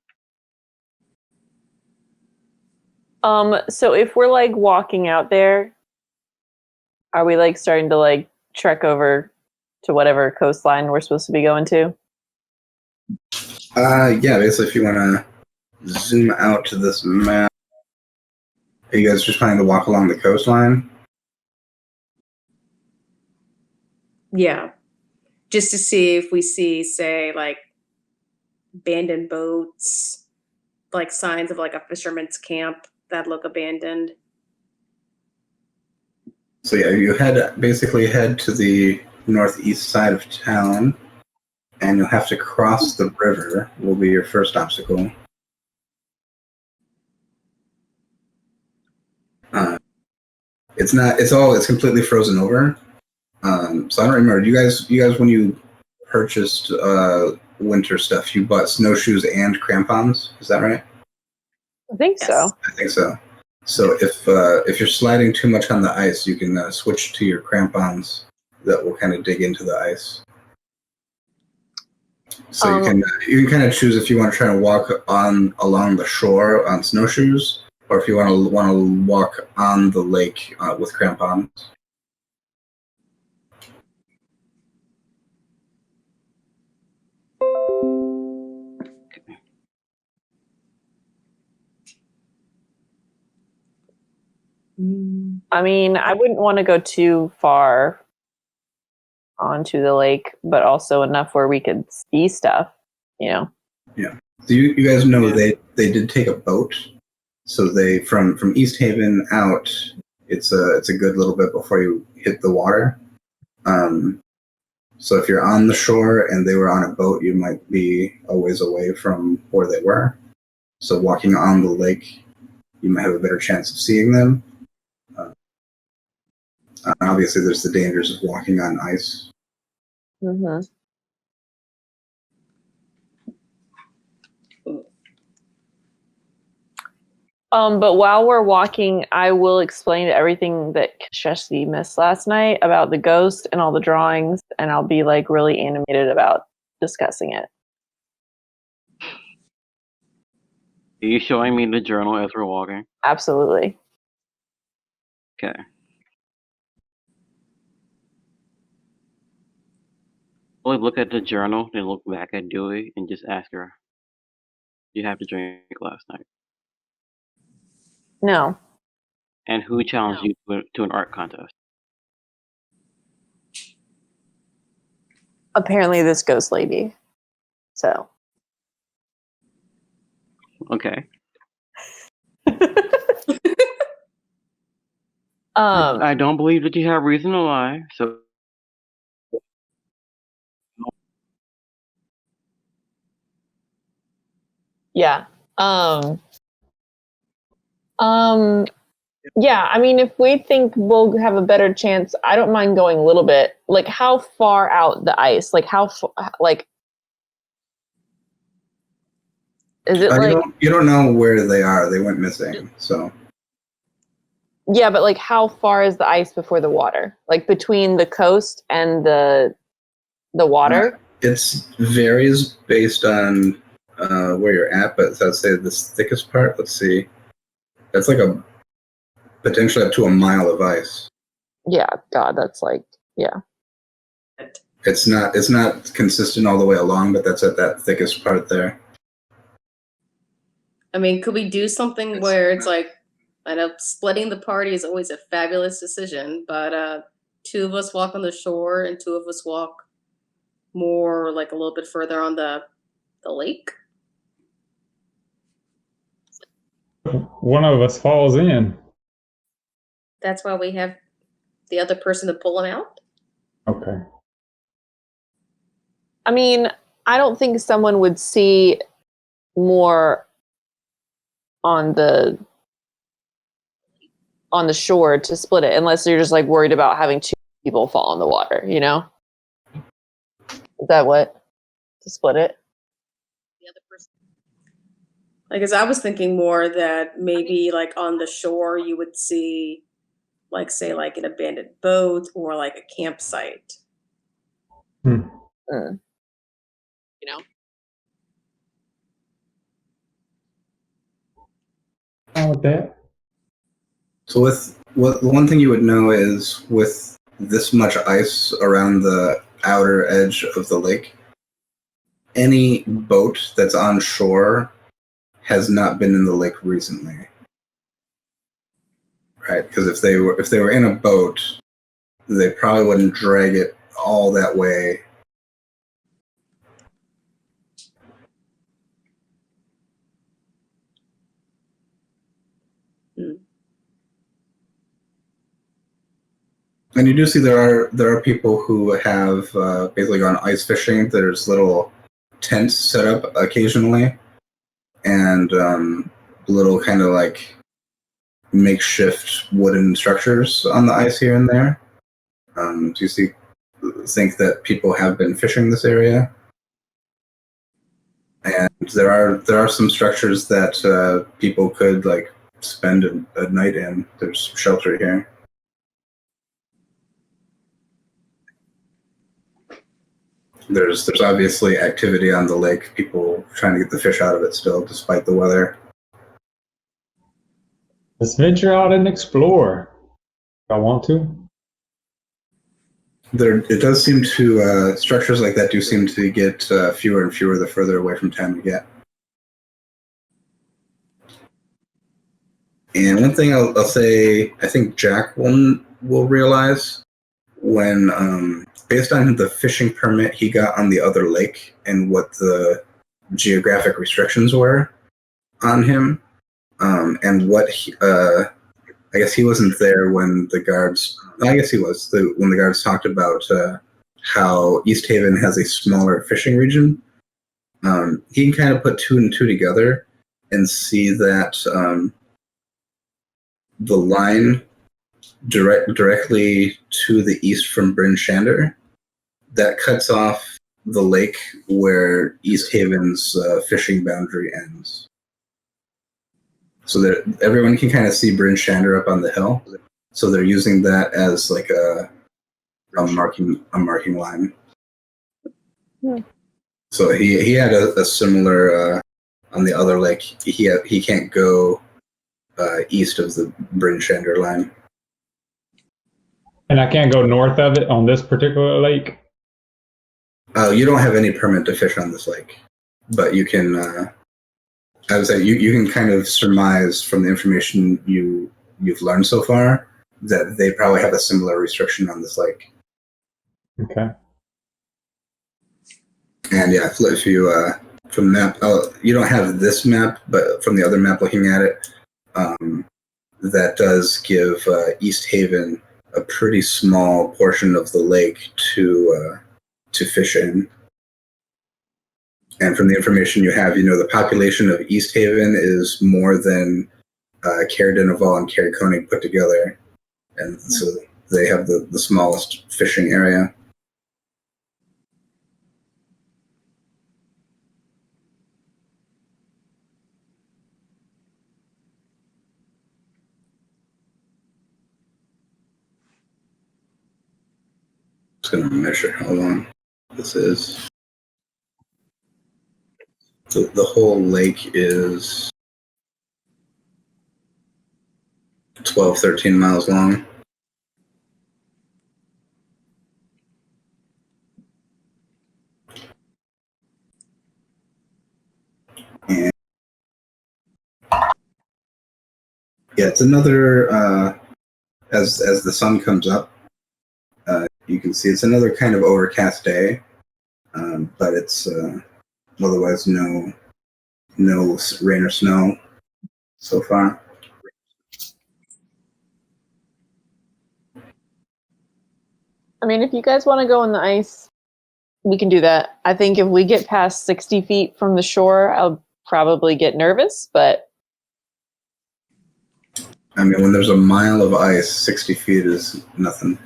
So if we're like walking out there, are we like starting to like trek over to whatever coastline we're supposed to be going to? Yeah, basically, if you want to zoom out to this map, are you guys just planning to walk along the coastline? Yeah. Just to see if we see, say, like abandoned boats, like signs of like a fisherman's camp that look abandoned. So yeah, you basically head to the northeast side of town, and you'll have to cross the river. Will be your first obstacle. It's not. It's completely frozen over. So I don't remember. You guys, when you purchased winter stuff, you bought snowshoes and crampons. Is that right? I think so. I think so. So if you're sliding too much on the ice, you can switch to your crampons that will kind of dig into the ice. So you can kind of choose if you want to try to walk along the shore on snowshoes, or if you want to walk on the lake with crampons. I mean, I wouldn't want to go too far onto the lake, but also enough where we could see stuff, you know. Yeah. So you guys know they did take a boat. So they from Easthaven out, it's a good little bit before you hit the water. So if you're on the shore and they were on a boat, you might be a ways away from where they were. So walking on the lake, you might have a better chance of seeing them. Obviously, there's the dangers of walking on ice. Mm-hmm. But while we're walking, I will explain everything that Kashesi missed last night about the ghost and all the drawings, and I'll be like really animated about discussing it. Are you showing me the journal as we're walking? Absolutely. Okay. Well, look at the journal, then look back at Dewey and just ask her, "You have to drink last night." No. And who challenged you to an art contest? Apparently this ghost lady. So. Okay. I don't believe that you have reason to lie, so yeah. Yeah, I mean, if we think we'll have a better chance, I don't mind going a little bit. Like, how far out the ice? Like, like, is it like... You don't know where they are. They went missing, so... Yeah, but like, how far is the ice before the water? Like, between the coast and the water? It varies based on where you're at, but I'd say this thickest part, let's see, that's like potentially up to a mile of ice. Yeah, God, that's like, yeah. It's not consistent all the way along, but that's at that thickest part there. I mean, could we do something where it's like I know splitting the party is always a fabulous decision, but 2 of us walk on the shore and 2 of us walk more like a little bit further on the lake. One of us falls in. That's why we have the other person to pull him out. Okay. I mean, I don't think someone would see more on the shore to split it, unless you're just like worried about having 2 people fall in the water, you know? Is that what? To split it? The other person. Like, as I was thinking more that maybe like on the shore you would see, like, say, like an abandoned boat or like a campsite. Hmm. You know? With that. So the one thing you would know is with this much ice around the outer edge of the lake, any boat that's on shore has not been in the lake recently, right? Because if they were in a boat, they probably wouldn't drag it all that way. And you do see there are people who have basically gone ice fishing. There's little tents set up occasionally, and little kind of like makeshift wooden structures on the ice here and there. Do you think that people have been fishing this area? And there are some structures that people could like spend a night in. There's shelter here. There's obviously activity on the lake. People trying to get the fish out of it still, despite the weather. Let's venture out and explore. If I want to. It does seem to structures like that do seem to get fewer and fewer the further away from town you get. And one thing I'll say, I think Jack will realize when, based on the fishing permit he got on the other lake and what the geographic restrictions were on him, and what I guess he wasn't there when the guards. I guess he was when the guards talked about how Easthaven has a smaller fishing region. He can kind of put 2 and 2 together and see that the line directly to the east from Bryn Shander that cuts off the lake where Easthaven's fishing boundary ends. So that everyone can kind of see Bryn Shander up on the hill. So they're using that as like a marking line. Hmm. So he had a similar on the other lake. He can't go east of the Bryn Shander line. And I can't go north of it on this particular lake. You don't have any permit to fish on this lake, but you can. I would say you can kind of surmise from the information you've learned so far that they probably have a similar restriction on this lake. Okay. And yeah, if you from the map, you don't have this map, but from the other map looking at it, that does give Easthaven a pretty small portion of the lake to fish in. And from the information you have, the population of Easthaven is more than Caer Dineval and Caer Konig put together. And so they have the smallest fishing area. Just going to measure how long this is. So the whole lake is 12, 13 miles long. And Yeah, it's another as the sun comes up. You can see it's another kind of overcast day, but it's otherwise no rain or snow so far. I mean, if you guys want to go on the ice, we can do that. I think if we get past 60 feet from the shore, I'll probably get nervous, but... I mean, when there's a mile of ice, 60 feet is nothing.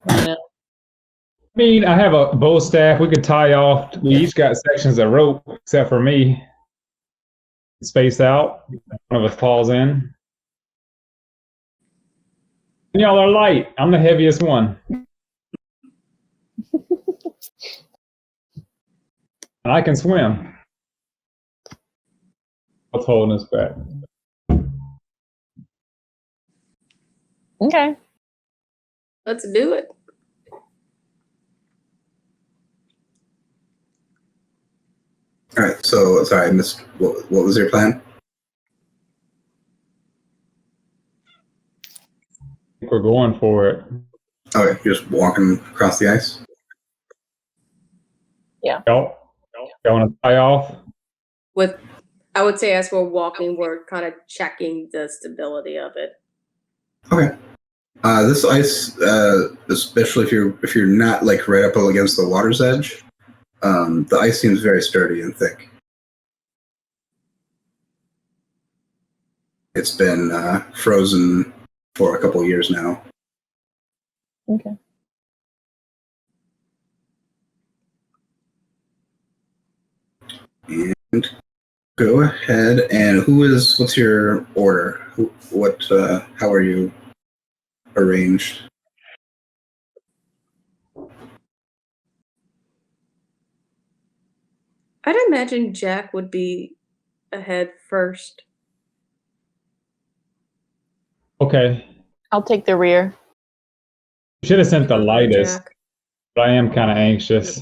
I know. I mean, I have a bow staff. We could tie off. We each got sections of rope, except for me. Space out. One of us falls in. And y'all are light. I'm the heaviest one. And I can swim. What's holding us back? Okay. Let's do it. All right, so sorry, I missed. What was your plan? We're going for it. Okay, you're just walking across the ice. Y'all want to tie off? I would say as we're walking, we're kind of checking the stability of it. Okay. This ice, especially if you're not like right up against the water's edge, the ice seems very sturdy and thick. It's been frozen for a couple years now. Okay. And go ahead. And what's your order? How are you arranged? I'd imagine Jack would be ahead first. Okay. I'll take the rear. Should have sent the lightest, Jack. but I am kind of anxious.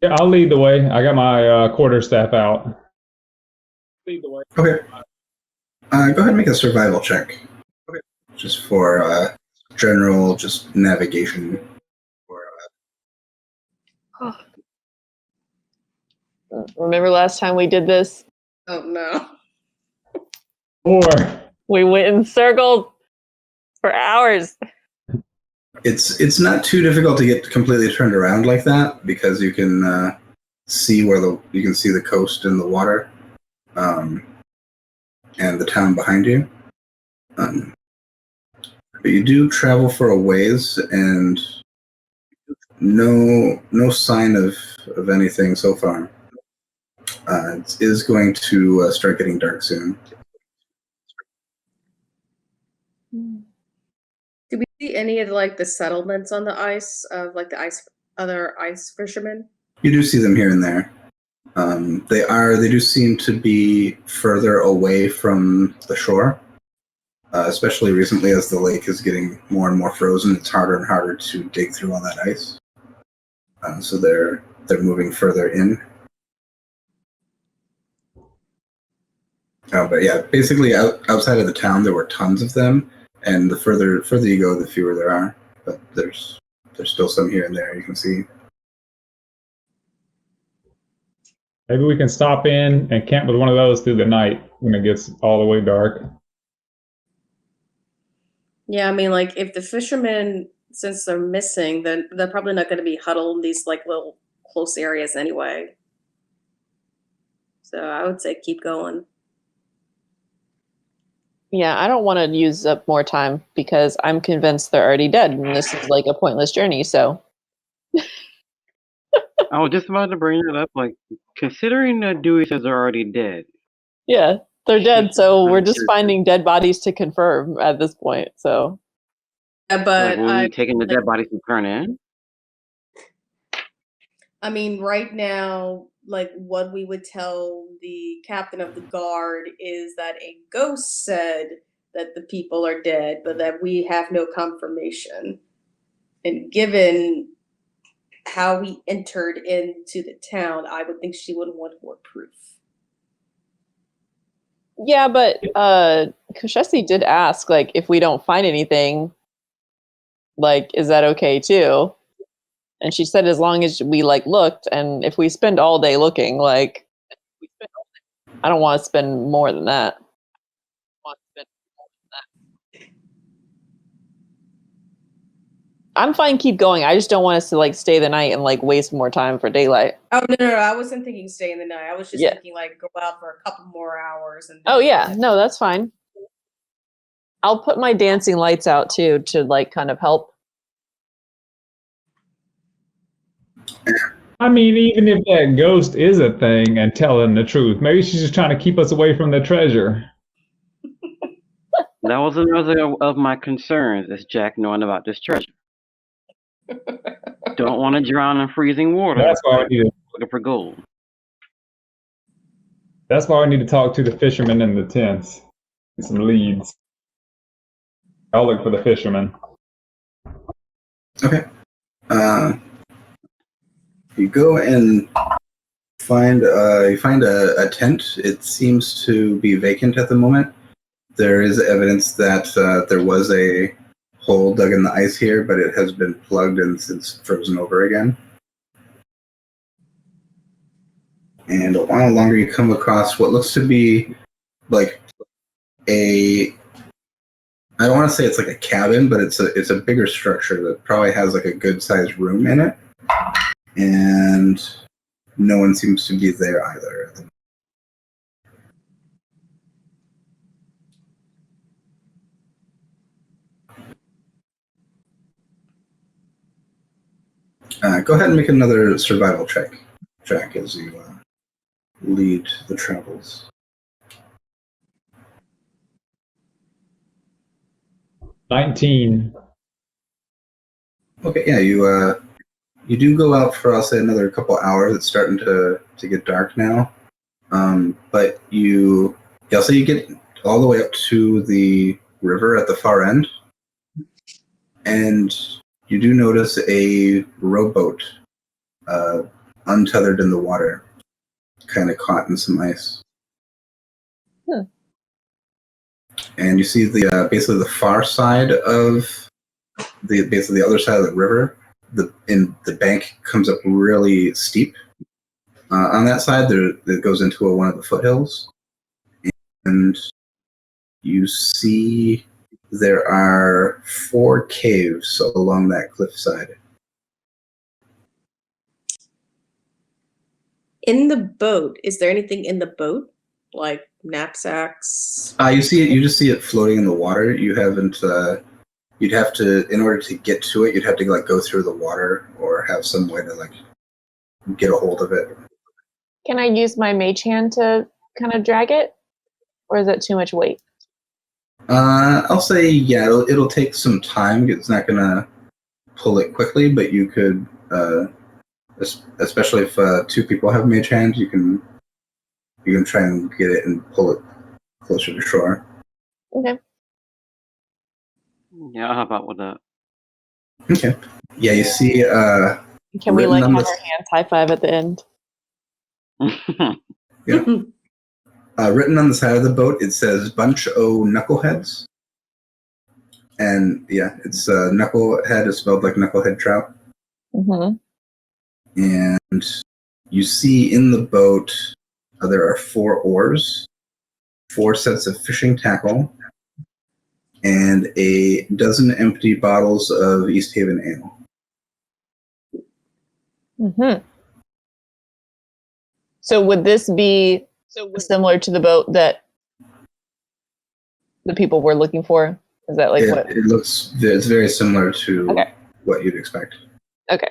Yeah, I'll lead the way. I got my quarterstaff out. Lead the way. Okay. Go ahead and make a survival check. Okay. Just for general, just navigation. Remember last time we did this? Oh no. 4. We went in circles for hours. It's not too difficult to get completely turned around like that because you can see the coast and the water, and the town behind you. But you do travel for a ways, and no sign of anything so far. It is going to start getting dark soon. Do we see any of like the settlements on the ice of like the other ice fishermen? You do see them here and there. They do seem to be further away from the shore, especially recently as the lake is getting more and more frozen. It's harder and harder to dig through all that ice. So they're moving further in. But yeah, basically outside of the town, there were tons of them, and the further you go, the fewer there are. But there's still some here and there you can see. Maybe we can stop in and camp with one of those through the night when it gets all the way dark. Yeah, I mean, like if the fishermen, since they're missing, then they're probably not going to be huddled in these like little close areas anyway. So I would say keep going. Yeah, I don't want to use up more time because I'm convinced they're already dead and this is like a pointless journey, so. I was just about to bring it up. Like, considering that Dewey says they're already dead. Yeah, they're dead, so we're just finding dead bodies to confirm at this point, so. But Like, will we be taking the dead bodies to turn in? I mean, right now, like what we would tell the captain of the guard is that a ghost said that the people are dead, but that we have no confirmation. And given how we entered into the town, I would think she would want more proof. Yeah, but Koshesi did ask, like, if we don't find anything, like, is that okay too? And she said as long as we like looked, and if we spend all day looking, like, I don't want to spend more than that. I'm fine, keep going. I just don't want us to like stay the night and like waste more time for daylight. Oh no, I wasn't thinking stay in the night. I was just Yeah. thinking like go out for a couple more hours and Oh yeah, no, that's fine. I'll put my dancing lights out too to like kind of help. I mean, even if that ghost is a thing and telling the truth, maybe she's just trying to keep us away from the treasure. That was another of my concerns, is Jack knowing about this treasure. Don't want to drown in freezing water. That's why we need to, looking for gold. that's why we need to talk to the fishermen in the tents. Get some leads. I'll look for the fishermen. Okay. You go and find a tent. It seems to be vacant at the moment. There is evidence that there was a hole dug in the ice here, but it has been plugged and since frozen over again. And a while longer, you come across what looks to be like I don't want to say it's like a cabin, but it's a bigger structure that probably has like a good sized room in it. And no one seems to be there either. Go ahead and make another survival check, Jack, as you lead the travels. 19. Okay, yeah, you do go out for, I'll say, another couple hours. It's starting to get dark now. But I'll say you get all the way up to the river at the far end. And you do notice a rowboat untethered in the water, kind of caught in some ice. And you see basically the far side of basically the other side of the river. The bank comes up really steep. On that side, it goes into one of the foothills, and you see there are 4 caves along that cliffside. In the boat, is there anything in the boat? Like knapsacks? You just see it floating in the water. You haven't. You'd have to, in order to get to it, you'd have to like go through the water or have some way to like get a hold of it. Can I use my mage hand to kind of drag it? Or is that too much weight? I'll say, yeah, it'll take some time. It's not going to pull it quickly, but you could, especially if 2 people have mage hand, you can try and get it and pull it closer to shore. Okay. Yeah, I'll help out with that. Okay. Yeah, you see. Can we like have our hands high five at the end? Yeah. Written on the side of the boat, it says "Bunch o' Knuckleheads," and yeah, it's knucklehead is spelled like knucklehead trout. Mm-hmm. And you see in the boat there are 4 oars, 4 sets of fishing tackle, and a dozen empty bottles of Easthaven ale. Mm-hmm. So would this be similar to the boat that the people were looking for? Is that like what? It's very similar to what you'd expect. Okay.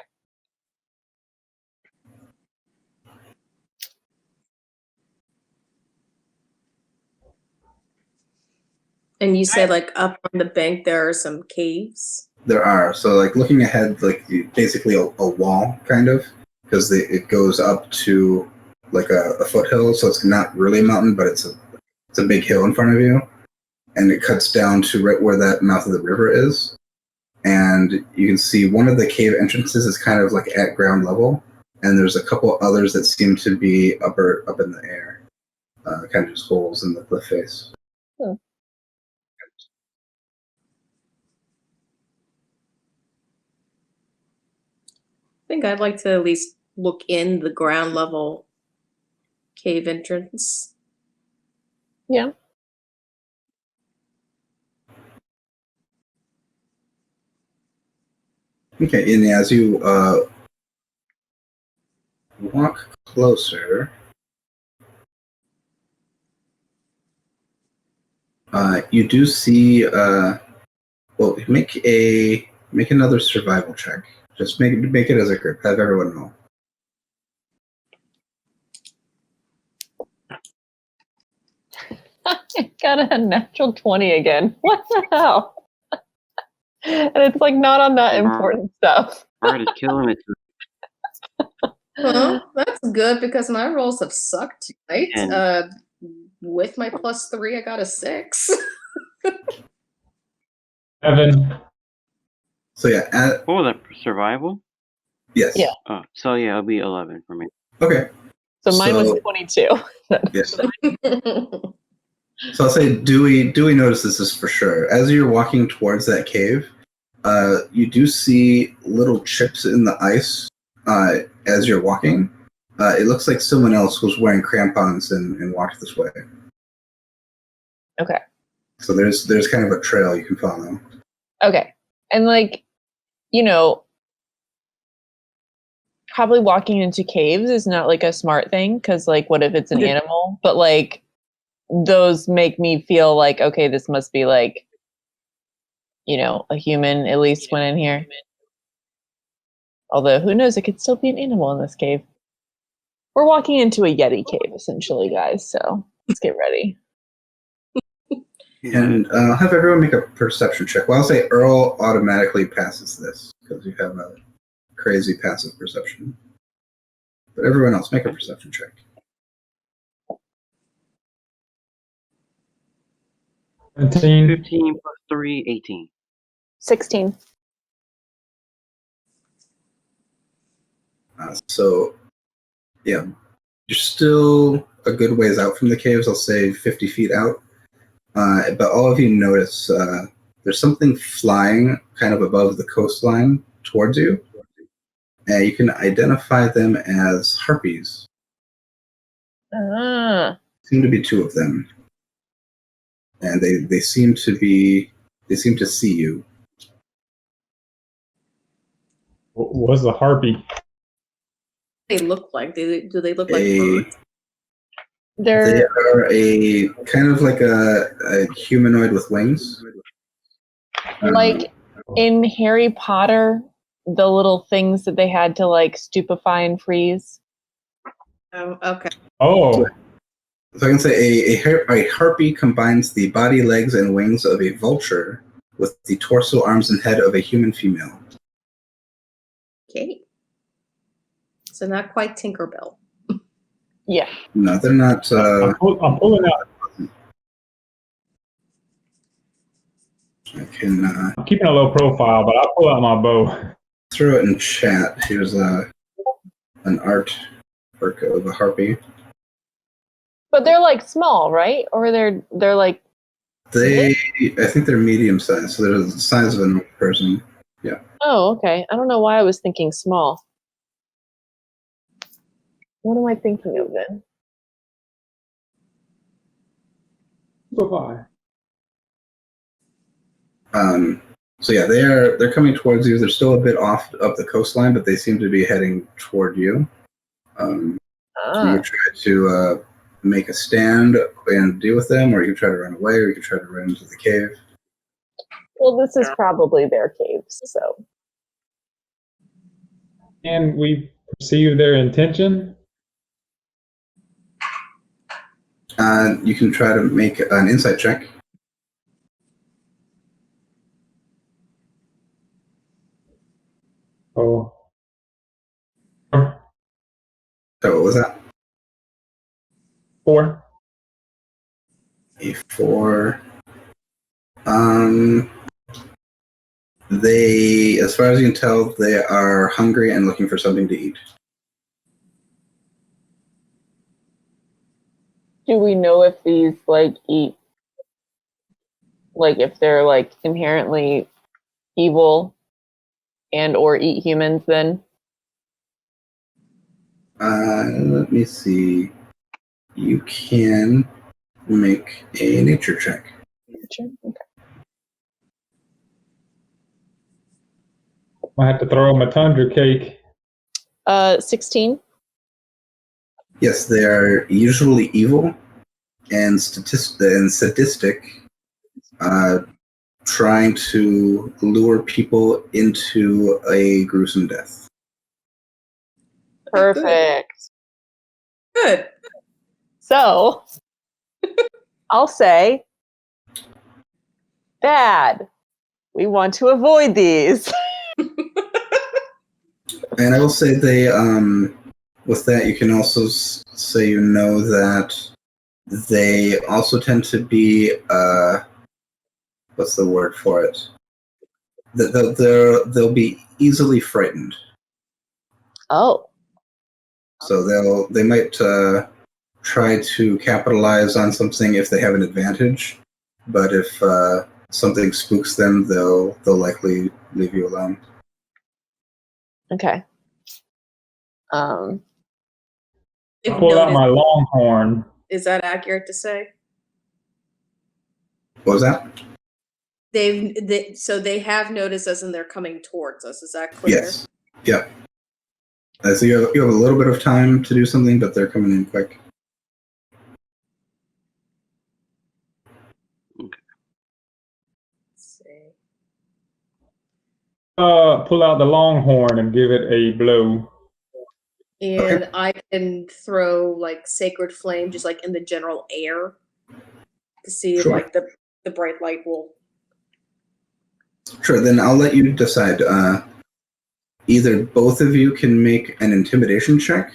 And you said like up on the bank there are some caves? There are. So like looking ahead, like basically a wall kind of, because it goes up to like a foothill. So it's not really a mountain, but it's a big hill in front of you. And it cuts down to right where that mouth of the river is. And you can see one of the cave entrances is kind of like at ground level. And there's a couple others that seem to be up in the air, kind of just holes in the cliff face. Hmm. I think I'd like to at least look in the ground level cave entrance. Yeah. Okay, and as you walk closer, you do see. Well, make another survival check. Just make it as a group. Have everyone roll. I got a natural 20 again. What the hell? And it's like not on that important stuff. Bard is killing it. Well, that's good because my rolls have sucked tonight. And- With my +3, I got a 6. 7. So yeah, What was that? Survival? yes. Yeah. Oh, so yeah, it'll be 11 for me. Okay. So mine was So- 22. Yes. So I'll say Dewey notices this for sure. As you're walking towards that cave, you do see little chips in the ice as you're walking. It looks like someone else was wearing crampons and walked this way. Okay. So there's kind of a trail you can follow. Okay. And like, you know, probably walking into caves is not like a smart thing because like what if it's an animal? But like those make me feel like, okay, this must be like, you know, a human at least went in here. Although who knows, it could still be an animal in this cave. We're walking into a Yeti cave essentially, guys, so let's get ready. And I'll have everyone make a perception check. Well, I'll say Earl automatically passes this because you have a crazy passive perception. But everyone else, make a perception check. 17. 15 plus 3, 18. 16. So, yeah, you're still a good ways out from the caves. I'll say 50 feet out. But all of you notice there's something flying kind of above the coastline towards you. And you can identify them as harpies. Ah. Seem to be 2 of them. And they seem to see you. What's the harpy? They look like? Do they look like They birds? They're are a kind of like a humanoid with wings. like in Harry Potter, the little things that they had to like stupefy and freeze. Oh, okay. Oh, So I can say a harpy combines the body, legs, and wings of a vulture with the torso, arms, and head of a human female. Okay. So not quite Tinkerbell. Yeah. No, they're not. I'm pulling out. I can I'm keeping a low profile, but I'll pull out my bow. throw it in chat. Here's an artwork of a harpy. But they're like small, right? Or they're like I think they're medium sized, so they're the size of a normal person. oh, okay. I don't know why I was thinking small. What am I thinking of then? Bye-bye. So yeah, they're coming towards you. They're still a bit off up the coastline, but they seem to be heading toward you. You could try to make a stand and deal with them, or you could try to run away, or you could try to run into the cave. Well, this is probably their caves, so. And we perceive their intention. You can try to make an insight check. Oh. So what was that? 4. A 4. They, as far as you can tell, they are hungry and looking for something to eat. Do we know if these eat, if they're inherently evil and or eat humans? Then let me see. You can make a nature check. okay. I have to throw him a tundra cake. 16. Yes, they are usually evil and sadistic, trying to lure people into a gruesome death. Perfect. Good. So I'll say, bad. We want to avoid these. And I will say with that, you can also say that they also tend to be, what's the word for it? They'll be easily frightened. Oh. So they might try to capitalize on something if they have an advantage, but if something spooks them, they'll likely leave you alone. Okay. I pull out my longhorn. Is that accurate to say? What was that? So they have noticed us and they're coming towards us. Is that clear? Yes. Yep. So you have a little bit of time to do something, but they're coming in quick. Let's see. Pull out the longhorn and give it a blow. And I can throw sacred flame just in the general air to see if the bright light will. Sure. Then I'll let you decide. Either both of you can make an intimidation check,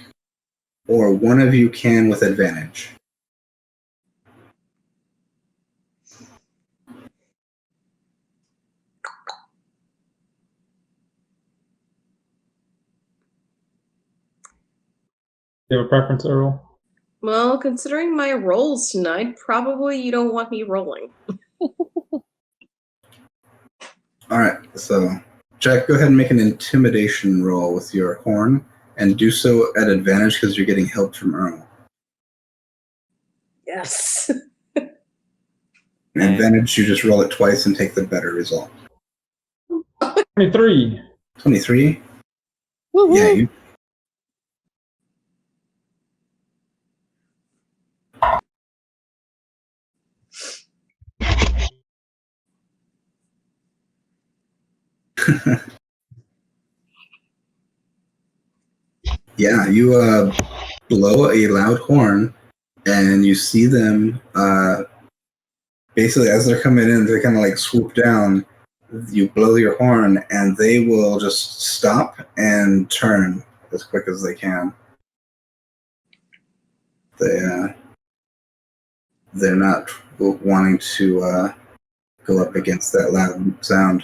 or one of you can with advantage. Do you have a preference, Earl? Well, considering my rolls tonight, probably you don't want me rolling. All right. So, Jack, go ahead and make an intimidation roll with your horn, and do so at advantage because you're getting help from Earl. Yes. Advantage, you just roll it twice and take the better result. 23. 23? Woo-hoo. Yeah, you. Yeah, you blow a loud horn, and you see them basically as they're coming in, they kind of swoop down. You blow your horn, and they will just stop and turn as quick as they can. They're not wanting to go up against that loud sound.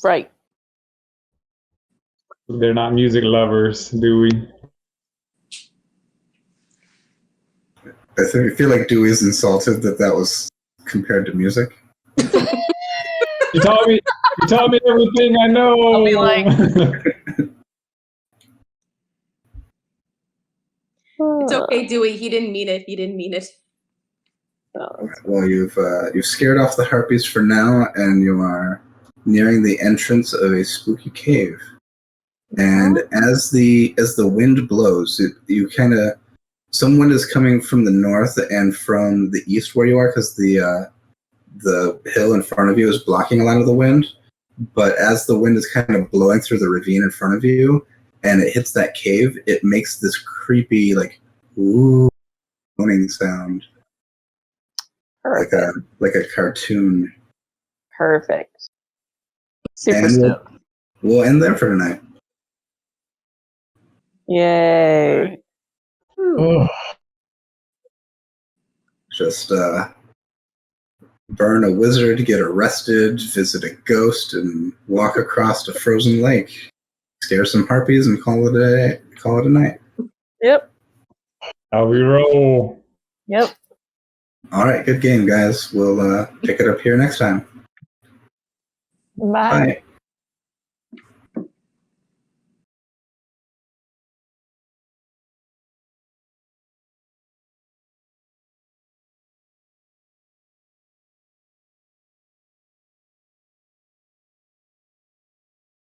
Right. They're not music lovers, do we? I feel like Dewey's insulted that was compared to music. You taught me everything I know. I'll be like, It's okay, Dewey. He didn't mean it. He didn't mean it. Well, you've scared off the harpies for now, and you are nearing the entrance of a spooky cave. And as the wind blows, you kind of, some wind is coming from the north and from the east where you are, because the hill in front of you is blocking a lot of the wind. But as the wind is kind of blowing through the ravine in front of you, and it hits that cave, it makes this creepy ooh moaning sound. perfect. Like a cartoon. Perfect. Super And stoked. we'll end there for tonight. Yay. Oh, Just burn a wizard, get arrested, visit a ghost, and walk across a frozen lake. Scare some harpies and call it a night. Yep. How we roll. Yep. All right, good game, guys. We'll pick it up here next time. Bye. Bye.